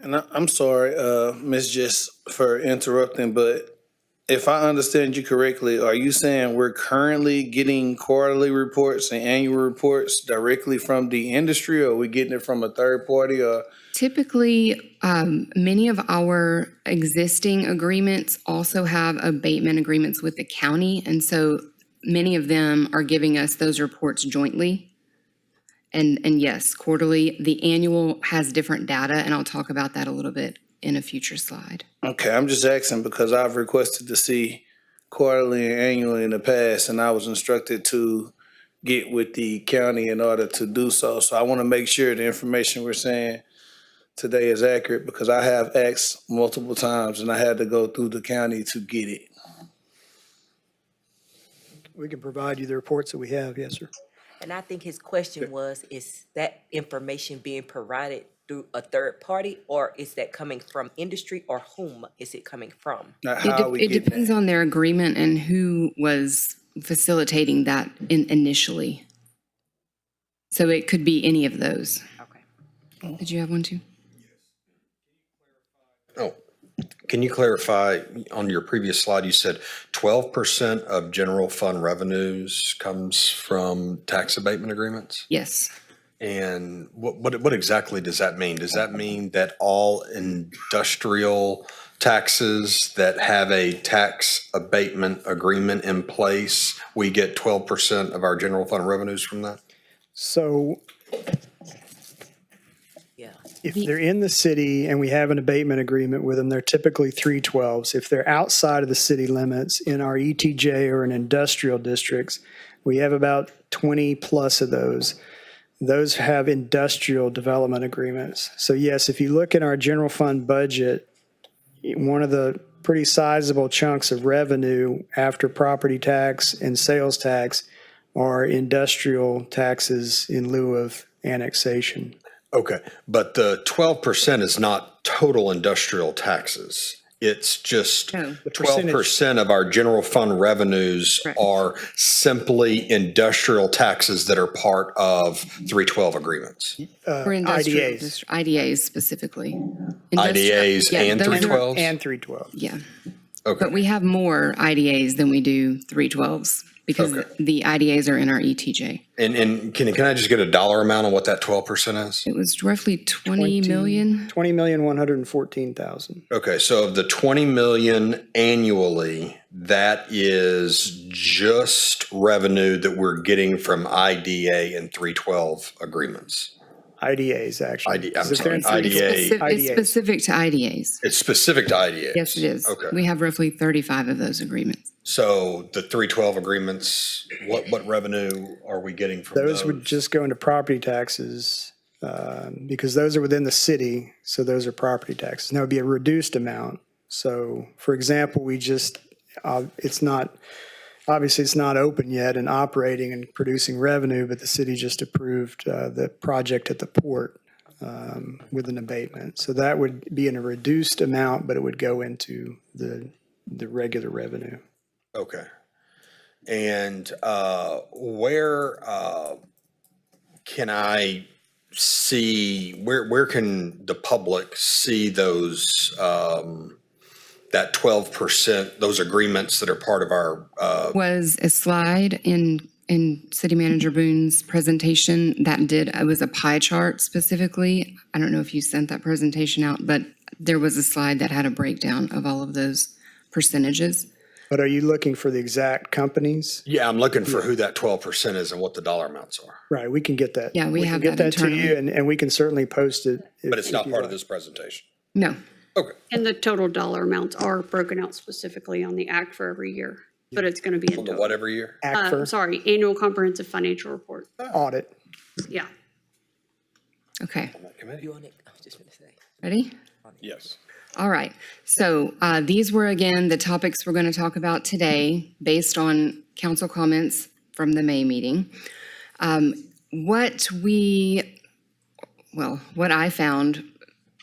And I'm sorry, Ms. Jess, for interrupting, but if I understand you correctly, are you saying we're currently getting quarterly reports and annual reports directly from the industry, or are we getting it from a third party? Or
Typically, many of our existing agreements also have abatement agreements with the county, and so many of them are giving us those reports jointly. And yes, quarterly. The annual has different data, and I'll talk about that a little bit in a future slide.
Okay, I'm just asking because I've requested to see quarterly and annually in the past, and I was instructed to get with the county in order to do so. So I want to make sure the information we're saying today is accurate, because I have asked multiple times and I had to go through the county to get it.
We can provide you the reports that we have, yes, sir.
And I think his question was, is that information being provided through a third party, or is that coming from industry, or whom is it coming from?
It depends on their agreement and who was facilitating that initially. So it could be any of those.
Okay.
Did you have one too?
Oh, can you clarify, on your previous slide, you said 12% of general fund revenues comes from tax abatement agreements?
Yes.
And what exactly does that mean? Does that mean that all industrial taxes that have a tax abatement agreement in place, we get 12% of our general fund revenues from that?
So
Yeah.
if they're in the city and we have an abatement agreement with them, they're typically 312s. If they're outside of the city limits in our ETJ or in industrial districts, we have about 20 plus of those. Those have industrial development agreements. So yes, if you look at our general fund budget, one of the pretty sizable chunks of revenue after property tax and sales tax are industrial taxes in lieu of annexation.
Okay, but the 12% is not total industrial taxes. It's just
No.
12% of our general fund revenues
Correct.
are simply industrial taxes that are part of 312 agreements.
For industrial
IDAs.
IDAs specifically.
IDAs and
those are-
312s?
And 312.
Yeah.
Okay.
But we have more IDAs than we do 312s because
Okay.
the IDAs are in our ETJ.
And can I just get a dollar amount on what that 12% is?
It was roughly 20 million.
20,114,000.
Okay, so of the 20 million annually, that is just revenue that we're getting from IDA and 312 agreements.
IDAs, actually.
I'm
If they're in
sorry, IDA.
It's specific to IDAs.
It's specific to IDA.
Yes, it is.
Okay.
We have roughly 35 of those agreements.
So the 312 agreements, what revenue are we getting from
Those would just go into property taxes because those are within the city, so those are property taxes. And that would be a reduced amount. So, for example, we just, it's not, obviously it's not open yet and operating and producing revenue, but the city just approved the project at the port with an abatement. So that would be in a reduced amount, but it would go into the regular revenue.
Okay. And where can I see, where can the public see those, that 12%, those agreements that are part of our,
Was a slide in City Manager Boone's presentation that it was a pie chart specifically. I don't know if you sent that presentation out, but there was a slide that had a breakdown of all of those percentages.
But are you looking for the exact companies?
yeah, I'm looking for who that 12% is and what the dollar amounts are.
Right, we can get that.
Yeah, we have
can get
that
that to you,
internally.
and we can certainly post it.
But it's not part of this presentation.
No.
Okay.
And the total dollar amounts are broken out specifically on the act for every year, but it's going to be in
On the
total.
what every year?
Sorry, annual comprehensive financial report.
Audit.
Yeah.
Okay.
You on it? I was just gonna say.
Ready?
Yes.
All right. So these were, again, the topics we're going to talk about today based on council comments from the May meeting. What I found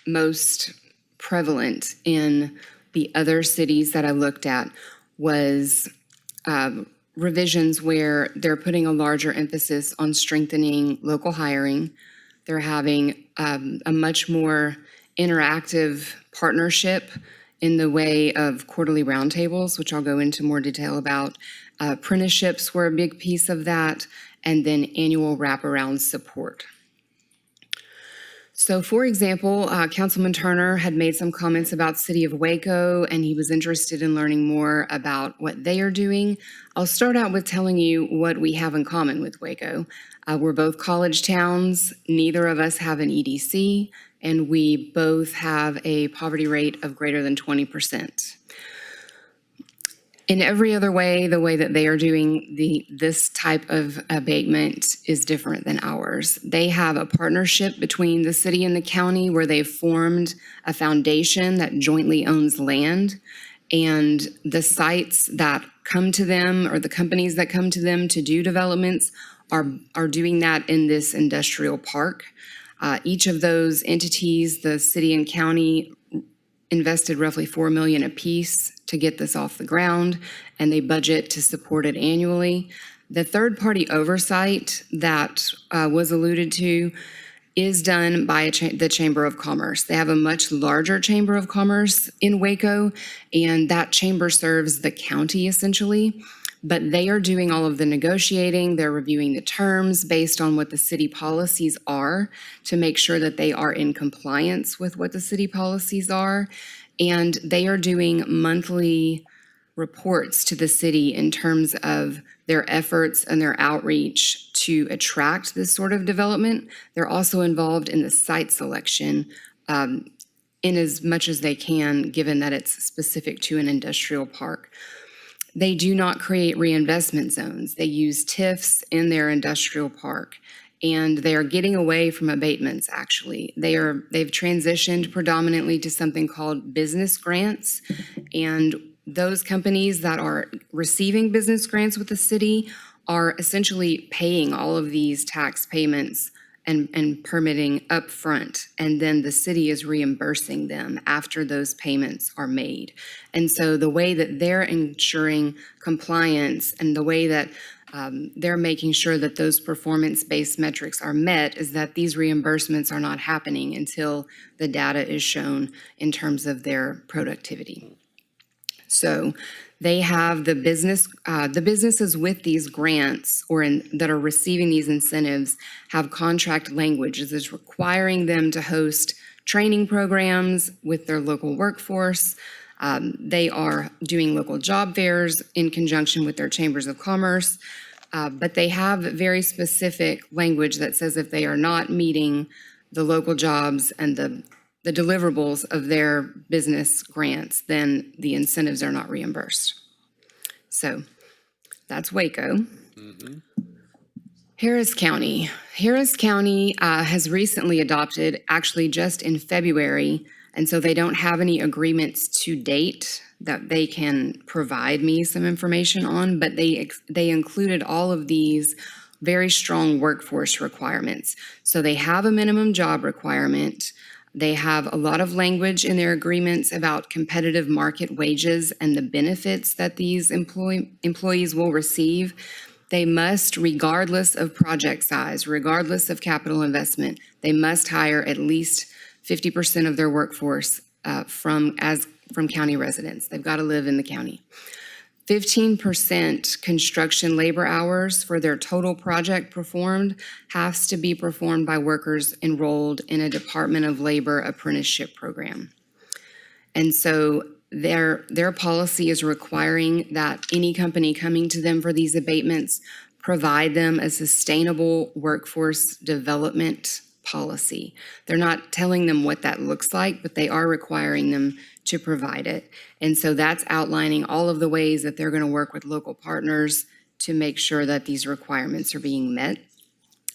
most prevalent in the other cities that I looked at was revisions where they're putting a larger emphasis on strengthening local hiring. They're having a much more interactive partnership in the way of quarterly roundtables, which I'll go into more detail about. Apprenticeships were a big piece of that, and then annual wraparound support. So for example, Councilman Turner had made some comments about City of Waco, and he was interested in learning more about what they are doing. I'll start out with telling you what we have in common with Waco. We're both college towns. Neither of us have an EDC, and we both have a poverty rate of greater than 20%. In every other way, the way that they are doing this type of abatement is different than ours. They have a partnership between the city and the county where they've formed a foundation that jointly owns land, and the sites that come to them or the companies that come to them to do developments are doing that in this industrial park. Each of those entities, the city and county, invested roughly $4 million apiece to get this off the ground, and they budget to support it annually. The third-party oversight that was alluded to is done by the Chamber of Commerce. They have a much larger Chamber of Commerce in Waco, and that chamber serves the county essentially. But they are doing all of the negotiating. They're reviewing the terms based on what the city policies are to make sure that they are in compliance with what the city policies are. And they are doing monthly reports to the city in terms of their efforts and their outreach to attract this sort of development. They're also involved in the site selection in as much as they can, given that it's specific to an industrial park. They do not create reinvestment zones. They use TIFs in their industrial park, and they are getting away from abatements, actually. They've transitioned predominantly to something called business grants, and those companies that are receiving business grants with the city are essentially paying all of these tax payments and permitting upfront, and then the city is reimbursing them after those payments are made. And so the way that they're ensuring compliance and the way that they're making sure that those performance-based metrics are met is that these reimbursements are not happening until the data is shown in terms of their productivity. So they have the businesses with these grants that are receiving these incentives have contract language that is requiring them to host training programs with their local workforce. They are doing local job fairs in conjunction with their chambers of commerce, but they have very specific language that says if they are not meeting the local jobs and the deliverables of their business grants, then the incentives are not reimbursed. So that's Waco. Harris County. Harris County has recently adopted, actually just in February, and so they don't have any agreements to date that they can provide me some information on, but they included all of these very strong workforce requirements. So they have a minimum job requirement. They have a lot of language in their agreements about competitive market wages and the benefits that these employees will receive. They must, regardless of project size, regardless of capital investment, they must hire at least 50% of their workforce from county residents. They've got to live in the county. 15% construction labor hours for their total project performed has to be performed by workers enrolled in a Department of Labor apprenticeship program. And so their policy is requiring that any company coming to them for these abatements provide them a sustainable workforce development policy. They're not telling them what that looks like, but they are requiring them to provide it. And so that's outlining all of the ways that they're going to work with local partners to make sure that these requirements are being met.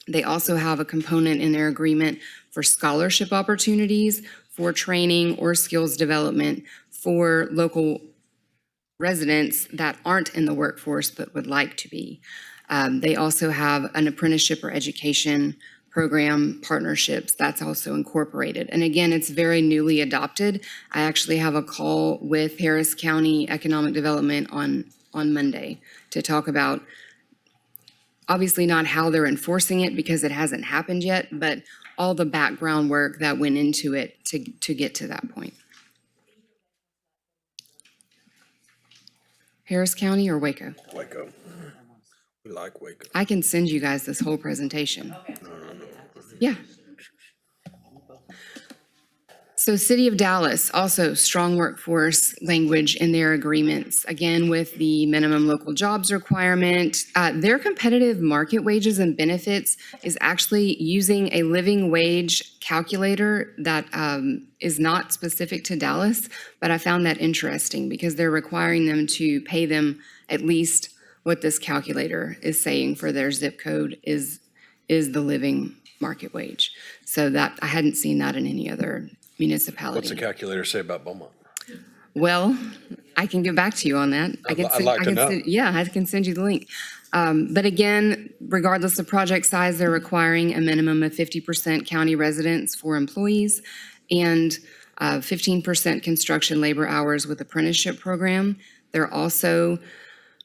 They also have a component in their agreement for scholarship opportunities, for training or skills development for local residents that aren't in the workforce but would like to be. They also have an apprenticeship or education program partnerships that's also incorporated. And again, it's very newly adopted. I actually have a call with Harris County Economic Development on Monday to talk about, obviously not how they're enforcing it because it hasn't happened yet, but all the background work that went into it to get to that point. Harris County or Waco?
Waco. We like Waco.
I can send you guys this whole presentation. Yeah. So City of Dallas, also strong workforce language in their agreements, again with the minimum local jobs requirement. Their competitive market wages and benefits is actually using a living wage calculator that is not specific to Dallas, but I found that interesting because they're requiring them to pay them at least what this calculator is saying for their zip code is the living market wage. So that I hadn't seen that in any other municipality.
What's the calculator say about Beaumont?
Well, I can get back to you on that.
I'd like to know.
Yeah, I can send you the link. But again, regardless of project size, they're requiring a minimum of 50% county residents for employees and 15% construction labor hours with apprenticeship program. They're also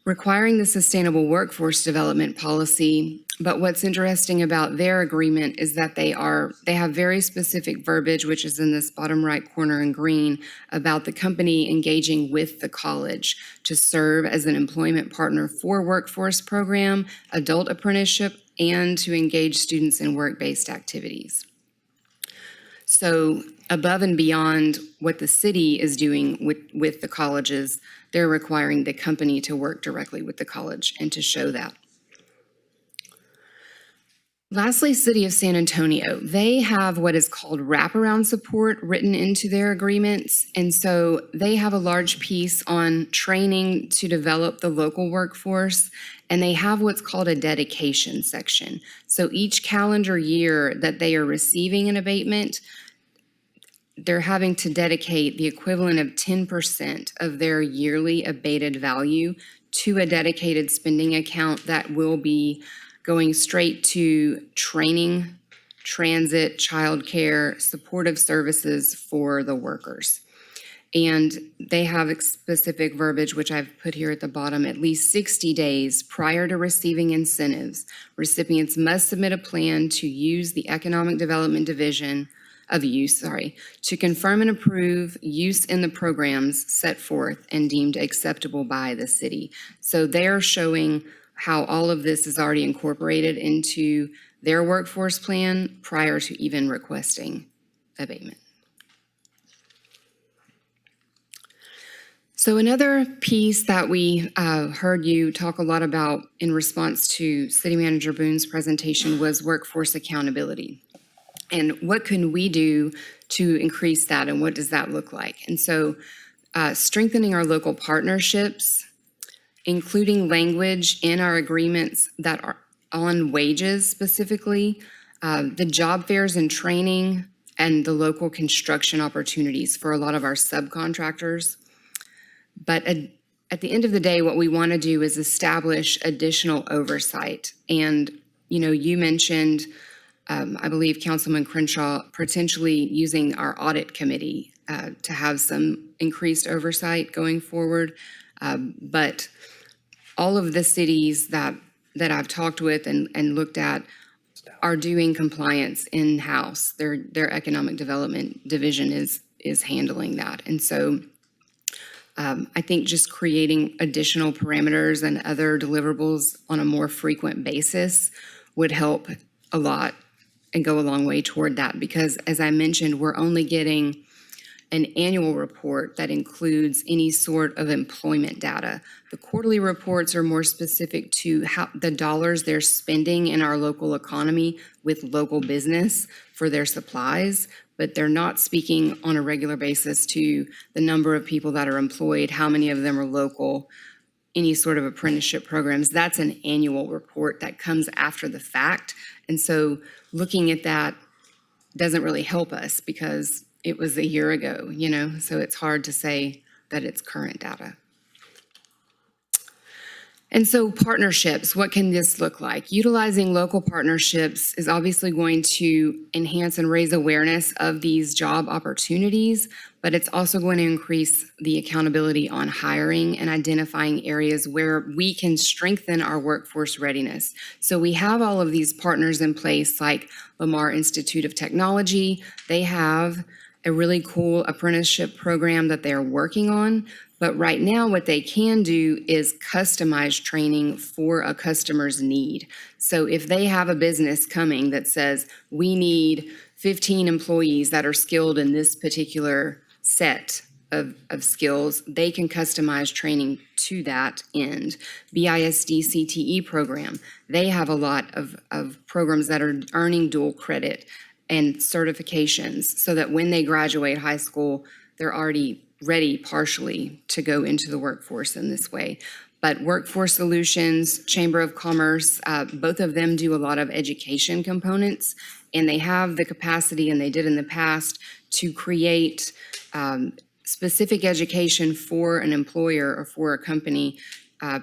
requiring the sustainable workforce development policy. But what's interesting about their agreement is that they have very specific verbiage, which is in this bottom right corner in green, about the company engaging with the college to serve as an employment partner for workforce program, adult apprenticeship, and to engage students in work-based activities. So above and beyond what the city is doing with the colleges, they're requiring the company to work directly with the college and to show that. Lastly, City of San Antonio, they have what is called wraparound support written into their agreements. And so they have a large piece on training to develop the local workforce, and they have what's called a dedication section. So each calendar year that they are receiving an abatement, they're having to dedicate the equivalent of 10% of their yearly abated value to a dedicated spending account that will be going straight to training, transit, childcare, supportive services for the workers. And they have specific verbiage, which I've put here at the bottom, at least 60 days prior to receiving incentives. Recipients must submit a plan to use the Economic Development Division of use, to confirm and approve use in the programs set forth and deemed acceptable by the city. So they're showing how all of this is already incorporated into their workforce plan prior to even requesting abatement. So another piece that we heard you talk a lot about in response to City Manager Boone's presentation was workforce accountability. And what can we do to increase that, and what does that look like? And so strengthening our local partnerships, including language in our agreements that are on wages specifically, the job fairs and training, and the local construction opportunities for a lot of our subcontractors. But at the end of the day, what we want to do is establish additional oversight. And, you mentioned, I believe Councilman Crenshaw, potentially using our audit committee to have some increased oversight going forward. But all of the cities that that I've talked with and looked at are doing compliance in-house. Their economic development division is handling that. And so I think just creating additional parameters and other deliverables on a more frequent basis would help a lot and go a long way toward that. Because as I mentioned, we're only getting an annual report that includes any sort of employment data. The quarterly reports are more specific to how the dollars they're spending in our local economy with local business for their supplies, but they're not speaking on a regular basis to the number of people that are employed, how many of them are local, any sort of apprenticeship programs. That's an annual report that comes after the fact. And so looking at that doesn't really help us because it was a year ago, so it's hard to say that it's current data. And so partnerships, what can this look like? Utilizing local partnerships is obviously going to enhance and raise awareness of these job opportunities, but it's also going to increase the accountability on hiring and identifying areas where we can strengthen our workforce readiness. So we have all of these partners in place like Lamar Institute of Technology. They have a really cool apprenticeship program that they're working on. But right now, what they can do is customize training for a customer's need. So if they have a business coming that says, we need 15 employees that are skilled in this particular set of skills, they can customize training to that end. BISD CTE program, they have a lot of programs that are earning dual credit and certifications so that when they graduate high school, they're already ready partially to go into the workforce in this way. But Workforce Solutions, Chamber of Commerce, both of them do a lot of education components, and they have the capacity, and they did in the past, to create specific education for an employer or for a company,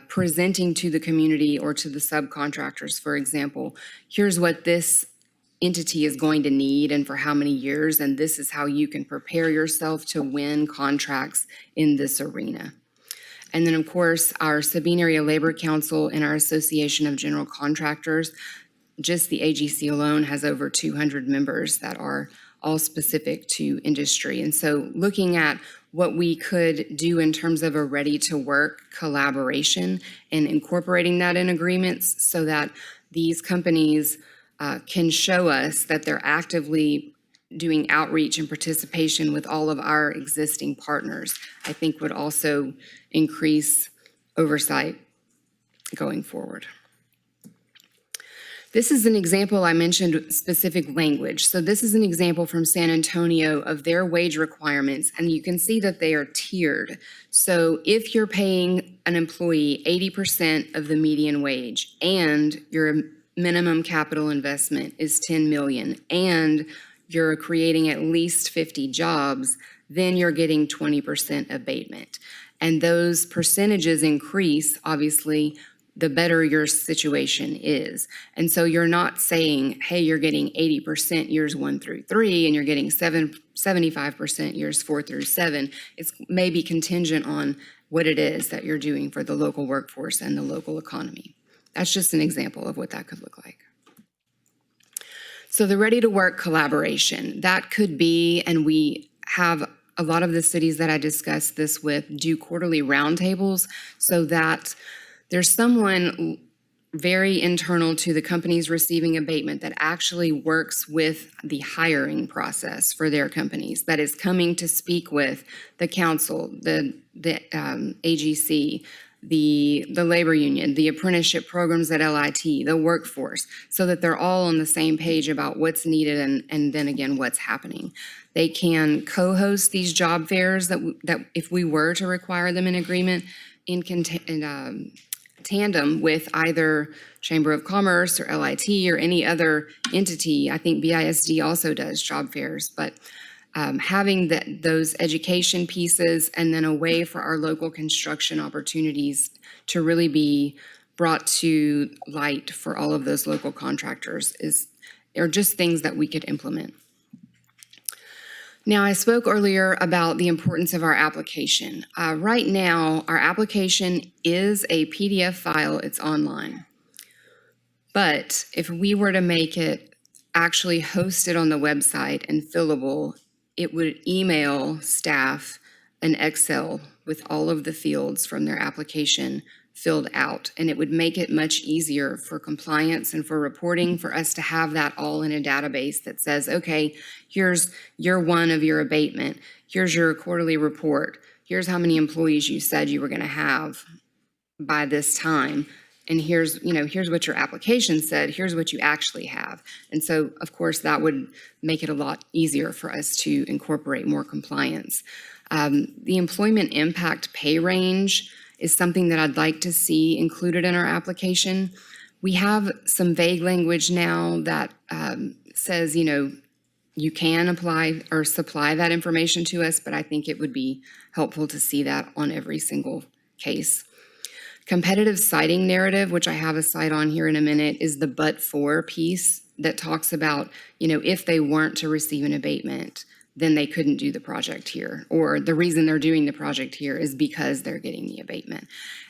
presenting to the community or to the subcontractors, for example, here's what this entity is going to need and for how many years, and this is how you can prepare yourself to win contracts in this arena. And then, of course, our Sabine Area Labor Council and our Association of General Contractors, just the AGC alone has over 200 members that are all specific to industry. And so looking at what we could do in terms of a ready-to-work collaboration and incorporating that in agreements so that these companies can show us that they're actively doing outreach and participation with all of our existing partners, I think would also increase oversight going forward. This is an example, I mentioned specific language. So this is an example from San Antonio of their wage requirements, and you can see that they are tiered. So if you're paying an employee 80% of the median wage and your minimum capital investment is 10 million and you're creating at least 50 jobs, then you're getting 20% abatement. And those percentages increase, obviously, the better your situation is. And so you're not saying, hey, you're getting 80% years 1 through 3 and you're getting 75% years 4 through 7. It's maybe contingent on what it is that you're doing for the local workforce and the local economy. That's just an example of what that could look like. So the ready to work collaboration, that could be, and we have a lot of the cities that I discussed this with do quarterly roundtables so that there's someone very internal to the companies receiving abatement that actually works with the hiring process for their companies, that is coming to speak with the council, the AGC, the labor union, the apprenticeship programs at LIT, the workforce, so that they're all on the same page about what's needed and then again, what's happening. They can co-host these job fairs that if we were to require them in agreement in tandem with either Chamber of Commerce or LIT or any other entity. I think BISD also does job fairs, but having those education pieces and then a way for our local construction opportunities to really be brought to light for all of those local contractors are just things that we could implement. Now, I spoke earlier about the importance of our application. Right now, our application is a PDF file. It's online. But if we were to make it actually hosted on the website and fillable, it would email staff an Excel with all of the fields from their application filled out. And it would make it much easier for compliance and for reporting for us to have that all in a database that says, okay, here's year one of your abatement. Here's your quarterly report. Here's how many employees you said you were going to have by this time. And here's what your application said, here's what you actually have. And so, of course, that would make it a lot easier for us to incorporate more compliance. The employment impact pay range is something that I'd like to see included in our application. We have some vague language now that says, you can apply or supply that information to us, but I think it would be helpful to see that on every single case. Competitive citing narrative, which I have a cite on here in a minute, is the but-for piece that talks about, if they weren't to receive an abatement, then they couldn't do the project here. Or the reason they're doing the project here is because they're getting the abatement.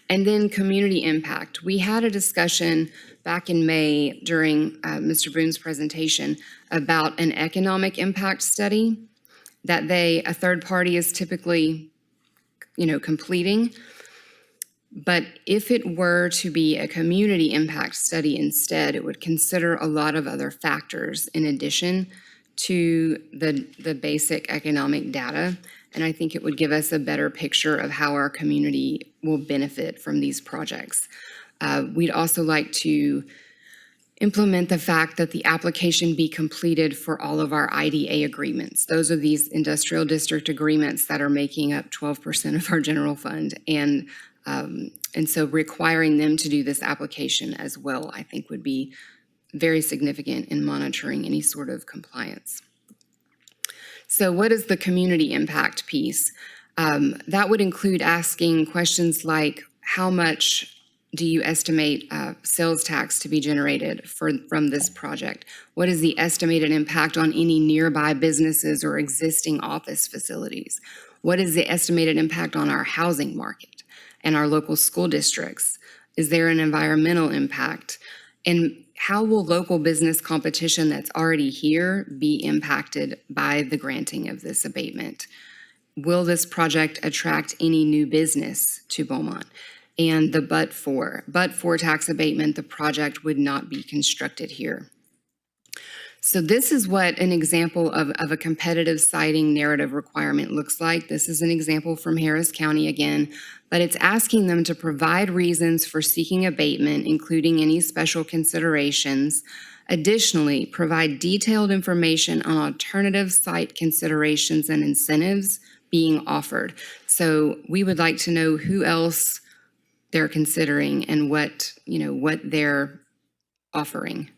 And then community impact. We had a discussion back in May during Mr. Boone's presentation about an economic impact study that a third party is typically, completing. But if it were to be a community impact study instead, it would consider a lot of other factors in addition to the basic economic data. And I think it would give us a better picture of how our community will benefit from these projects. We'd also like to implement the fact that the application be completed for all of our IDA agreements. Those are these industrial district agreements that are making up 12% of our general fund. And so requiring them to do this application as well, I think would be very significant in monitoring any sort of compliance. So what is the community impact piece? That would include asking questions like, how much do you estimate sales tax to be generated from this project? What is the estimated impact on any nearby businesses or existing office facilities? What is the estimated impact on our housing market and our local school districts? Is there an environmental impact? And how will local business competition that's already here be impacted by the granting of this abatement? Will this project attract any new business to Beaumont? And the but for tax abatement, the project would not be constructed here. So this is what an example of a competitive citing narrative requirement looks like. This is an example from Harris County again, but it's asking them to provide reasons for seeking abatement, including any special considerations. Additionally, provide detailed information on alternative site considerations and incentives being offered. So we would like to know who else they're considering and what they're offering.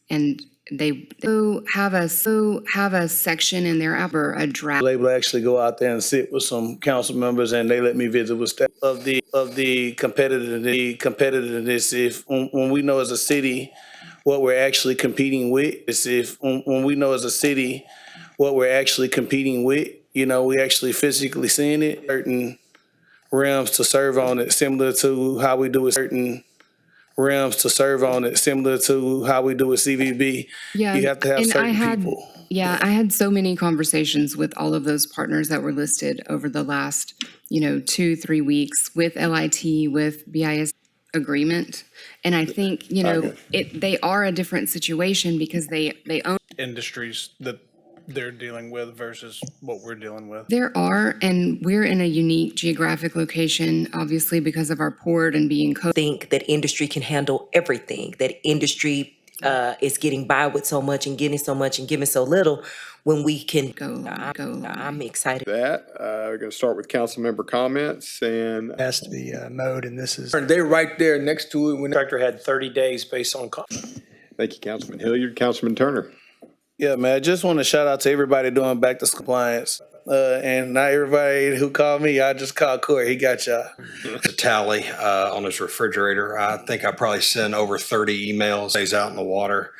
And they have a section in their app or a draft.
I'm able to actually go out there and sit with some council members, and they let me visit with staff of the competitiveness. If when we know as a city what we're actually competing with, when we know as a city what we're actually competing with, we actually physically seeing it. Certain realms to serve on it, similar to how we do it. Certain realms to serve on it, similar to how we do with CVB.
Yeah,
you have to have certain people.
Yeah, I had so many conversations with all of those partners that were listed over the last, 2-3 weeks with LIT, with BIS agreement. And I think, they are a different situation because they own
Industries that they're dealing with versus what we're dealing with.
There are, and we're in a unique geographic location, obviously because of our port and being
think that industry can handle everything, that industry is getting by with so much and getting so much and giving so little when we can go. I'm excited.
We're going to start with council member comments, and
Has to be mowed, and this is.
They're right there next to it when
The contractor had 30 days based on.
thank you, Councilman Hilliard. Councilman Turner.
Yeah, man, I just want to shout out to everybody doing back to compliance. And not everybody who called me, I just called Corey. He got y'all.
The tally on his refrigerator. I think I probably sent over 30 emails. Stays out in the water.